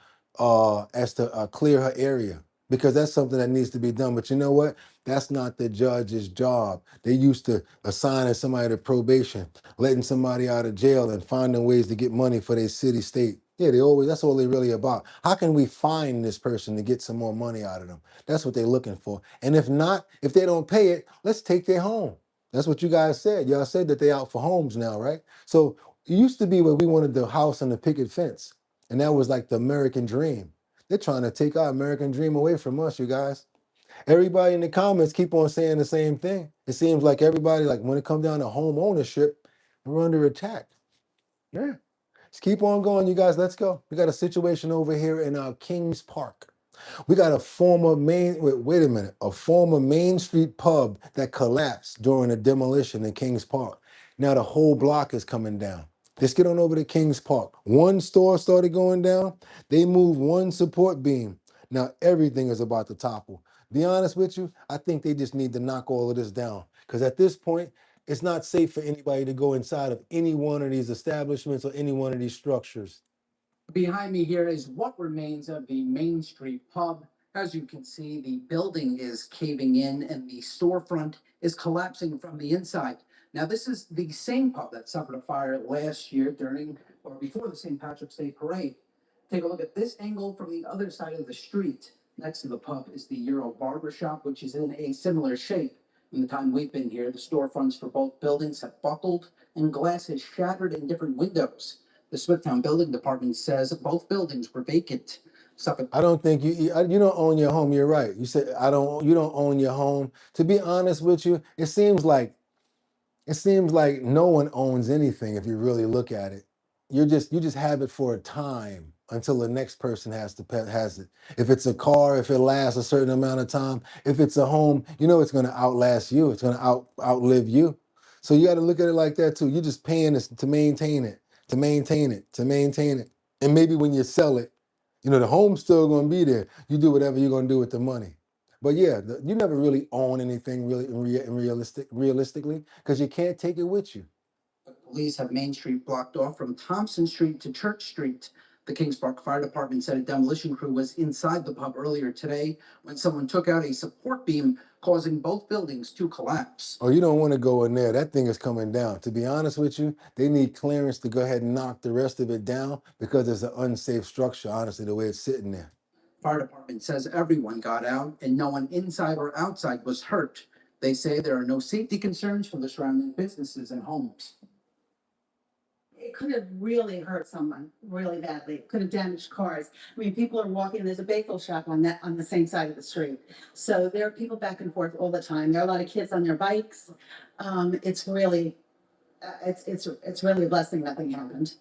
clear her area, because that's something that needs to be done. But you know what? That's not the judge's job. They used to assigning somebody to probation, letting somebody out of jail and finding ways to get money for their city, state. Yeah, that's all they're really about. How can we find this person to get some more money out of them? That's what they're looking for. And if not, if they don't pay it, let's take their home. That's what you guys said. Y'all said that they out for homes now, right? So it used to be where we wanted the house and the picket fence. And that was like the American dream. They're trying to take our American dream away from us, you guys. Everybody in the comments keep on saying the same thing. It seems like everybody, like when it comes down to home ownership, we're under attack. Yeah. Let's keep on going, you guys. Let's go. We got a situation over here in Kings Park. We got a former a former Main Street pub that collapsed during a demolition in Kings Park. Now the whole block is coming down. Let's get on over to Kings Park. One store started going down. They moved one support beam. Now everything is about to topple. Be honest with you, I think they just need to knock all of this down. Because at this point, it's not safe for anybody to go inside of any one of these establishments or any one of these structures.
Behind me here is what remains of the Main Street pub. As you can see, the building is caving in and the storefront is collapsing from the inside. Now, this is the same pub that suffered a fire last year during or before the St. Patrick's Day parade. Take a look at this angle from the other side of the street. Next to the pub is the Euro Barber Shop, which is in a similar shape. In the time we've been here, the storefronts for both buildings have buckled and glass has shattered in different windows. The Smithtown Building Department says both buildings were vacant.
I don't think you don't own your home. You're right. You said you don't own your home. To be honest with you, it seems like no one owns anything if you really look at it. You just have it for a time until the next person has it. If it's a car, if it lasts a certain amount of time, if it's a home, you know it's going to outlast you. It's going to outlive you. So you got to look at it like that too. You're just paying this to maintain it, to maintain it, to maintain it. And maybe when you sell it, you know, the home's still going to be there. You do whatever you're going to do with the money. But yeah, you never really own anything realistically because you can't take it with you.
Police have Main Street blocked off from Thompson Street to Church Street. The Kings Park Fire Department said a demolition crew was inside the pub earlier today when someone took out a support beam, causing both buildings to collapse.
Oh, you don't want to go in there. That thing is coming down. To be honest with you, they need clearance to go ahead and knock the rest of it down because it's an unsafe structure, honestly, the way it's sitting there.
Fire department says everyone got out and no one inside or outside was hurt. They say there are no safety concerns for the surrounding businesses and homes.
it could have really hurt someone really badly. It could have damaged cars. I mean, people are walking, there's a bagel shop on the same side of the street. So there are people back and forth all the time. There are a lot of kids on their bikes. It's really, it's really a blessing nothing happened.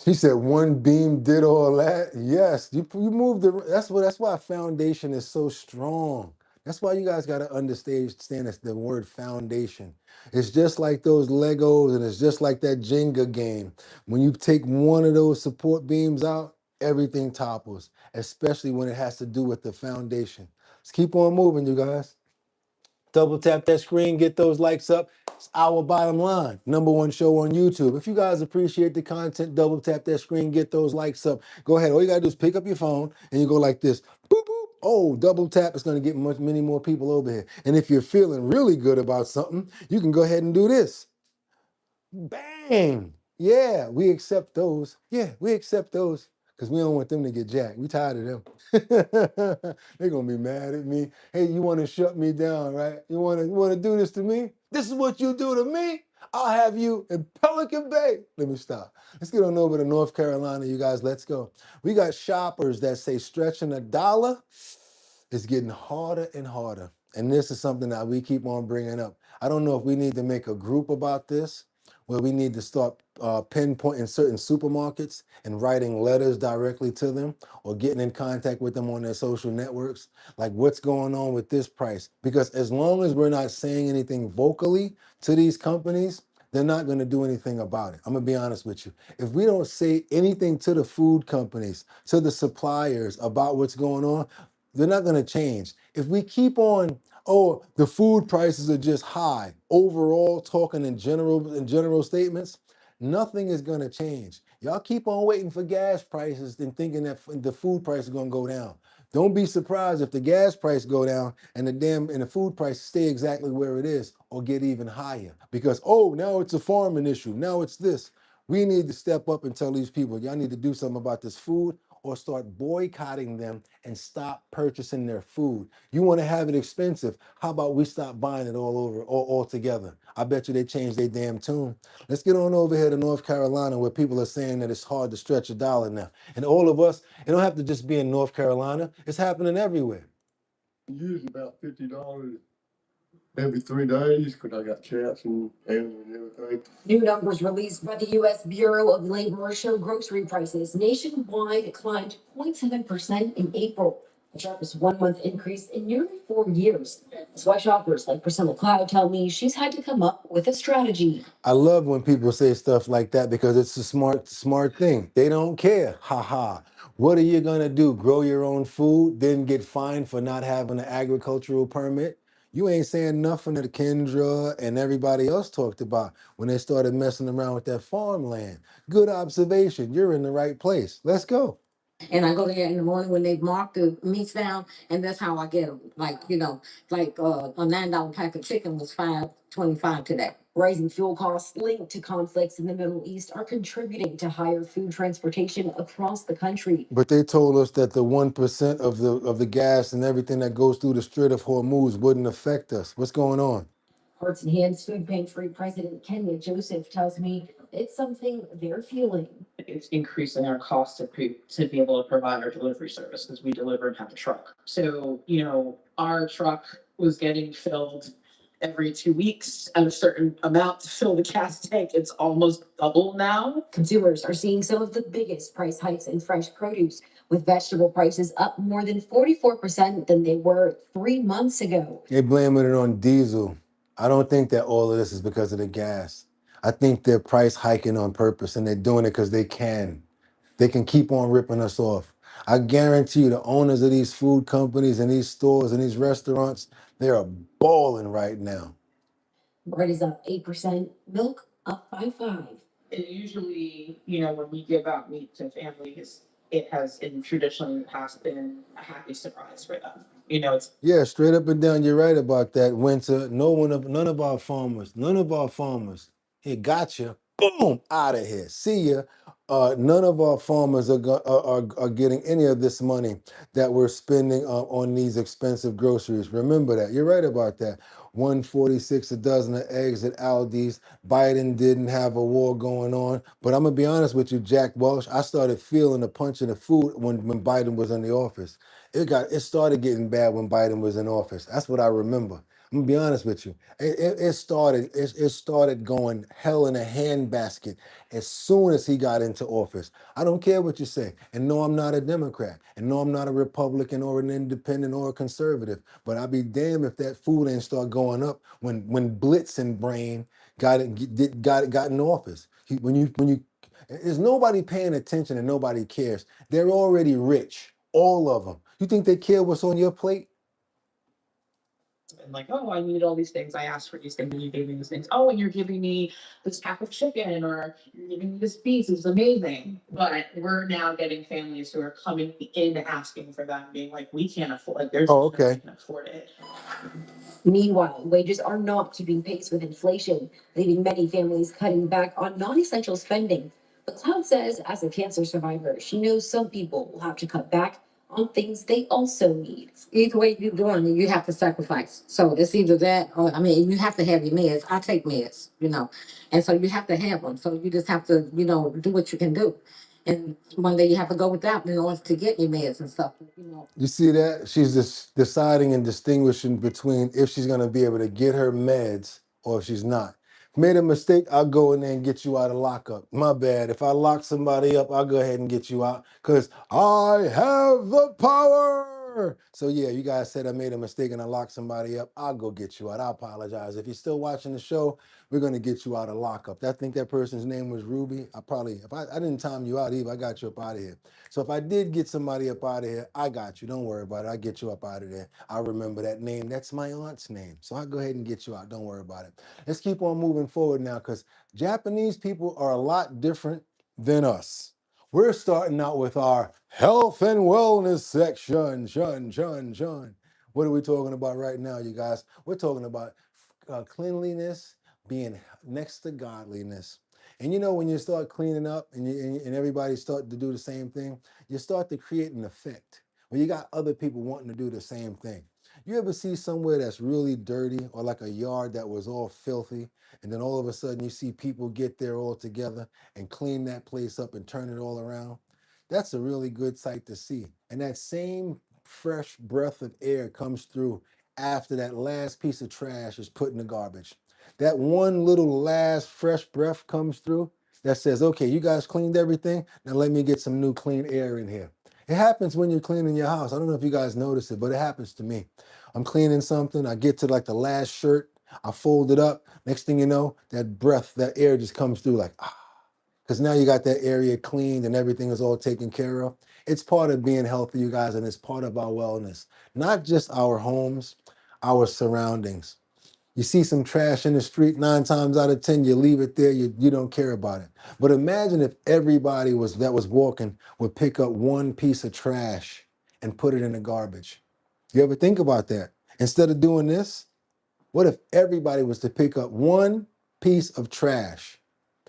She said one beam did all that. Yes, you moved the. That's why foundation is so strong. That's why you guys got to understand the word foundation. It's just like those Legos, and it's just like that Jenga game. When you take one of those support beams out, everything topples, especially when it has to do with the foundation. Let's keep on moving, you guys. Double tap that screen, get those likes up. It's Our Bottom Line, #1 show on YouTube. If you guys appreciate the content, double tap that screen, get those likes up. Go ahead. All you gotta do is pick up your phone and you go like this. Boop, boop. Oh, double tap. It's gonna get many more people over here. And if you're feeling really good about something, you can go ahead and do this. Bang! Yeah, we accept those. Yeah, we accept those because we don't want them to get jacked. We tired of them. They're gonna be mad at me. Hey, you want to shut me down, right? You want to do this to me? This is what you do to me? I'll have you in Pelican Bay. Let me stop. Let's get on over to North Carolina, you guys. Let's go. We got shoppers that say stretching $1 is getting harder and harder. And this is something that we keep on bringing up. I don't know if we need to make a group about this, where we need to start pinpointing certain supermarkets and writing letters directly to them or getting in contact with them on their social networks. Like, what's going on with this price? Because as long as we're not saying anything vocally to these companies, they're not going to do anything about it. I'm going to be honest with you. If we don't say anything to the food companies, to the suppliers about what's going on, they're not going to change. If we keep on, oh, the food prices are just high, overall talking in general statements, nothing is going to change. Y'all keep on waiting for gas prices and thinking that the food price is going to go down. Don't be surprised if the gas price go down and the food price stay exactly where it is or get even higher. Because, oh, now it's a farming issue. Now it's this. We need to step up and tell these people, y'all need to do something about this food or start boycotting them and stop purchasing their food. You want to have it expensive. How about we stop buying it all together? I bet you they changed their damn tune. Let's get on over here to North Carolina where people are saying that it's hard to stretch $1 now. And all of us, it don't have to just be in North Carolina. It's happening everywhere.
Usually about $50 every 3 days because I got cats and animals and everything.
New numbers released by the U.S. Bureau of Labor show grocery prices nationwide climbed 0.7% in April, the sharpest one-month increase in nearly 4 years. That's why shoppers like Priscilla Cloud tell me she's had to come up with a strategy.
I love when people say stuff like that because it's a smart thing. They don't care. Ha ha. What are you gonna do? Grow your own food, then get fined for not having an agricultural permit? You ain't saying nothing that Kendra and everybody else talked about when they started messing around with that farmland. Good observation. You're in the right place. Let's go.
And I go there in the morning when they mark the meats down, and that's how I get them. Like, like a $9 pack of chicken was $5.25 today. Rising fuel costs linked to conflicts in the Middle East are contributing to higher food transportation across the country.
But they told us that the 1% of the gas and everything that goes through the Strait of Hormuz wouldn't affect us. What's going on?
Hearts and Hands Food Pantry President Kenya Joseph tells me it's something they're feeling.
It's increasing our cost to be able to provide our delivery service because we deliver and have a truck. So, our truck was getting filled every 2 weeks at a certain amount to fill the gas tank. It's almost double now.
Consumers are seeing some of the biggest price hikes in fresh produce, with vegetable prices up more than 44% than they were 3 months ago.
They're blaming it on diesel. I don't think that all of this is because of the gas. I think they're price hiking on purpose and they're doing it because they can. They can keep on ripping us off. I guarantee you the owners of these food companies and these stores and these restaurants, they are balling right now.
Bread is up 8%, milk up by 5%.
And usually, when we give out meat to families, it has traditionally in the past been a happy surprise for them.
Yeah, straight up and down, you're right about that, Winter. None of our farmers, hey, gotcha, boom, out of here. See ya. None of our farmers are getting any of this money that we're spending on these expensive groceries. Remember that. You're right about that. 146 a dozen of eggs at Aldi's. Biden didn't have a war going on. But I'm going to be honest with you, Jack Welch, I started feeling the punch in the food when Biden was in the office. It started getting bad when Biden was in office. That's what I remember. I'm gonna be honest with you. It started going hell in a handbasket as soon as he got into office. I don't care what you say. And no, I'm not a Democrat. And no, I'm not a Republican or an independent or a conservative. But I'll be damned if that food ain't start going up when Blitzen brain got in office. There's nobody paying attention and nobody cares. They're already rich, all of them. You think they care what's on your plate?
And like, oh, I need all these things. I asked for these things and you gave me these things. Oh, and you're giving me this pack of chicken or you're giving me this piece. It's amazing. But we're now getting families who are coming in asking for that and being like, we can't afford, like, there's
Oh,
no way we
okay.
can afford it.
Meanwhile, wages are not keeping pace with inflation, leaving many families cutting back on non-essential spending. But Cloud says, as a cancer survivor, she knows some people will have to cut back on things they also need.
Either way you're doing it, you have to sacrifice. So it's either that or, I mean, you have to have your meds. I take meds, you know, and so you have to have them. So you just have to, you know, do what you can do. And one day you have to go without in order to get your meds and stuff, you know.
You see that? She's just deciding and distinguishing between if she's going to be able to get her meds or if she's not. Made a mistake, I'll go in there and get you out of lockup. My bad. If I lock somebody up, I'll go ahead and get you out because I have the power. So yeah, you guys said I made a mistake and I locked somebody up. I'll go get you out. I apologize. If you're still watching the show, we're going to get you out of lockup. I think that person's name was Ruby. If I didn't time you out either, I got you up out of here. So if I did get somebody up out of here, I got you. Don't worry about it. I'll get you up out of there. I remember that name. That's my aunt's name. So I'll go ahead and get you out. Don't worry about it. Let's keep on moving forward now because Japanese people are a lot different than us. We're starting out with our health and wellness section. Shun. What are we talking about right now, you guys? We're talking about cleanliness being next to godliness. And you know, when you start cleaning up and everybody start to do the same thing, you start to create an effect where you got other people wanting to do the same thing. You ever see somewhere that's really dirty or like a yard that was all filthy, and then all of a sudden you see people get there all together and clean that place up and turn it all around? That's a really good sight to see. And that same fresh breath of air comes through after that last piece of trash is put in the garbage. That one little last fresh breath comes through that says, okay, you guys cleaned everything. Now let me get some new clean air in here. It happens when you're cleaning your house. I don't know if you guys notice it, but it happens to me. I'm cleaning something. I get to like the last shirt. I fold it up. Next thing you know, that breath, that air just comes through like, ah, because now you got that area cleaned and everything is all taken care of. It's part of being healthy, you guys, and it's part of our wellness. Not just our homes, our surroundings. You see some trash in the street, 9 times out of 10, you leave it there, you don't care about it. But imagine if everybody that was walking would pick up one piece of trash and put it in the garbage. You ever think about that? Instead of doing this, what if everybody was to pick up one piece of trash?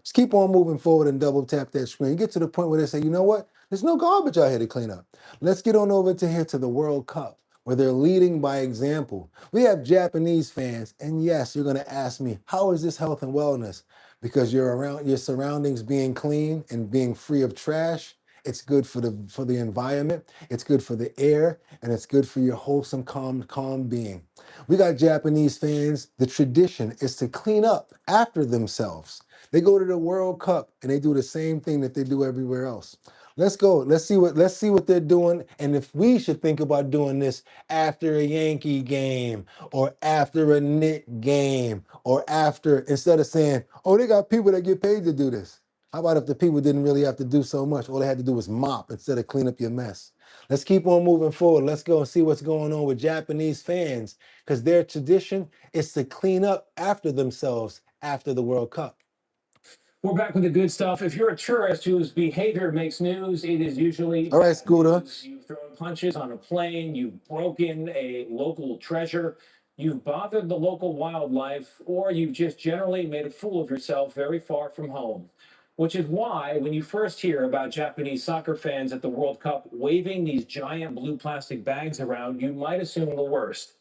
Just keep on moving forward and double tap that screen. Get to the point where they say, you know what? There's no garbage out here to clean up. Let's get on over to here to the World Cup where they're leading by example. We have Japanese fans, and yes, you're going to ask me, how is this health and wellness? Because you're around your surroundings being clean and being free of trash. It's good for the environment. It's good for the air, and it's good for your wholesome, calm being. We got Japanese fans. The tradition is to clean up after themselves. They go to the World Cup and they do the same thing that they do everywhere else. Let's go. Let's see what they're doing, and if we should think about doing this after a Yankee game or after a Knick game or after, instead of saying, "Oh, they got people that get paid to do this." How about if the people didn't really have to do so much? All they had to do was mop instead of clean up your mess. Let's keep on moving forward. Let's go and see what's going on with Japanese fans because their tradition is to clean up after themselves after the World Cup.
We're back with the good stuff. If you're a tourist whose behavior makes news, it is usually
All right, Scooter.
You've thrown punches on a plane, you've broken a local treasure, you've bothered the local wildlife, or you've just generally made a fool of yourself very far from home. which is why when you first hear about Japanese soccer fans at the World Cup waving these giant blue plastic bags around, you might assume the worst.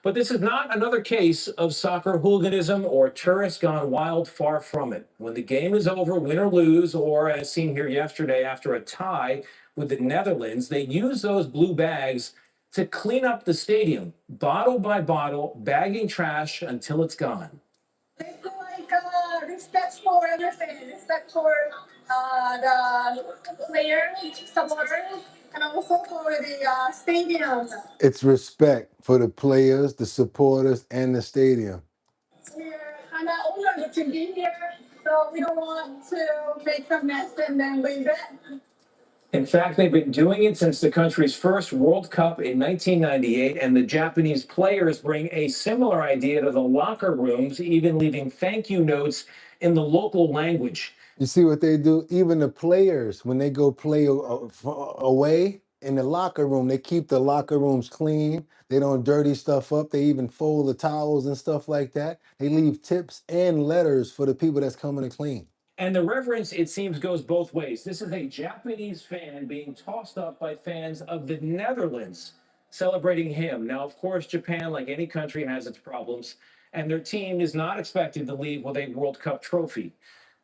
But this is not another case of soccer hooliganism or tourists gone wild, far from it. When the game is over, win or lose, or as seen here yesterday after a tie with the Netherlands, they use those blue bags to clean up the stadium, bottle by bottle, bagging trash until it's gone.
It's like respect for everything, respect for the players, supporters, and also for the stadium.
It's respect for the players, the supporters, and the stadium.
We're kind of honored to be here, so we don't want to make a mess and then leave it.
In fact, they've been doing it since the country's first World Cup in 1998, and the Japanese players bring a similar idea to the locker rooms, even leaving thank you notes in the local language.
You see what they do? Even the players, when they go play away in the locker room, they keep the locker rooms clean. They don't dirty stuff up. They even fold the towels and stuff like that. They leave tips and letters for the people that's coming to clean.
And the reverence, it seems, goes both ways. This is a Japanese fan being tossed up by fans of the Netherlands, celebrating him. Now, of course, Japan, like any country, has its problems, and their team is not expected to leave with a World Cup trophy.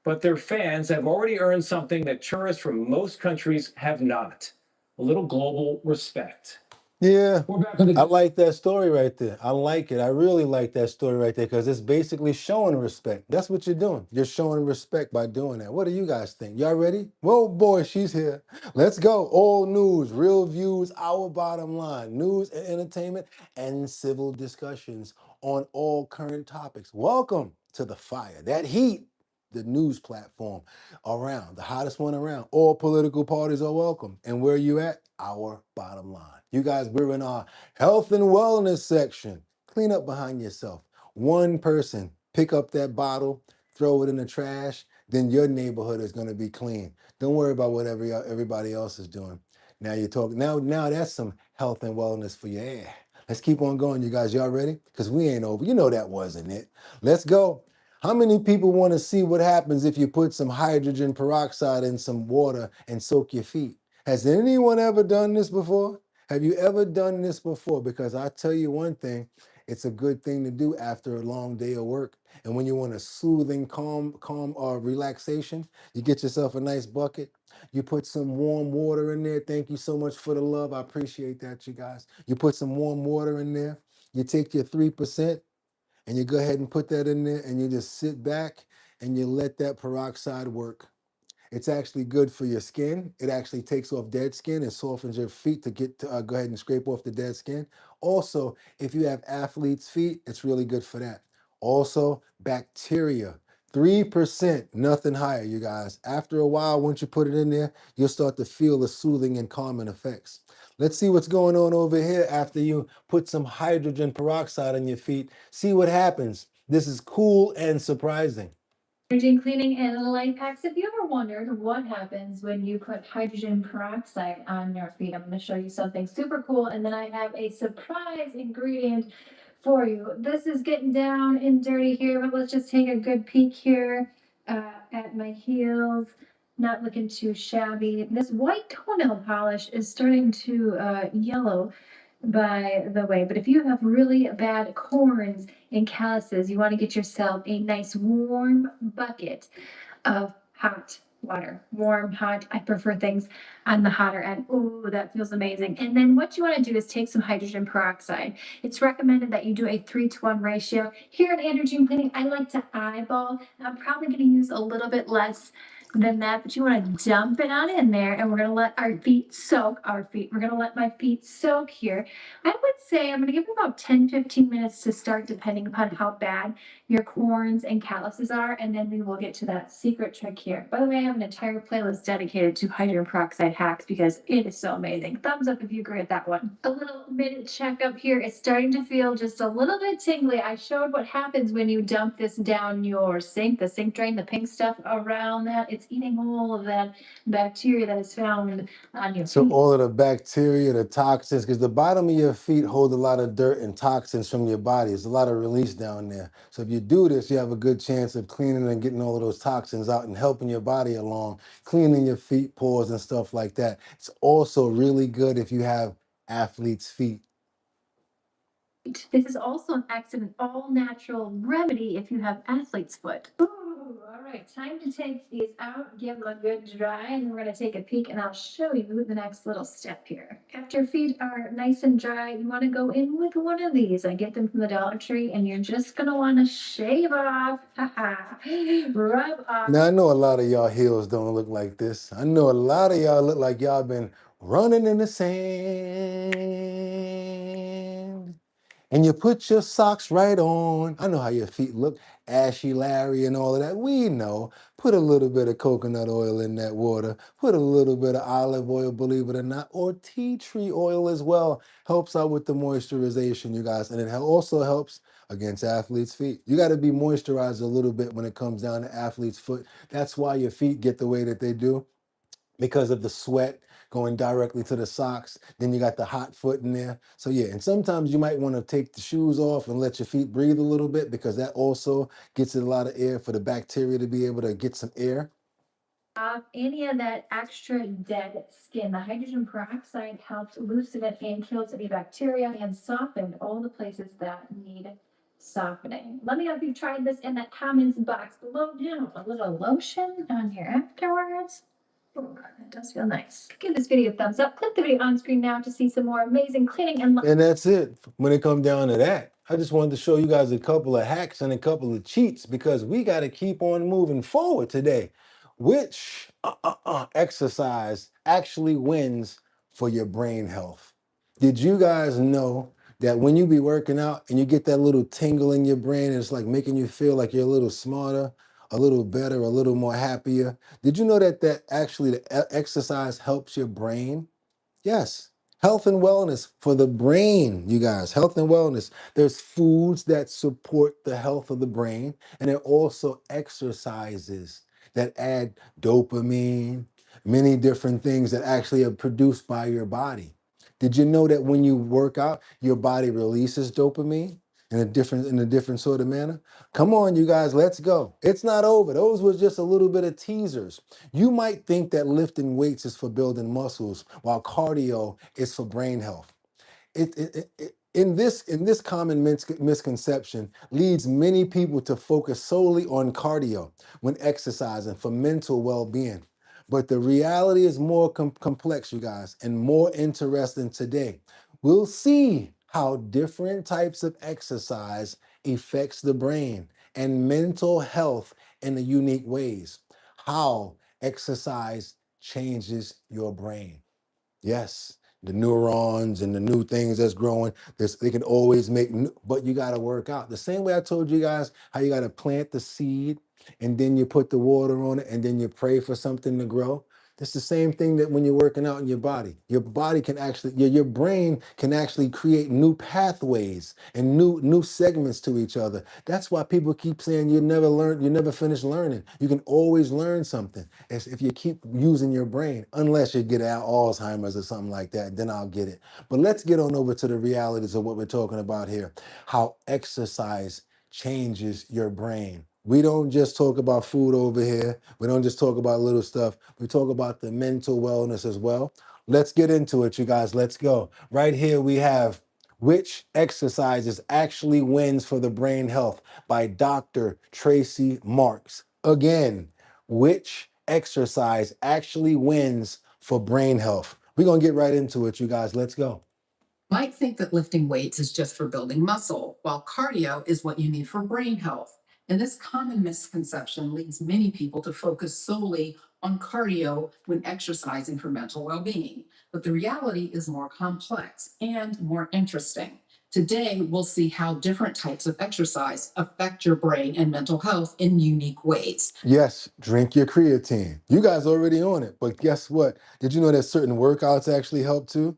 But their fans have already earned something that tourists from most countries have not: a little global respect.
Yeah,
We're back with
I like that story right there. I like it. I really like that story right there because it's basically showing respect. That's what you're doing. You're showing respect by doing that. What do you guys think? Y'all ready? Well, boy, she's here. Let's go. All news, real views, our bottom line, news and entertainment, and civil discussions on all current topics. Welcome to the fire, that heat, the news platform around, the hottest one around. All political parties are welcome. And where you at? Our bottom line. You guys, we're in our health and wellness section. Clean up behind yourself. One person, pick up that bottle, throw it in the trash, then your neighborhood is going to be clean. Don't worry about what everybody else is doing. Now you're talking, now that's some health and wellness for you. Yeah. Let's keep on going, you guys. Y'all ready? Because we ain't over. You know that wasn't it. Let's go. How many people want to see what happens if you put some hydrogen peroxide in some water and soak your feet? Has anyone ever done this before? Have you ever done this before? Because I tell you one thing, it's a good thing to do after a long day of work. And when you want a soothing, calm relaxation, you get yourself a nice bucket. You put some warm water in there. Thank you so much for the love. I appreciate that, you guys. You put some warm water in there. You take your 3%. And you go ahead and put that in there and you just sit back and you let that peroxide work. It's actually good for your skin. It actually takes off dead skin and softens your feet to get to go ahead and scrape off the dead skin. Also, if you have athlete's feet, it's really good for that. Also, bacteria. 3%, nothing higher, you guys. After a while, once you put it in there, you'll start to feel the soothing and calming effects. Let's see what's going on over here after you put some hydrogen peroxide on your feet. See what happens. This is cool and surprising.
Hydrogen cleaning and light packs. If you ever wondered what happens when you put hydrogen peroxide on your feet, I'm going to show you something super cool. And then I have a surprise ingredient for you. This is getting down and dirty here, but let's just take a good peek here at my heels. Not looking too shabby. This white toenail polish is starting to yellow, by the way. But if you have really bad corns and calluses, you want to get yourself a nice warm bucket of hot water. Warm, hot. I prefer things on the hotter end. Ooh, that feels amazing. And then what you want to do is take some hydrogen peroxide. It's recommended that you do a 3-to-1 ratio. Here at Hydrogen Cleaning, I like to eyeball. I'm probably going to use a little bit less than that, but you want to dump it on in there, and we're going to let our feet soak. We're going to let my feet soak here. I would say I'm going to give it about 10-15 minutes to start, depending upon how bad your corns and calluses are, and then we will get to that secret trick here. By the way, I have an entire playlist dedicated to hydrogen peroxide hacks because it is so amazing. Thumbs up if you agree with that one. A little minute checkup here. It's starting to feel just a little bit tingly. I showed what happens when you dump this down your sink, the sink drain, the pink stuff around that. It's eating all of that bacteria that is found on your
So
feet.
all of the bacteria, the toxins, because the bottom of your feet hold a lot of dirt and toxins from your body. There's a lot of release down there. So if you do this, you have a good chance of cleaning and getting all of those toxins out and helping your body long, cleaning your feet, paws, and stuff like that. It's also really good if you have athlete's feet.
This is also an excellent all-natural remedy if you have athlete's foot. Ooh, all right, time to take these out, give them a good dry, and we're gonna take a peek and I'll show you the next little step here. After your feet are nice and dry, you wanna go in with one of these. I get them from the Dollar Tree and you're just gonna wanna shave off, rub off.
Now, I know a lot of y'all heels don't look like this. I know a lot of y'all look like y'all been running in the sand. And you put your socks right on. I know how your feet look, ashy Larry and all of that. We know. Put a little bit of coconut oil in that water. Put a little bit of olive oil, believe it or not, or tea tree oil as well. Helps out with the moisturization, you guys. And it also helps against athlete's feet. You got to be moisturized a little bit when it comes down to athlete's foot. That's why your feet get the way that they do, because of the sweat going directly to the socks. Then you got the hot foot in there. So yeah, and sometimes you might want to take the shoes off and let your feet breathe a little bit, because that also gets a lot of air for the bacteria to be able to get some air.
Any of that extra dead skin. The hydrogen peroxide helps loosen it and kills any bacteria and soften all the places that need softening. Let me know if you've tried this in the comments box below. Now, a little lotion on here afterwards. Ooh, that does feel nice. Give this video a thumbs up. Click the video on screen now to see some more amazing cleaning and
And that's it. When it comes down to that, I just wanted to show you guys a couple of hacks and a couple of cheats, because we got to keep on moving forward today. Which exercise actually wins for your brain health? Did you guys know that when you be working out and you get that little tingle in your brain, and it's like making you feel like you're a little smarter, a little better, a little more happier? Did you know that actually the exercise helps your brain? Yes. Health and wellness for the brain, you guys. Health and wellness. There's foods that support the health of the brain, and there are also exercises that add dopamine, many different things that actually are produced by your body. Did you know that when you work out, your body releases dopamine in a different sort of manner? Come on, you guys, let's go. It's not over. Those were just a little bit of teasers. You might think that lifting weights is for building muscles, while cardio is for brain health. In this common misconception leads many people to focus solely on cardio when exercising for mental well-being. But the reality is more complex, you guys, and more interesting today. We'll see how different types of exercise affects the brain and mental health in the unique ways. How exercise changes your brain. Yes, the neurons and the new things that's growing, they can always make new, but you got to work out. The same way I told you guys how you got to plant the seed and then you put the water on it and then you pray for something to grow. It's the same thing that when you're working out in your body can actually, your brain can actually create new pathways and new segments to each other. That's why people keep saying you never finish learning. You can always learn something. It's if you keep using your brain, unless you get Alzheimer's or something like that, then I'll get it. But let's get on over to the realities of what we're talking about here, how exercise changes your brain. We don't just talk about food over here. We don't just talk about little stuff. We talk about the mental wellness as well. Let's get into it, you guys. Let's go. Right here we have Which Exercises Actually Wins for the Brain Health by Dr. Tracy Marks. Again, which exercise actually wins for brain health? We're going to get right into it, you guys. Let's go.
Might think that lifting weights is just for building muscle, while cardio is what you need for brain health. And this common misconception leads many people to focus solely on cardio when exercising for mental well-being. But the reality is more complex and more interesting. Today, we'll see how different types of exercise affect your brain and mental health in unique ways.
Yes, drink your creatine. You guys already on it, but guess what? Did you know that certain workouts actually help too?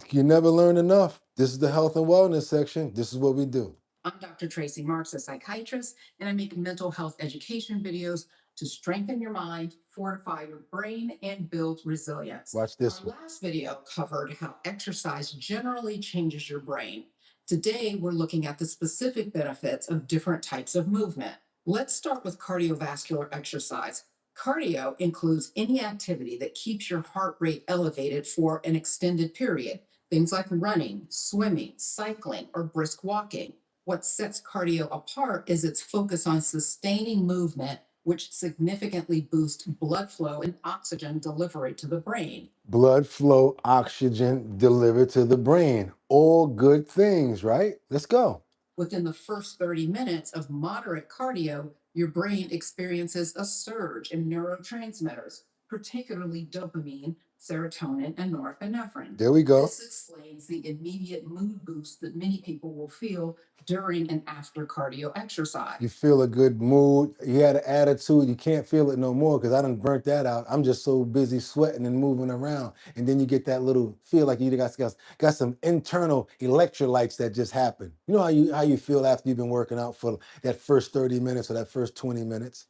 You never learn enough. This is the health and wellness section. This is what we do.
I'm Dr. Tracy Marks, a psychiatrist, and I make mental health education videos to strengthen your mind, fortify your brain, and build resilience.
Watch this
Our
one.
last video covered how exercise generally changes your brain. Today, we're looking at the specific benefits of different types of movement. Let's start with cardiovascular exercise. Cardio includes any activity that keeps your heart rate elevated for an extended period. Things like running, swimming, cycling, or brisk walking. What sets cardio apart is its focus on sustaining movement, which significantly boosts blood flow and oxygen delivery to the brain.
Blood flow, oxygen delivered to the brain. All good things, right? Let's go.
Within the first 30 minutes of moderate cardio, your brain experiences a surge in neurotransmitters, particularly dopamine, serotonin, and norepinephrine.
There we go.
This explains the immediate mood boost that many people will feel during and after cardio exercise.
You feel a good mood. You had an attitude. You can't feel it no more because I done burnt that out. I'm just so busy sweating and moving around. And then you get that little feel like you got some internal electrolytes that just happen. You know how you feel after you've been working out for that first 30 minutes or that first 20 minutes?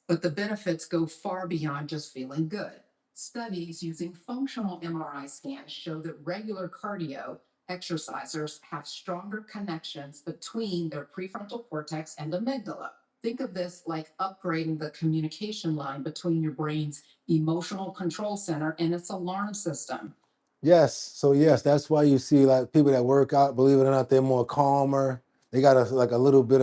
But the benefits go far beyond just feeling good. Studies using functional MRI scans show that regular cardio exercisers have stronger connections between their prefrontal cortex and amygdala. Think of this like upgrading the communication line between your brain's emotional control center and its alarm system.
Yes. So yes, that's why you see like people that work out, believe it or not, they're more calmer. They got a little bit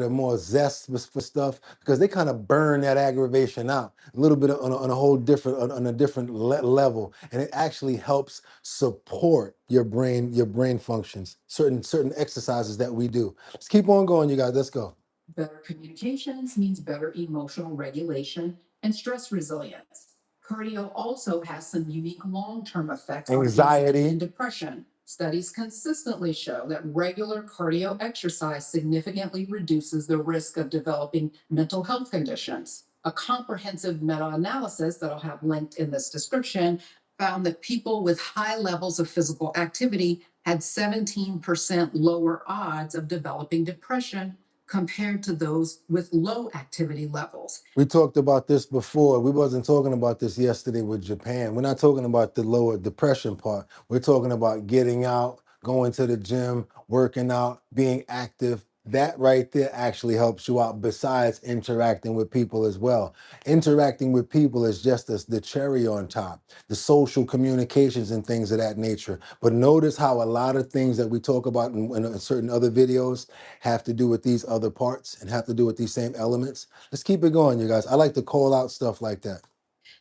of more zest for stuff because they kind of burn that aggravation out a little bit on a whole different on a different level, and it actually helps support your brain functions. Certain exercises that we do. Let's keep on going, you guys. Let's go.
Better communications means better emotional regulation and stress resilience. Cardio also has some unique long-term effects on
Anxiety
and depression. Studies consistently show that regular cardio exercise significantly reduces the risk of developing mental health conditions. A comprehensive meta-analysis that I'll have linked in this description found that people with high levels of physical activity had 17% lower odds of developing depression compared to those with low activity levels.
We talked about this before. We wasn't talking about this yesterday with Japan. We're not talking about the lower depression part. We're talking about getting out, going to the gym, working out, being active. That right there actually helps you out besides interacting with people as well. Interacting with people is just the cherry on top, the social communications and things of that nature. But notice how a lot of things that we talk about in certain other videos have to do with these other parts and have to do with these same elements. Let's keep it going, you guys. I like to call out stuff like that.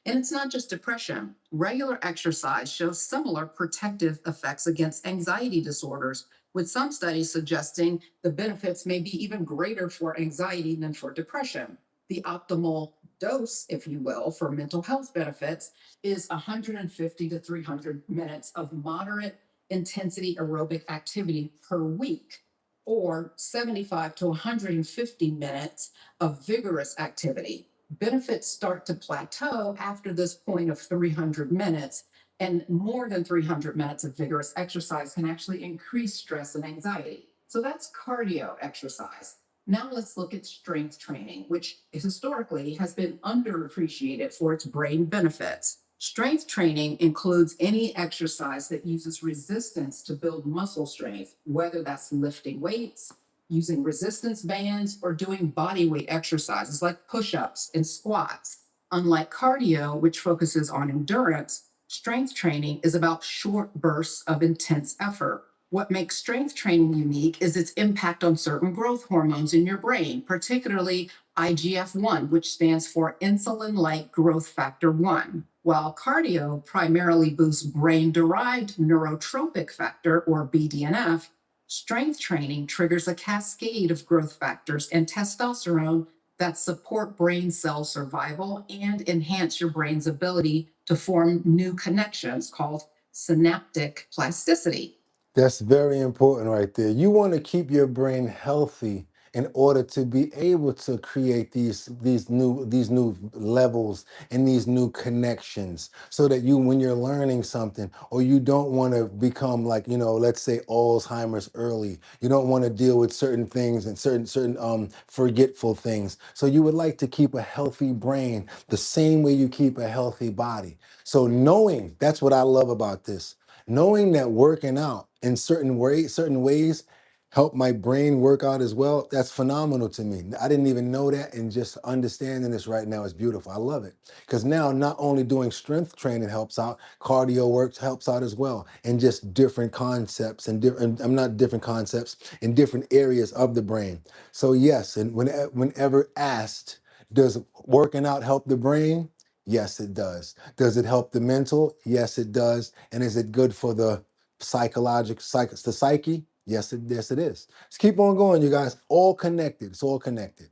And it's not just depression. Regular exercise shows similar protective effects against anxiety disorders, with some studies suggesting the benefits may be even greater for anxiety than for depression. The optimal dose, if you will, for mental health benefits is 150 to 300 minutes of moderate intensity aerobic activity per week, or 75 to 150 minutes of vigorous activity. Benefits start to plateau after this point of 300 minutes, and more than 300 minutes of vigorous exercise can actually increase stress and anxiety. So that's cardio exercise. Now let's look at strength training, which historically has been underappreciated for its brain benefits. Strength training includes any exercise that uses resistance to build muscle strength, whether that's lifting weights, using resistance bands, or doing body weight exercises like push-ups and squats. Unlike cardio, which focuses on endurance, strength training is about short bursts of intense effort. What makes strength training unique is its impact on certain growth hormones in your brain, particularly IGF-1, which stands for insulin-like growth factor 1. While cardio primarily boosts brain-derived neurotrophic factor, or BDNF, strength training triggers a cascade of growth factors and testosterone that support brain cell survival and enhance your brain's ability to form new connections called synaptic plasticity.
That's very important right there. You want to keep your brain healthy in order to be able to create these new levels and these new connections, so that you, when you're learning something, or you don't want to become like, let's say Alzheimer's early. You don't want to deal with certain things and certain forgetful things. So you would like to keep a healthy brain the same way you keep a healthy body. So knowing, that's what I love about this. Knowing that working out in certain ways help my brain work out as well. That's phenomenal to me. I didn't even know that, and just understanding this right now is beautiful. I love it. Because now not only doing strength training helps out, cardio works helps out as well, and just different concepts and different, I'm not different concepts, in different areas of the brain. So yes, and whenever asked, does working out help the brain? Yes, it does. Does it help the mental? Yes, it does. And is it good for the the psyche? Yes, it is. Let's keep on going, you guys. All connected. It's all connected.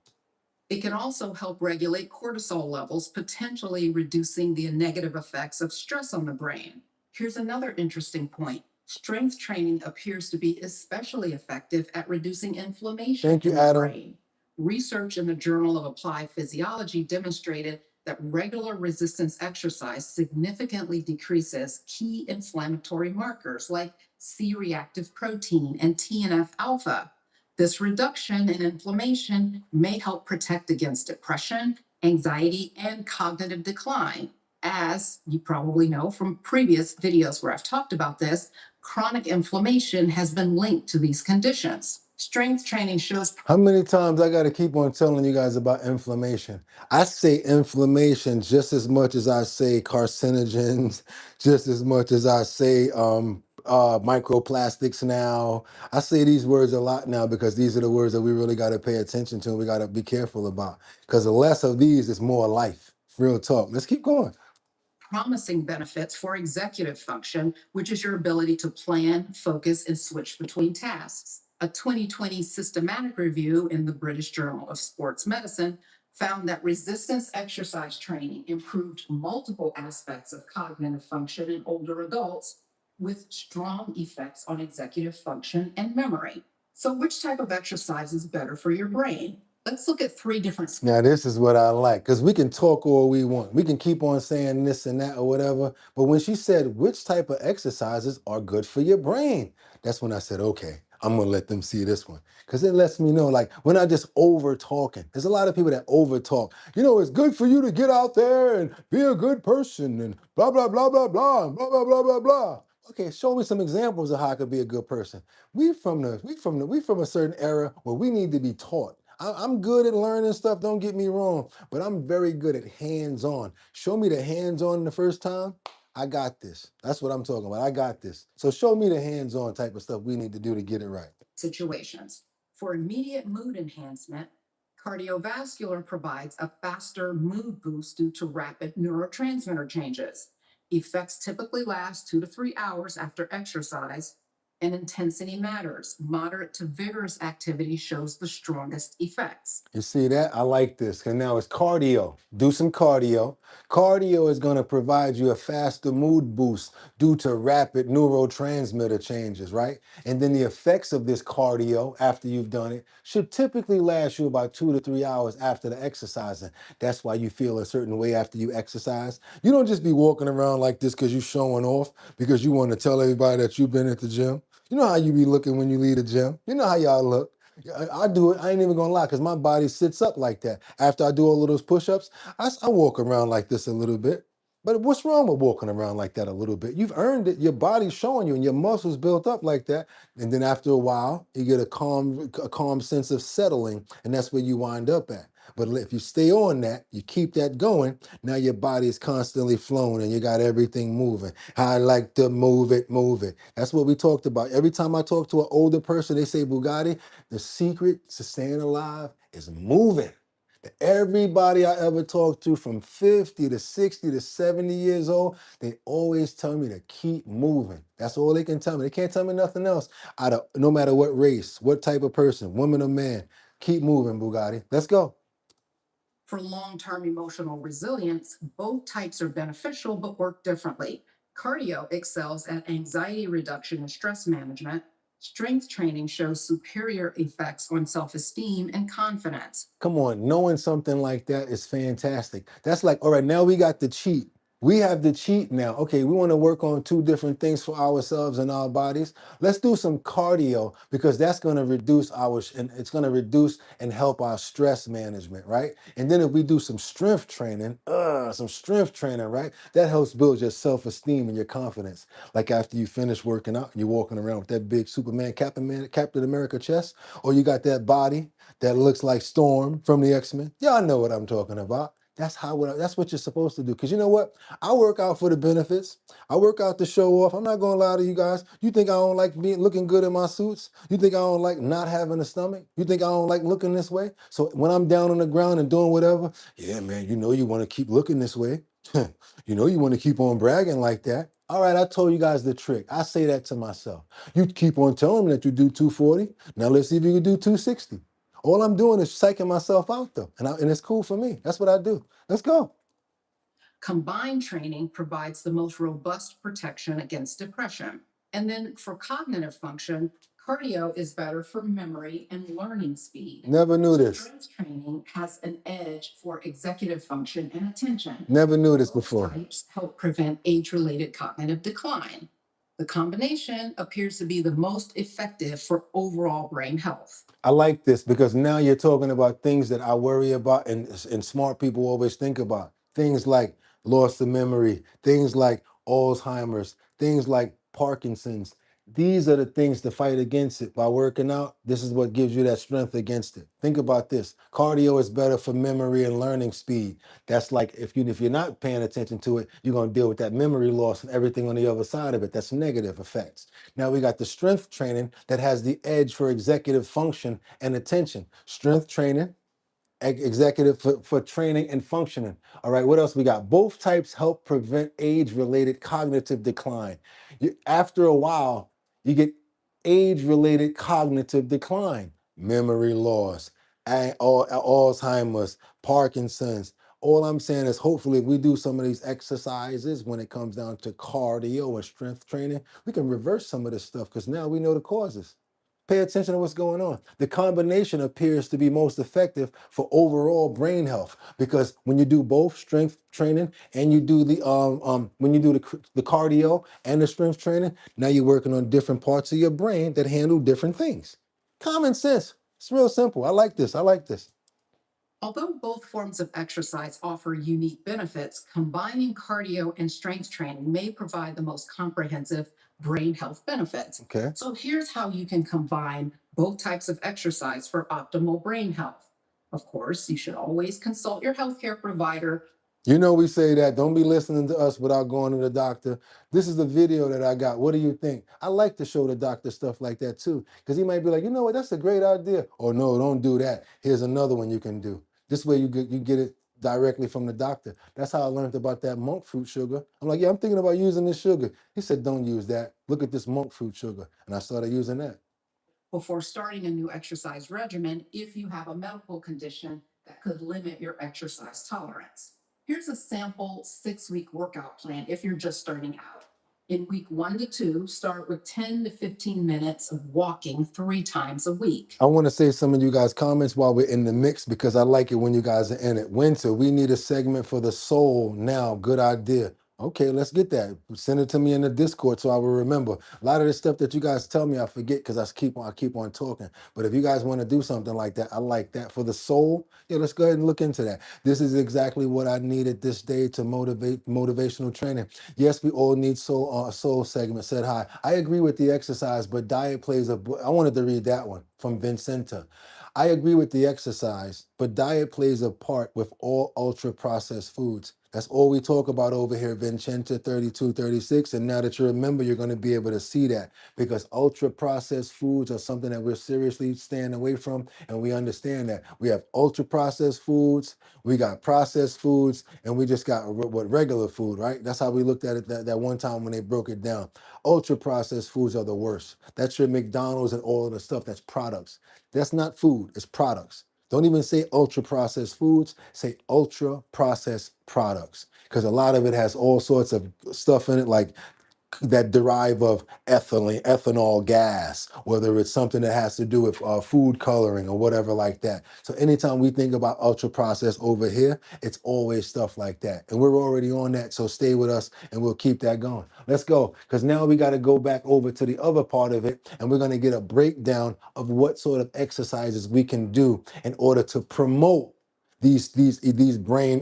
It can also help regulate cortisol levels, potentially reducing the negative effects of stress on the brain. Here's another interesting point. Strength training appears to be especially effective at reducing inflammation
Thank you,
in the
Adam.
brain. Research in the Journal of Applied Physiology demonstrated that regular resistance exercise significantly decreases key inflammatory markers like C-reactive protein and TNF alpha. This reduction in inflammation may help protect against depression, anxiety, and cognitive decline. As you probably know from previous videos where I've talked about this, chronic inflammation has been linked to these conditions. Strength training shows.
How many times I got to keep on telling you guys about inflammation? I say inflammation just as much as I say carcinogens, just as much as I say microplastics now. I say these words a lot now because these are the words that we really got to pay attention to and we got to be careful about. Because the less of these is more life. Real talk. Let's keep going.
Promising benefits for executive function, which is your ability to plan, focus, and switch between tasks. A 2020 systematic review in the British Journal of Sports Medicine found that resistance exercise training improved multiple aspects of cognitive function in older adults with strong effects on executive function and memory. So which type of exercise is better for your brain? Let's look at three different.
Now, this is what I like, because we can talk all we want. We can keep on saying this and that or whatever. But when she said, which type of exercises are good for your brain? That's when I said, okay, I'm going to let them see this one. Because it lets me know, like, we're not just over talking. There's a lot of people that over talk. You know, it's good for you to get out there and be a good person and blah, blah, blah, blah, blah, and blah, blah, blah, blah, blah. Okay, show me some examples of how I could be a good person. We from a certain era where we need to be taught. I'm good at learning stuff, don't get me wrong, but I'm very good at hands-on. Show me the hands-on the first time, I got this. That's what I'm talking about. I got this. So show me the hands-on type of stuff we need to do to get it right.
Situations. For immediate mood enhancement, cardiovascular provides a faster mood boost due to rapid neurotransmitter changes. Effects typically last 2 to 3 hours after exercise, and intensity matters. Moderate to vigorous activity shows the strongest effects.
You see that? I like this because now it's cardio. Do some cardio. Cardio is going to provide you a faster mood boost due to rapid neurotransmitter changes, right? And then the effects of this cardio after you've done it should typically last you about 2 to 3 hours after the exercising. That's why you feel a certain way after you exercise. You don't just be walking around like this because you're showing off, because you want to tell everybody that you've been at the gym. You know how you be looking when you leave the gym. You know how y'all look. I do it. I ain't even gonna lie, because my body sits up like that. After I do all of those push-ups, I walk around like this a little bit. But what's wrong with walking around like that a little bit? You've earned it. Your body's showing you, and your muscles built up like that. And then after a while, you get a calm sense of settling, and that's where you wind up at. But if you stay on that, you keep that going, now your body is constantly flowing and you got everything moving. I like to move it, move it. That's what we talked about. Every time I talk to an older person, they say, Boogotti, the secret to staying alive is moving. Everybody I ever talked to from 50 to 60 to 70 years old, they always tell me to keep moving. That's all they can tell me. They can't tell me nothing else. No matter what race, what type of person, woman or man, keep moving, Boogotti. Let's go.
For long-term emotional resilience, both types are beneficial but work differently. Cardio excels at anxiety reduction and stress management. Strength training shows superior effects on self-esteem and confidence.
Come on, knowing something like that is fantastic. That's like, all right, now we got the cheat. We have the cheat now. Okay, we want to work on two different things for ourselves and our bodies. Let's do some cardio because that's going to reduce and it's going to reduce and help our stress management, right? And then if we do some strength training, right? That helps build your self-esteem and your confidence. Like after you finish working out, you're walking around with that big Superman Captain America chest, or you got that body that looks like Storm from the X-Men. Y'all know what I'm talking about. That's what you're supposed to do. Because you know what? I work out for the benefits. I work out to show off. I'm not gonna lie to you guys. You think I don't like looking good in my suits? You think I don't like not having a stomach? You think I don't like looking this way? So when I'm down on the ground and doing whatever, yeah, man, you know you want to keep looking this way. You know you want to keep on bragging like that. All right, I told you guys the trick. I say that to myself. You keep on telling me that you do 240. Now let's see if you can do 260. All I'm doing is psyching myself out though, and it's cool for me. That's what I do. Let's go.
Combined training provides the most robust protection against depression. And then for cognitive function, cardio is better for memory and learning speed.
Never knew this.
Strength training has an edge for executive function and attention.
Never knew this before.
Types help prevent age-related cognitive decline. The combination appears to be the most effective for overall brain health.
I like this because now you're talking about things that I worry about and smart people always think about. Things like loss of memory, things like Alzheimer's, things like Parkinson's. These are the things to fight against it. By working out, this is what gives you that strength against it. Think about this. Cardio is better for memory and learning speed. That's like if you're not paying attention to it, you're going to deal with that memory loss and everything on the other side of it. That's negative effects. Now we got the strength training that has the edge for executive function and attention. Strength training, executive for training and functioning. All right, what else we got? Both types help prevent age-related cognitive decline. After a while, you get age-related cognitive decline, memory loss, Alzheimer's, Parkinson's. All I'm saying is hopefully if we do some of these exercises when it comes down to cardio and strength training, we can reverse some of this stuff because now we know the causes. Pay attention to what's going on. The combination appears to be most effective for overall brain health because when you do both strength training and you do the when you do the cardio and the strength training, now you're working on different parts of your brain that handle different things. Common sense. It's real simple. I like this. I like this.
Although both forms of exercise offer unique benefits, combining cardio and strength training may provide the most comprehensive brain health benefits.
Okay.
So here's how you can combine both types of exercise for optimal brain health. Of course, you should always consult your healthcare provider.
You know we say that. Don't be listening to us without going to the doctor. This is the video that I got. What do you think? I like to show the doctor stuff like that too, because he might be like, you know what, that's a great idea. Or no, don't do that. Here's another one you can do. This way you get it directly from the doctor. That's how I learned about that monk fruit sugar. I'm like, yeah, I'm thinking about using this sugar. He said, don't use that. Look at this monk fruit sugar. And I started using that.
Before starting a new exercise regimen, if you have a medical condition that could limit your exercise tolerance. Here's a sample 6-week workout plan if you're just starting out. In week 1 to 2, start with 10 to 15 minutes of walking 3 times a week.
I want to say some of you guys' comments while we're in the mix because I like it when you guys are in it. Winter, we need a segment for the soul now. Good idea. Okay, let's get that. Send it to me in the Discord so I will remember. A lot of the stuff that you guys tell me I forget because I keep on talking. But if you guys want to do something like that, I like that. For the soul, yeah, let's go ahead and look into that. This is exactly what I needed this day to motivate motivational training. Yes, we all need soul segment. Said hi. I agree with the exercise, but diet plays I wanted to read that one from Vincenta. I agree with the exercise, but diet plays a part with all ultra processed foods. That's all we talk about over here, Vincenta 3236. And now that you remember, you're going to be able to see that because ultra processed foods are something that we're seriously staying away from. And we understand that we have ultra processed foods, we got processed foods, and we just got what regular food, right? That's how we looked at it that one time when they broke it down. Ultra processed foods are the worst. That's your McDonald's and all of the stuff that's products. That's not food, it's products. Don't even say ultra processed foods, say ultra processed products. Because a lot of it has all sorts of stuff in it like that derive of ethylene, ethanol gas, whether it's something that has to do with food coloring or whatever like that. So anytime we think about ultra processed over here, it's always stuff like that. And we're already on that, so stay with us and we'll keep that going. Let's go, because now we got to go back over to the other part of it, and we're going to get a breakdown of what sort of exercises we can do in order to promote these brain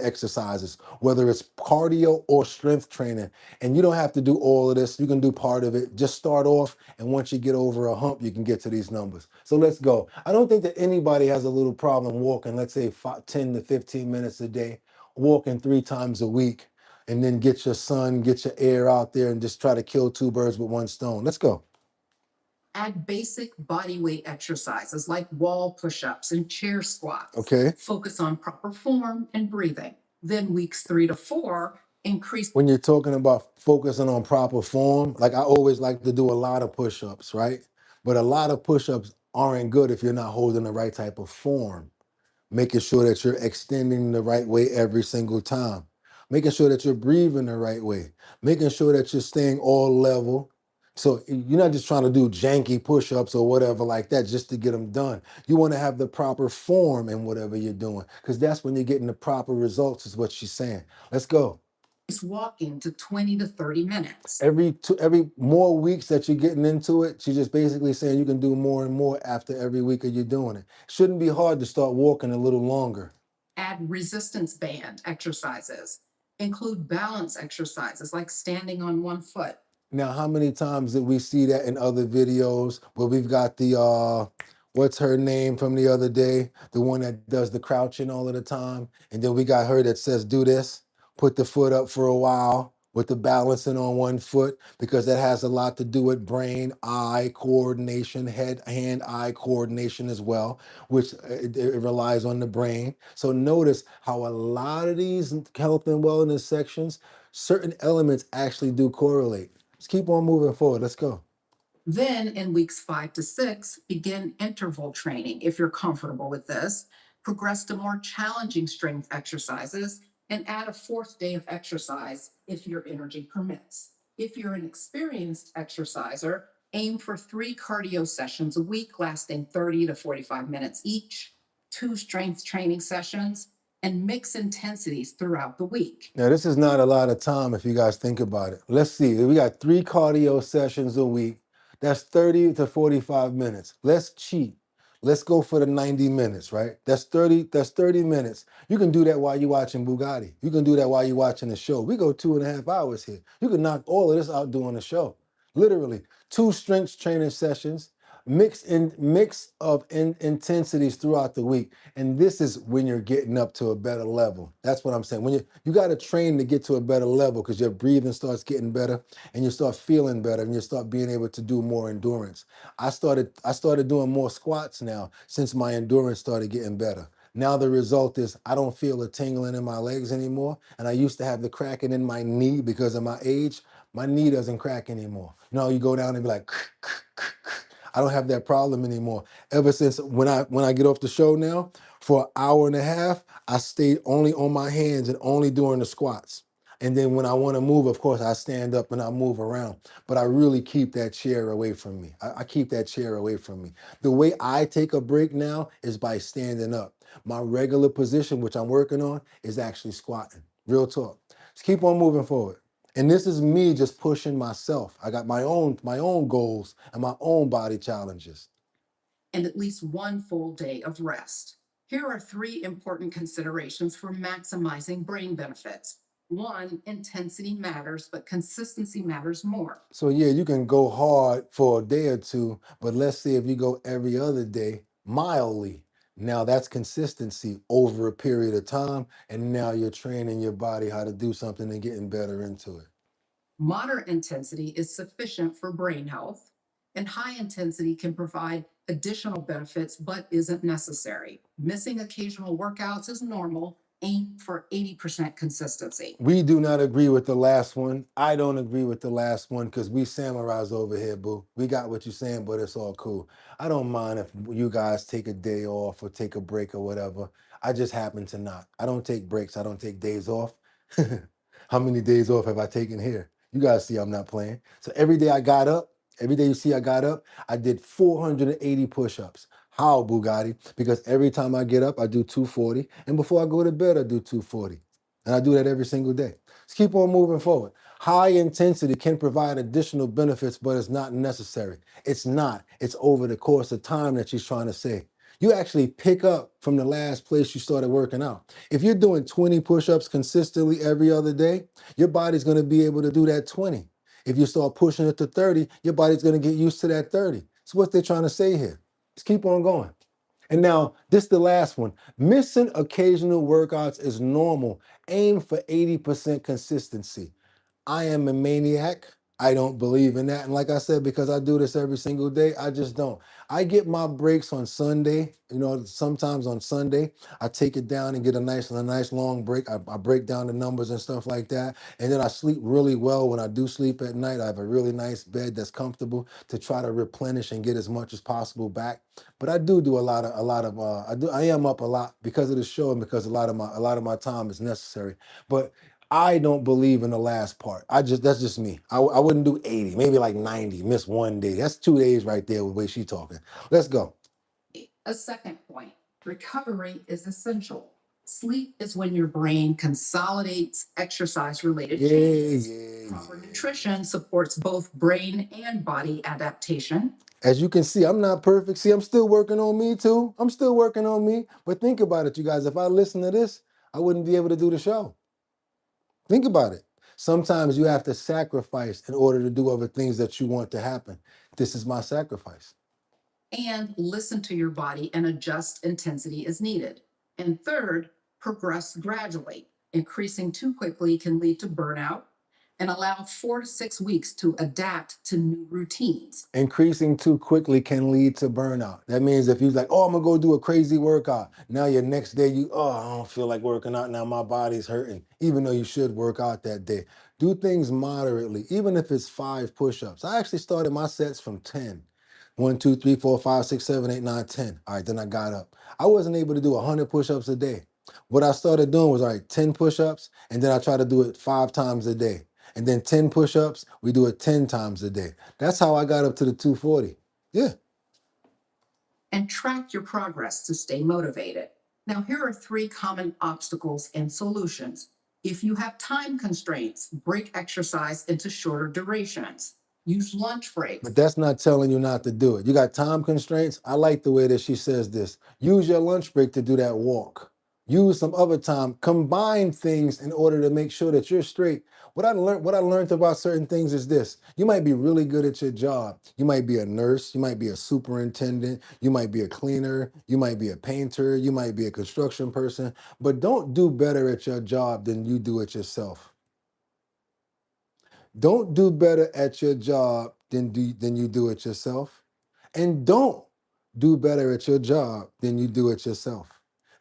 exercises, whether it's cardio or strength training. And you don't have to do all of this. You can do part of it. Just start off, and once you get over a hump, you can get to these numbers. So let's go. I don't think that anybody has a little problem walking, let's say 10 to 15 minutes a day, walking 3 times a week, and then get your sun, get your air out there, and just try to kill 2 birds with 1 stone. Let's go.
Add basic body weight exercises like wall push-ups and chair squats.
Okay.
Focus on proper form and breathing. Then weeks 3 to 4, increase.
When you're talking about focusing on proper form, like I always like to do a lot of push-ups, right? But a lot of push-ups aren't good if you're not holding the right type of form. Making sure that you're extending the right way every single time. Making sure that you're breathing the right way. Making sure that you're staying all level. So you're not just trying to do janky push-ups or whatever like that just to get them done. You want to have the proper form in whatever you're doing, because that's when you're getting the proper results, is what she's saying. Let's go.
Walking to 20 to 30 minutes.
Every more weeks that you're getting into it, she's just basically saying you can do more and more after every week of you doing it. Shouldn't be hard to start walking a little longer.
Add resistance band exercises. Include balance exercises like standing on 1 foot.
Now, how many times did we see that in other videos where we've got the what's her name from the other day, the one that does the crouching all of the time, and then we got her that says do this, put the foot up for a while with the balancing on 1 foot, because that has a lot to do with brain eye coordination, head hand eye coordination as well, which it relies on the brain. So notice how a lot of these health and wellness sections, certain elements actually do correlate. Let's keep on moving forward. Let's go.
Then in weeks 5 to 6, begin interval training if you're comfortable with this. Progress to more challenging strength exercises and add a 4th day of exercise if your energy permits. If you're an experienced exerciser, aim for 3 cardio sessions a week lasting 30 to 45 minutes each, 2 strength training sessions, and mix intensities throughout the week.
Now, this is not a lot of time if you guys think about it. Let's see. We got 3 cardio sessions a week. That's 30 to 45 minutes. Let's cheat. Let's go for the 90 minutes, right? That's 30 minutes. You can do that while you're watching Boogotti. You can do that while you're watching the show. We go 2.5 hours here. You can knock all of this out doing the show. Literally, 2 strength training sessions, mix of intensities throughout the week. And this is when you're getting up to a better level. That's what I'm saying. When you got to train to get to a better level, because your breathing starts getting better and you start feeling better and you start being able to do more endurance. I started doing more squats now since my endurance started getting better. Now the result is I don't feel the tingling in my legs anymore. And I used to have the cracking in my knee because of my age. My knee doesn't crack anymore. You know, you go down and be like, I don't have that problem anymore. Ever since when I get off the show now, for an hour and a half, I stayed only on my hands and only doing the squats. And then when I want to move, of course, I stand up and I move around. But I really keep that chair away from me. I keep that chair away from me. The way I take a break now is by standing up. My regular position, which I'm working on, is actually squatting. Real talk. Let's keep on moving forward. And this is me just pushing myself. I got my own goals and my own body challenges.
And at least 1 full day of rest. Here are 3 important considerations for maximizing brain benefits. 1, intensity matters, but consistency matters more.
So yeah, you can go hard for a day or 2, but let's say if you go every other day, mildly, now that's consistency over a period of time, and now you're training your body how to do something and getting better into it.
Moderate intensity is sufficient for brain health, and high intensity can provide additional benefits but isn't necessary. Missing occasional workouts is normal. Aim for 80% consistency.
We do not agree with the last one. I don't agree with the last one because we samurais over here, boo. We got what you're saying, but it's all cool. I don't mind if you guys take a day off or take a break or whatever. I just happen to not. I don't take breaks. I don't take days off. How many days off have I taken here? You guys see I'm not playing. So every day I got up, every day you see I got up, I did 480 push-ups. How, Boogotti? Because every time I get up, I do 240. And before I go to bed, I do 240. And I do that every single day. Let's keep on moving forward. High intensity can provide additional benefits, but it's not necessary. It's not. It's over the course of time that she's trying to say. You actually pick up from the last place you started working out. If you're doing 20 push-ups consistently every other day, your body's going to be able to do that 20. If you start pushing it to 30, your body's going to get used to that 30. So what they're trying to say here. Let's keep on going. And now, this is the last one. Missing occasional workouts is normal. Aim for 80% consistency. I am a maniac. I don't believe in that. And like I said, because I do this every single day, I just don't. I get my breaks on Sunday. You know, sometimes on Sunday, I take it down and get a nice long break. I break down the numbers and stuff like that. And then I sleep really well when I do sleep at night. I have a really nice bed that's comfortable to try to replenish and get as much as possible back. But I do a lot of I am up a lot because of the show and because a lot of my time is necessary. But I don't believe in the last part. That's just me. I wouldn't do 80, maybe like 90, miss one day. That's 2 days right there with the way she talking. Let's go.
A second point, recovery is essential. Sleep is when your brain consolidates exercise-related changes. Proper nutrition supports both brain and body adaptation.
As you can see, I'm not perfect. See, I'm still working on me too. I'm still working on me. But think about it, you guys. If I listen to this, I wouldn't be able to do the show. Think about it. Sometimes you have to sacrifice in order to do other things that you want to happen. This is my sacrifice.
And listen to your body and adjust intensity as needed. And third, progress gradually. Increasing too quickly can lead to burnout, and allow 4 to 6 weeks to adapt to new routines.
Increasing too quickly can lead to burnout. That means if you're like, oh, I'm gonna go do a crazy workout. Now your next day, I don't feel like working out. Now my body's hurting, even though you should work out that day. Do things moderately, even if it's 5 push-ups. I actually started my sets from 10. 1, 2, 3, 4, 5, 6, 7, 8, 9, 10. All right, then I got up. I wasn't able to do 100 push-ups a day. What I started doing was, all right, 10 push-ups, and then I try to do it 5 times a day. And then 10 push-ups, we do it 10 times a day. That's how I got up to the 240. Yeah.
And track your progress to stay motivated. Now, here are 3 common obstacles and solutions. If you have time constraints, break exercise into shorter durations. Use lunch breaks.
But that's not telling you not to do it. You got time constraints. I like the way that she says this. Use your lunch break to do that walk. Use some other time. Combine things in order to make sure that you're straight. What I learned about certain things is this. You might be really good at your job. You might be a nurse. You might be a superintendent. You might be a cleaner. You might be a painter. You might be a construction person. But don't do better at your job than you do it yourself. Don't do better at your job than you do it yourself. And don't do better at your job than you do it yourself.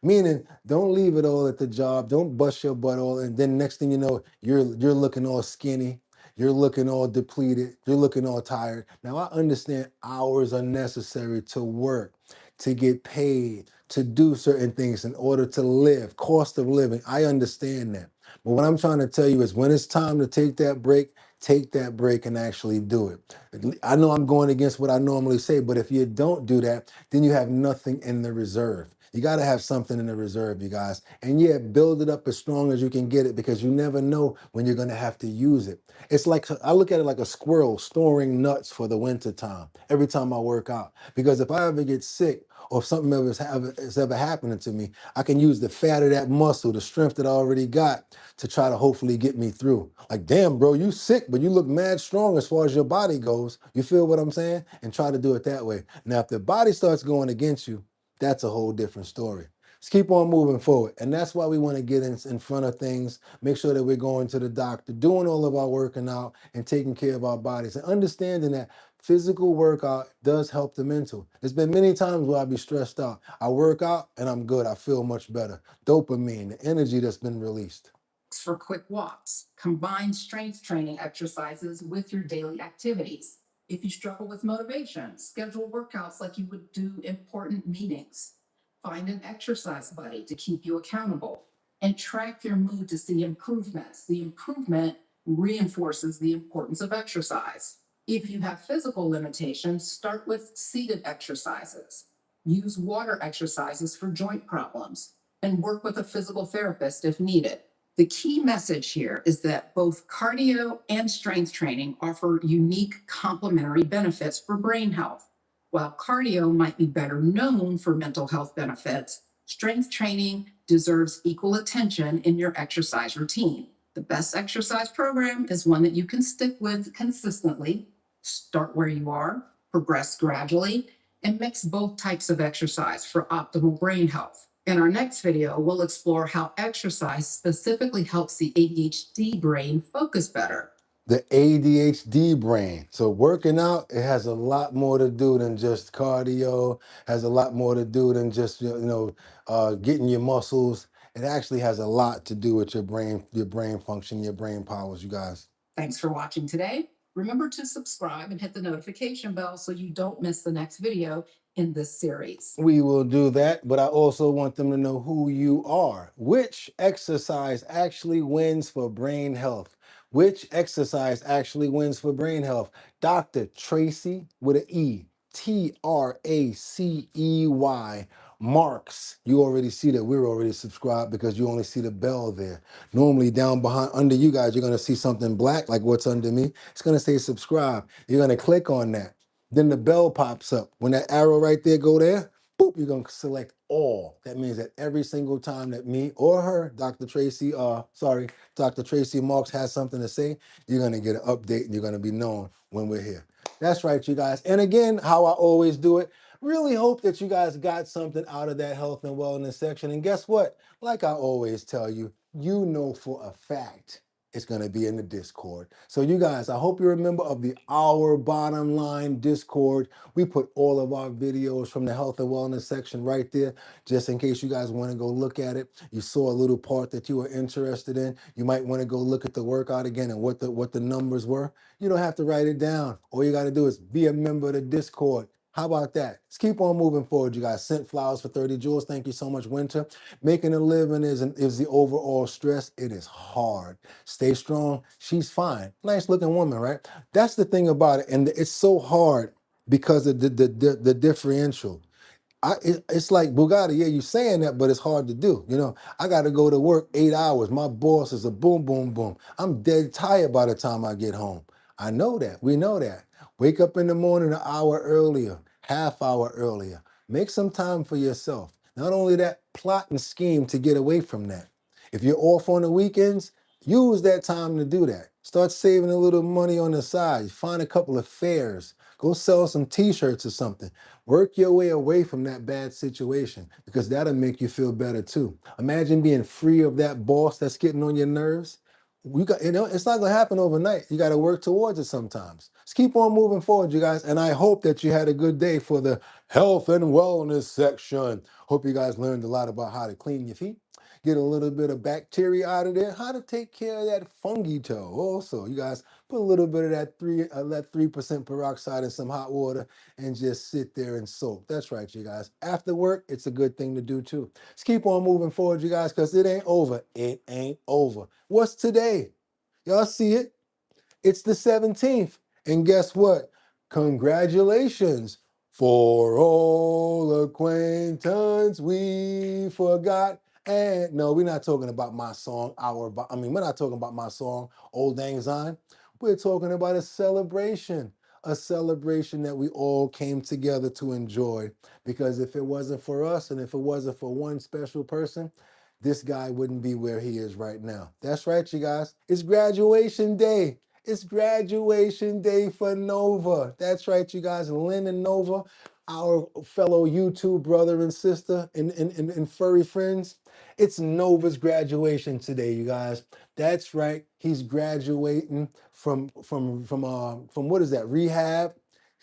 Meaning, don't leave it all at the job. Don't bust your butt all, and then next thing you know, you're looking all skinny. You're looking all depleted. You're looking all tired. Now, I understand hours are necessary to work, to get paid, to do certain things in order to live, cost of living. I understand that. But what I'm trying to tell you is when it's time to take that break and actually do it. I know I'm going against what I normally say, but if you don't do that, then you have nothing in the reserve. You got to have something in the reserve, you guys. And yeah, build it up as strong as you can get it because you never know when you're going to have to use it. It's like, I look at it like a squirrel storing nuts for the winter time every time I work out. Because if I ever get sick or if something is ever happening to me, I can use the fat of that muscle, the strength that I already got to try to hopefully get me through. Like, damn, bro, you sick, but you look mad strong as far as your body goes. You feel what I'm saying? And try to do it that way. Now, if the body starts going against you, that's a whole different story. Let's keep on moving forward. And that's why we want to get in front of things, make sure that we're going to the doctor, doing all of our working out and taking care of our bodies and understanding that physical workout does help the mental. There's been many times where I be stressed out. I work out and I'm good. I feel much better. Dopamine, the energy that's been released.
For quick walks, combine strength training exercises with your daily activities. If you struggle with motivation, schedule workouts like you would do important meetings. Find an exercise buddy to keep you accountable and track your mood to see improvements. The improvement reinforces the importance of exercise. If you have physical limitations, start with seated exercises. Use water exercises for joint problems and work with a physical therapist if needed. The key message here is that both cardio and strength training offer unique complementary benefits for brain health. While cardio might be better known for mental health benefits, strength training deserves equal attention in your exercise routine. The best exercise program is one that you can stick with consistently. Start where you are, progress gradually, and mix both types of exercise for optimal brain health. In our next video, we'll explore how exercise specifically helps the ADHD brain focus better.
The ADHD brain. So working out, it has a lot more to do than just cardio, has a lot more to do than just, getting your muscles. It actually has a lot to do with your brain function, your brain powers, you guys.
Thanks for watching today. Remember to subscribe and hit the notification bell so you don't miss the next video in this series.
We will do that, but I also want them to know who you are. Which exercise actually wins for brain health? Which exercise actually wins for brain health? Dr. Tracy with an E, Tracey, Marks. You already see that we're already subscribed because you only see the bell there. Normally down behind, under you guys, you're gonna see something black like what's under me. It's gonna say subscribe. You're gonna click on that. Then the bell pops up. When that arrow right there go there, boop, you're gonna select all. That means that every single time that me or her, Dr. Tracy Marks has something to say, you're gonna get an update and you're gonna be known when we're here. That's right, you guys. And again, how I always do it, really hope that you guys got something out of that health and wellness section. And guess what? Like I always tell you, you know for a fact it's going to be in the Discord. So you guys, I hope you're a member of the Our Bottom Line Discord. We put all of our videos from the health and wellness section right there, just in case you guys want to go look at it. You saw a little part that you were interested in. You might want to go look at the workout again and what the numbers were. You don't have to write it down. All you got to do is be a member of the Discord. How about that? Let's keep on moving forward, you guys. Sent flowers for 30 jewels. Thank you so much, Winter. Making a living is the overall stress. It is hard. Stay strong. She's fine. Nice looking woman, right? That's the thing about it. And it's so hard because of the differential. It's like Boogotti, yeah, you saying that, but it's hard to do. I got to go to work 8 hours. My boss is a boom, boom, boom. I'm dead tired by the time I get home. I know that. We know that. Wake up in the morning an hour earlier, half hour earlier. Make some time for yourself. Not only that, plot and scheme to get away from that. If you're off on the weekends, use that time to do that. Start saving a little money on the side. Find a couple of fairs. Go sell some t-shirts or something. Work your way away from that bad situation because that'll make you feel better too. Imagine being free of that boss that's getting on your nerves. It's not gonna happen overnight. You got to work towards it sometimes. Let's keep on moving forward, you guys. And I hope that you had a good day for the health and wellness section. Hope you guys learned a lot about how to clean your feet, get a little bit of bacteria out of there, how to take care of that fungi toe. Also, you guys put a little bit of that 3% peroxide in some hot water and just sit there and soak. That's right, you guys. After work, it's a good thing to do too. Let's keep on moving forward, you guys, because it ain't over. It ain't over. What's today? Y'all see it? It's the 17th. And guess what? Congratulations. For all acquaintance we forgot. And no, we're not talking about my song, we're not talking about my song, Old Lang Syne. We're talking about a celebration that we all came together to enjoy. Because if it wasn't for us and if it wasn't for one special person, this guy wouldn't be where he is right now. That's right, you guys. It's graduation day. It's graduation day for Nova. That's right, you guys. Lynn and Nova, our fellow YouTube brother and sister and furry friends. It's Nova's graduation today, you guys. That's right. He's graduating from what is that? Rehab,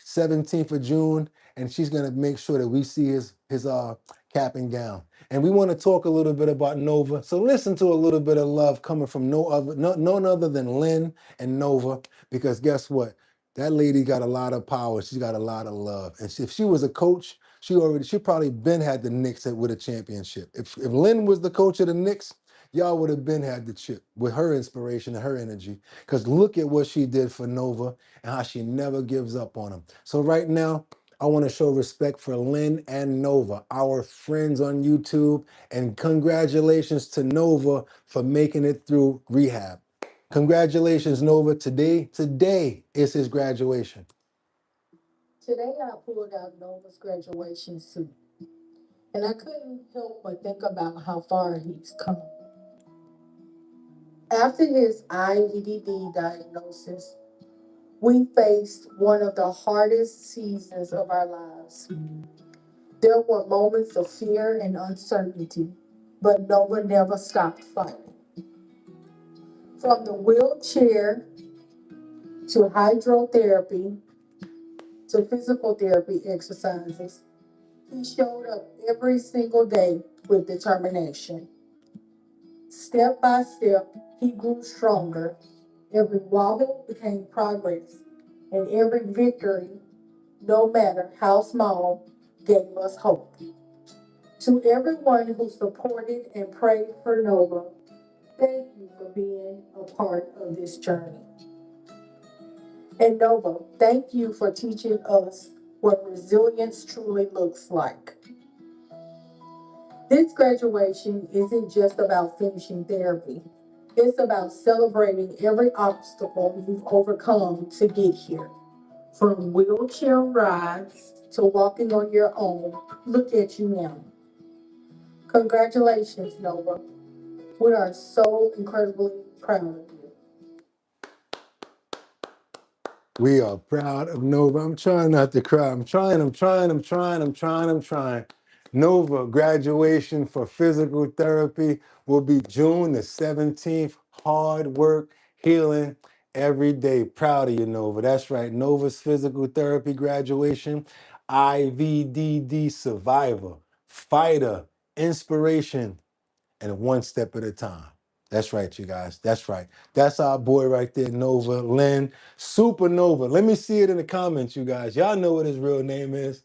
17th of June, and she's gonna make sure that we see his cap and gown. And we want to talk a little bit about Nova. So listen to a little bit of love coming from none other than Lynn and Nova, because guess what? That lady got a lot of power. She's got a lot of love. And if she was a coach, she probably been had the Knicks with a championship. If Lynn was the coach of the Knicks, y'all would have been had the chip with her inspiration and her energy. Because look at what she did for Nova and how she never gives up on them. So right now, I want to show respect for Lynn and Nova, our friends on YouTube, and congratulations to Nova for making it through rehab. Congratulations, Nova. Today is his graduation.
Today I pulled out Nova's graduation suit, and I couldn't help but think about how far he's come. After his IVDD diagnosis, we faced one of the hardest seasons of our lives. There were moments of fear and uncertainty, but Nova never stopped fighting. From the wheelchair to hydrotherapy to physical therapy exercises, he showed up every single day with determination. Step by step, he grew stronger. Every wobble became progress, and every victory, no matter how small, gave us hope. To everyone who supported and prayed for Nova, thank you for being a part of this journey. And Nova, thank you for teaching us what resilience truly looks like. This graduation isn't just about finishing therapy. It's about celebrating every obstacle you've overcome to get here. From wheelchair rides to walking on your own, look at you now. Congratulations, Nova. We are so incredibly proud of you.
We are proud of Nova. I'm trying not to cry. I'm trying. Nova graduation for physical therapy will be June the 17th. Hard work, healing every day. Proud of you, Nova. That's right. Nova's physical therapy graduation. IVDD survivor, fighter, inspiration, and one step at a time. That's right, you guys. That's right. That's our boy right there, Nova Lynn. Supernova. Let me see it in the comments, you guys. Y'all know what his real name is.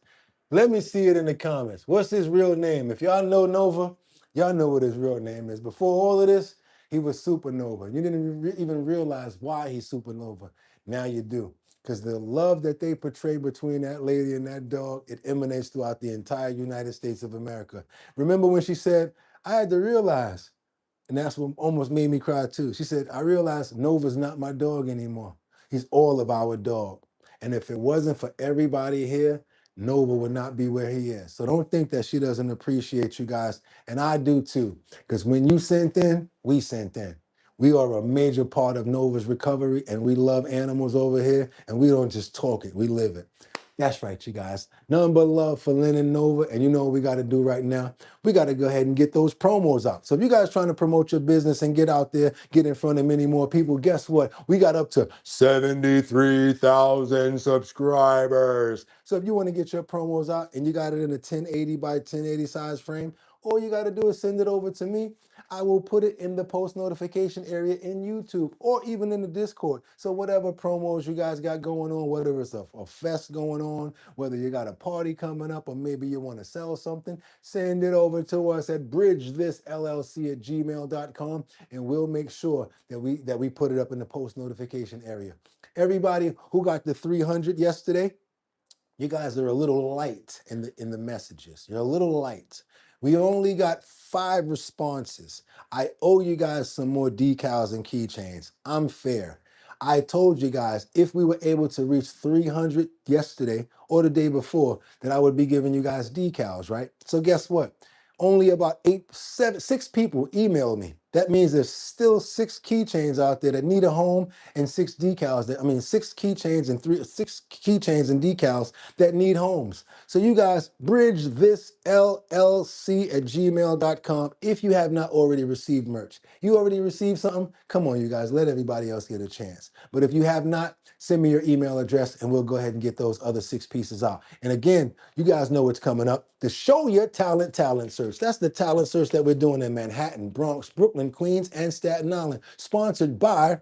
Let me see it in the comments. What's his real name? If y'all know Nova, y'all know what his real name is. Before all of this, he was Supernova. You didn't even realize why he's Supernova. Now you do. Because the love that they portray between that lady and that dog, it emanates throughout the entire United States of America. Remember when she said, I had to realize, and that's what almost made me cry too. She said, I realized Nova's not my dog anymore. He's all of our dog. And if it wasn't for everybody here, Nova would not be where he is. So don't think that she doesn't appreciate you guys. And I do too. Because when you sent in, we sent in. We are a major part of Nova's recovery, and we love animals over here, and we don't just talk it, we live it. That's right, you guys. Nothing but love for Lynn and Nova. And you know what we got to do right now? We got to go ahead and get those promos out. So if you guys trying to promote your business and get out there, get in front of many more people, guess what? We got up to 73,000 subscribers. So if you want to get your promos out and you got it in a 1080 by 1080 size frame, all you got to do is send it over to me. I will put it in the post notification area in YouTube or even in the Discord. So whatever promos you guys got going on, whether it's a fest going on, whether you got a party coming up, or maybe you want to sell something, send it over to us at bridgethisllc@gmail.com, and we'll make sure that we put it up in the post notification area. Everybody who got the 300 yesterday, you guys are a little light in the messages. You're a little light. We only got 5 responses. I owe you guys some more decals and keychains. I'm fair. I told you guys if we were able to reach 300 yesterday or the day before, that I would be giving you guys decals, right? So guess what? Only about 6 people emailed me. That means there's still 6 keychains out there that need a home, and 6 decals that, 6 keychains and 6 keychains and decals that need homes. So you guys, bridgethisllc@gmail.com if you have not already received merch. You already received something? Come on, you guys, let everybody else get a chance. But if you have not, send me your email address and we'll go ahead and get those other 6 pieces out. And again, you guys know what's coming up. The Show Your Talent search. That's the talent search that we're doing in Manhattan, Bronx, Brooklyn, Queens, and Staten Island. Sponsored by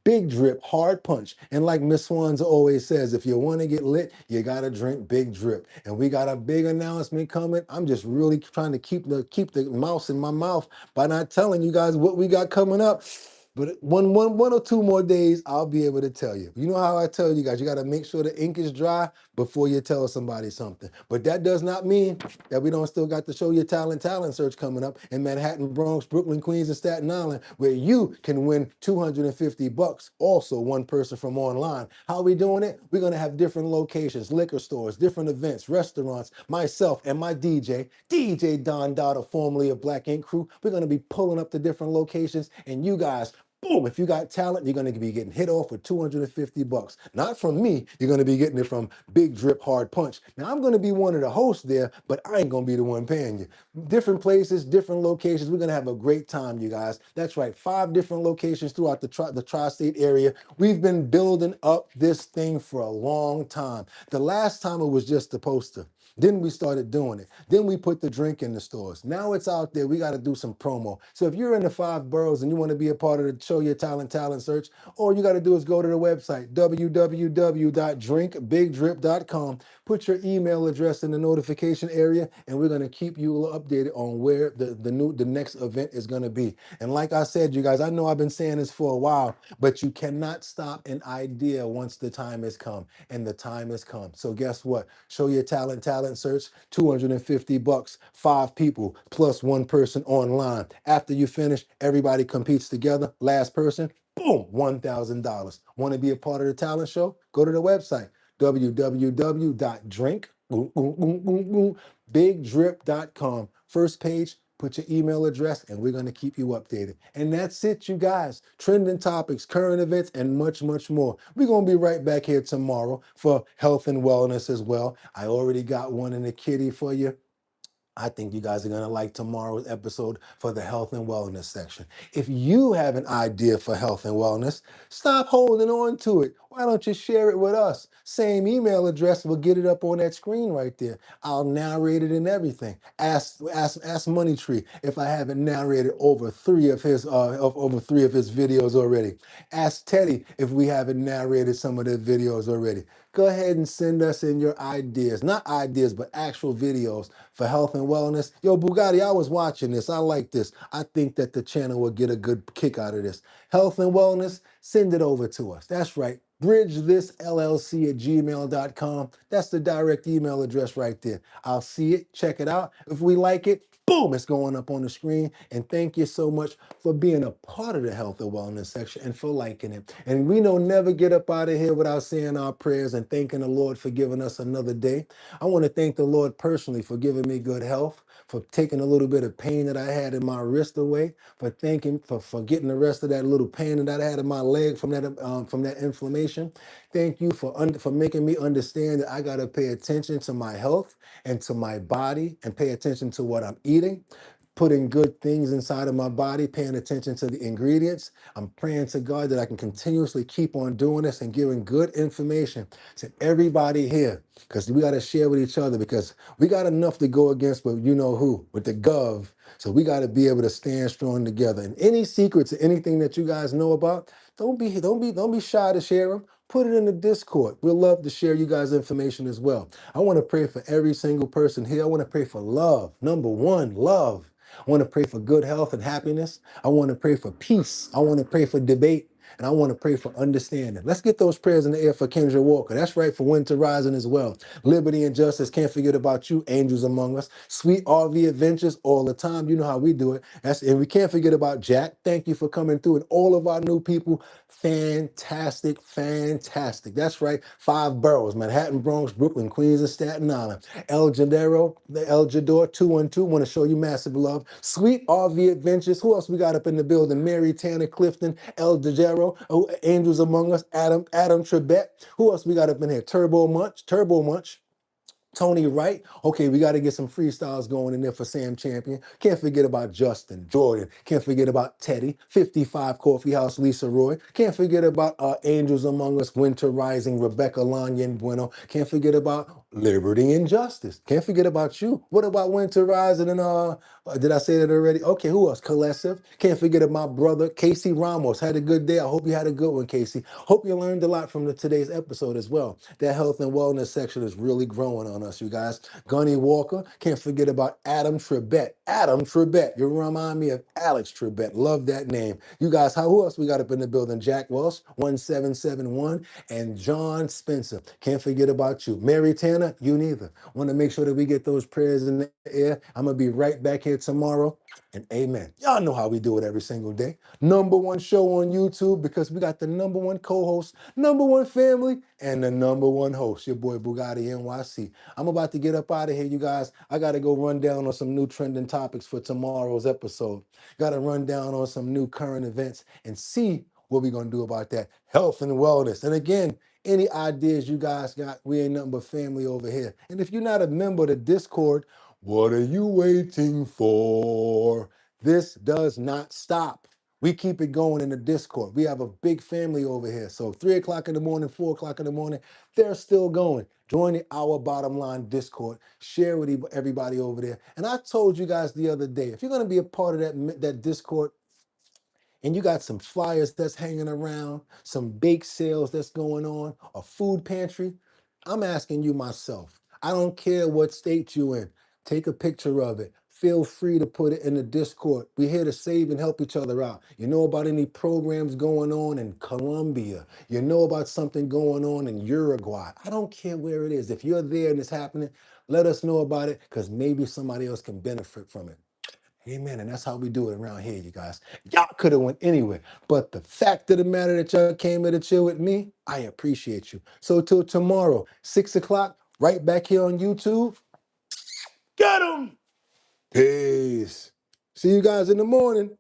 Big Drip Hard Punch. And like Miss Swanza always says, if you want to get lit, you got to drink Big Drip. And we got a big announcement coming. I'm just really trying to keep the mouse in my mouth by not telling you guys what we got coming up. But one or two more days, I'll be able to tell you. You know how I tell you guys, you got to make sure the ink is dry before you tell somebody something. But that does not mean that we don't still got the Show Your talent search coming up in Manhattan, Bronx, Brooklyn, Queens, and Staten Island, where you can win $250. Also, one person from online. How are we doing it? We're going to have different locations, liquor stores, different events, restaurants, myself and my DJ Don Dada, formerly of Black Ink Crew. We're going to be pulling up the different locations, and you guys, boom, if you got talent, you're going to be getting hit off with $250. Not from me, you're going to be getting it from Big Drip Hard Punch. Now, I'm going to be one of the hosts there, but I ain't going to be the one paying you. Different places, different locations. We're going to have a great time, you guys. That's right, 5 different locations throughout the tri-state area. We've been building up this thing for a long time. The last time it was just a poster. Then we started doing it. Then we put the drink in the stores. Now it's out there. We got to do some promo. So if you're in the 5 boroughs and you want to be a part of the Show Your talent search, all you got to do is go to the website, www.drinkbigdrip.com. Put your email address in the notification area, and we're going to keep you updated on where the next event is going to be. And like I said, you guys, I know I've been saying this for a while, but you cannot stop an idea once the time has come, and the time has come. So guess what? Show Your talent search, $250, 5 people plus 1 person online. After you finish, everybody competes together. Last person, boom, $1,000. Want to be a part of the talent show? Go to the website, www.drinkbigdrip.com. First page, put your email address, and we're going to keep you updated. And that's it, you guys. Trending topics, current events, and much, much more. We're going to be right back here tomorrow for health and wellness as well. I already got one in the kitty for you. I think you guys are going to like tomorrow's episode for the health and wellness section. If you have an idea for health and wellness, stop holding on to it. Why don't you share it with us? Same email address, we'll get it up on that screen right there. I'll narrate it and everything. Ask Money Tree if I haven't narrated over 3 of his videos already. Ask Teddy if we haven't narrated some of their videos already. Go ahead and send us in your ideas, not ideas, but actual videos for health and wellness. Yo, Boogotti, I was watching this. I like this. I think that the channel will get a good kick out of this. Health and wellness, send it over to us. That's right. bridgethisllc@gmail.com. That's the direct email address right there. I'll see it, check it out. If we like it, boom, it's going up on the screen. And thank you so much for being a part of the health and wellness section and for liking it. And we don't never get up out of here without saying our prayers and thanking the Lord for giving us another day. I want to thank the Lord personally for giving me good health, for taking a little bit of pain that I had in my wrist away, for getting the rest of that little pain that I had in my leg from that inflammation. Thank you for making me understand that I got to pay attention to my health and to my body and pay attention to what I'm eating, putting good things inside of my body, paying attention to the ingredients. I'm praying to God that I can continuously keep on doing this and giving good information to everybody here, because we got to share with each other, because we got enough to go against with you know who, with the gov. So we got to be able to stand strong together. And any secrets or anything that you guys know about, don't be shy to share them. Put it in the Discord. We'll love to share you guys information as well. I want to pray for every single person here. I want to pray for love. Number 1, love. I want to pray for good health and happiness. I want to pray for peace. I want to pray for debate. And I want to pray for understanding. Let's get those prayers in the air for Kendra Walker. That's right, for Winter Rising as well. Liberty and justice. Can't forget about you, angels among us. Sweet RV adventures all the time. You know how we do it. And we can't forget about Jack. Thank you for coming through. And all of our new people, fantastic, fantastic. That's right, 5 boroughs: Manhattan, Bronx, Brooklyn, Queens, and Staten Island. El Jador 212. Want to show you massive love. Sweet RV adventures. Who else we got up in the building? Mary Tanner Clifton, El Jadero, angels among us. Adam Trebet. Who else we got up in here? Turbo Munch. Tony Wright. Okay, we got to get some freestyles going in there for Sam Champion. Can't forget about Justin, Jordan. Can't forget about Teddy, 55 Coffee House, Lisa Roy. Can't forget about Angels Among Us, Winter Rising, Rebecca Lanyan Bueno. Can't forget about liberty and justice. Can't forget about you. What about Winter Rising and did I say that already? Okay, who else? Colessive. Can't forget about my brother Casey Ramos. Had a good day. I hope you had a good one, Casey. Hope you learned a lot from today's episode as well. That health and wellness section is really growing on us, you guys. Gunny Walker. Can't forget about Adam Trebet. Adam Trebet. You remind me of Alex Trebet. Love that name. You guys, who else we got up in the building? Jack Welsh, 1771, and John Spencer. Can't forget about you. Mary Tanner, you neither. Want to make sure that we get those prayers in the air. I'm going to be right back here tomorrow. And amen. Y'all know how we do it every single day. #1 show on YouTube because we got the #1 co-host, #1 family, and the #1 host, your boy Boogotti NYC. I'm about to get up out of here, you guys. I got to go run down on some new trending topics for tomorrow's episode. Got to run down on some new current events and see what we're going to do about that health and wellness. And again, any ideas you guys got, we ain't nothing but family over here. And if you're not a member of the Discord, what are you waiting for? This does not stop. We keep it going in the Discord. We have a big family over here. So 3 o'clock in the morning, 4 o'clock in the morning, they're still going. Join the Our Bottom Line Discord. Share with everybody over there. And I told you guys the other day, if you're going to be a part of that Discord, and you got some flyers that's hanging around, some bake sales that's going on, a food pantry, I'm asking you myself. I don't care what state you in. Take a picture of it. Feel free to put it in the Discord. We're here to save and help each other out. You know about any programs going on in Colombia. You know about something going on in Uruguay. I don't care where it is. If you're there and it's happening, let us know about it because maybe somebody else can benefit from it. Amen. And that's how we do it around here, you guys. Y'all could have went anywhere. But the fact of the matter that y'all came here to chill with me, I appreciate you. So till tomorrow, 6 o'clock, right back here on YouTube. Get 'em! Peace. See you guys in the morning.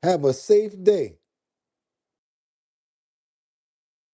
Have a safe day.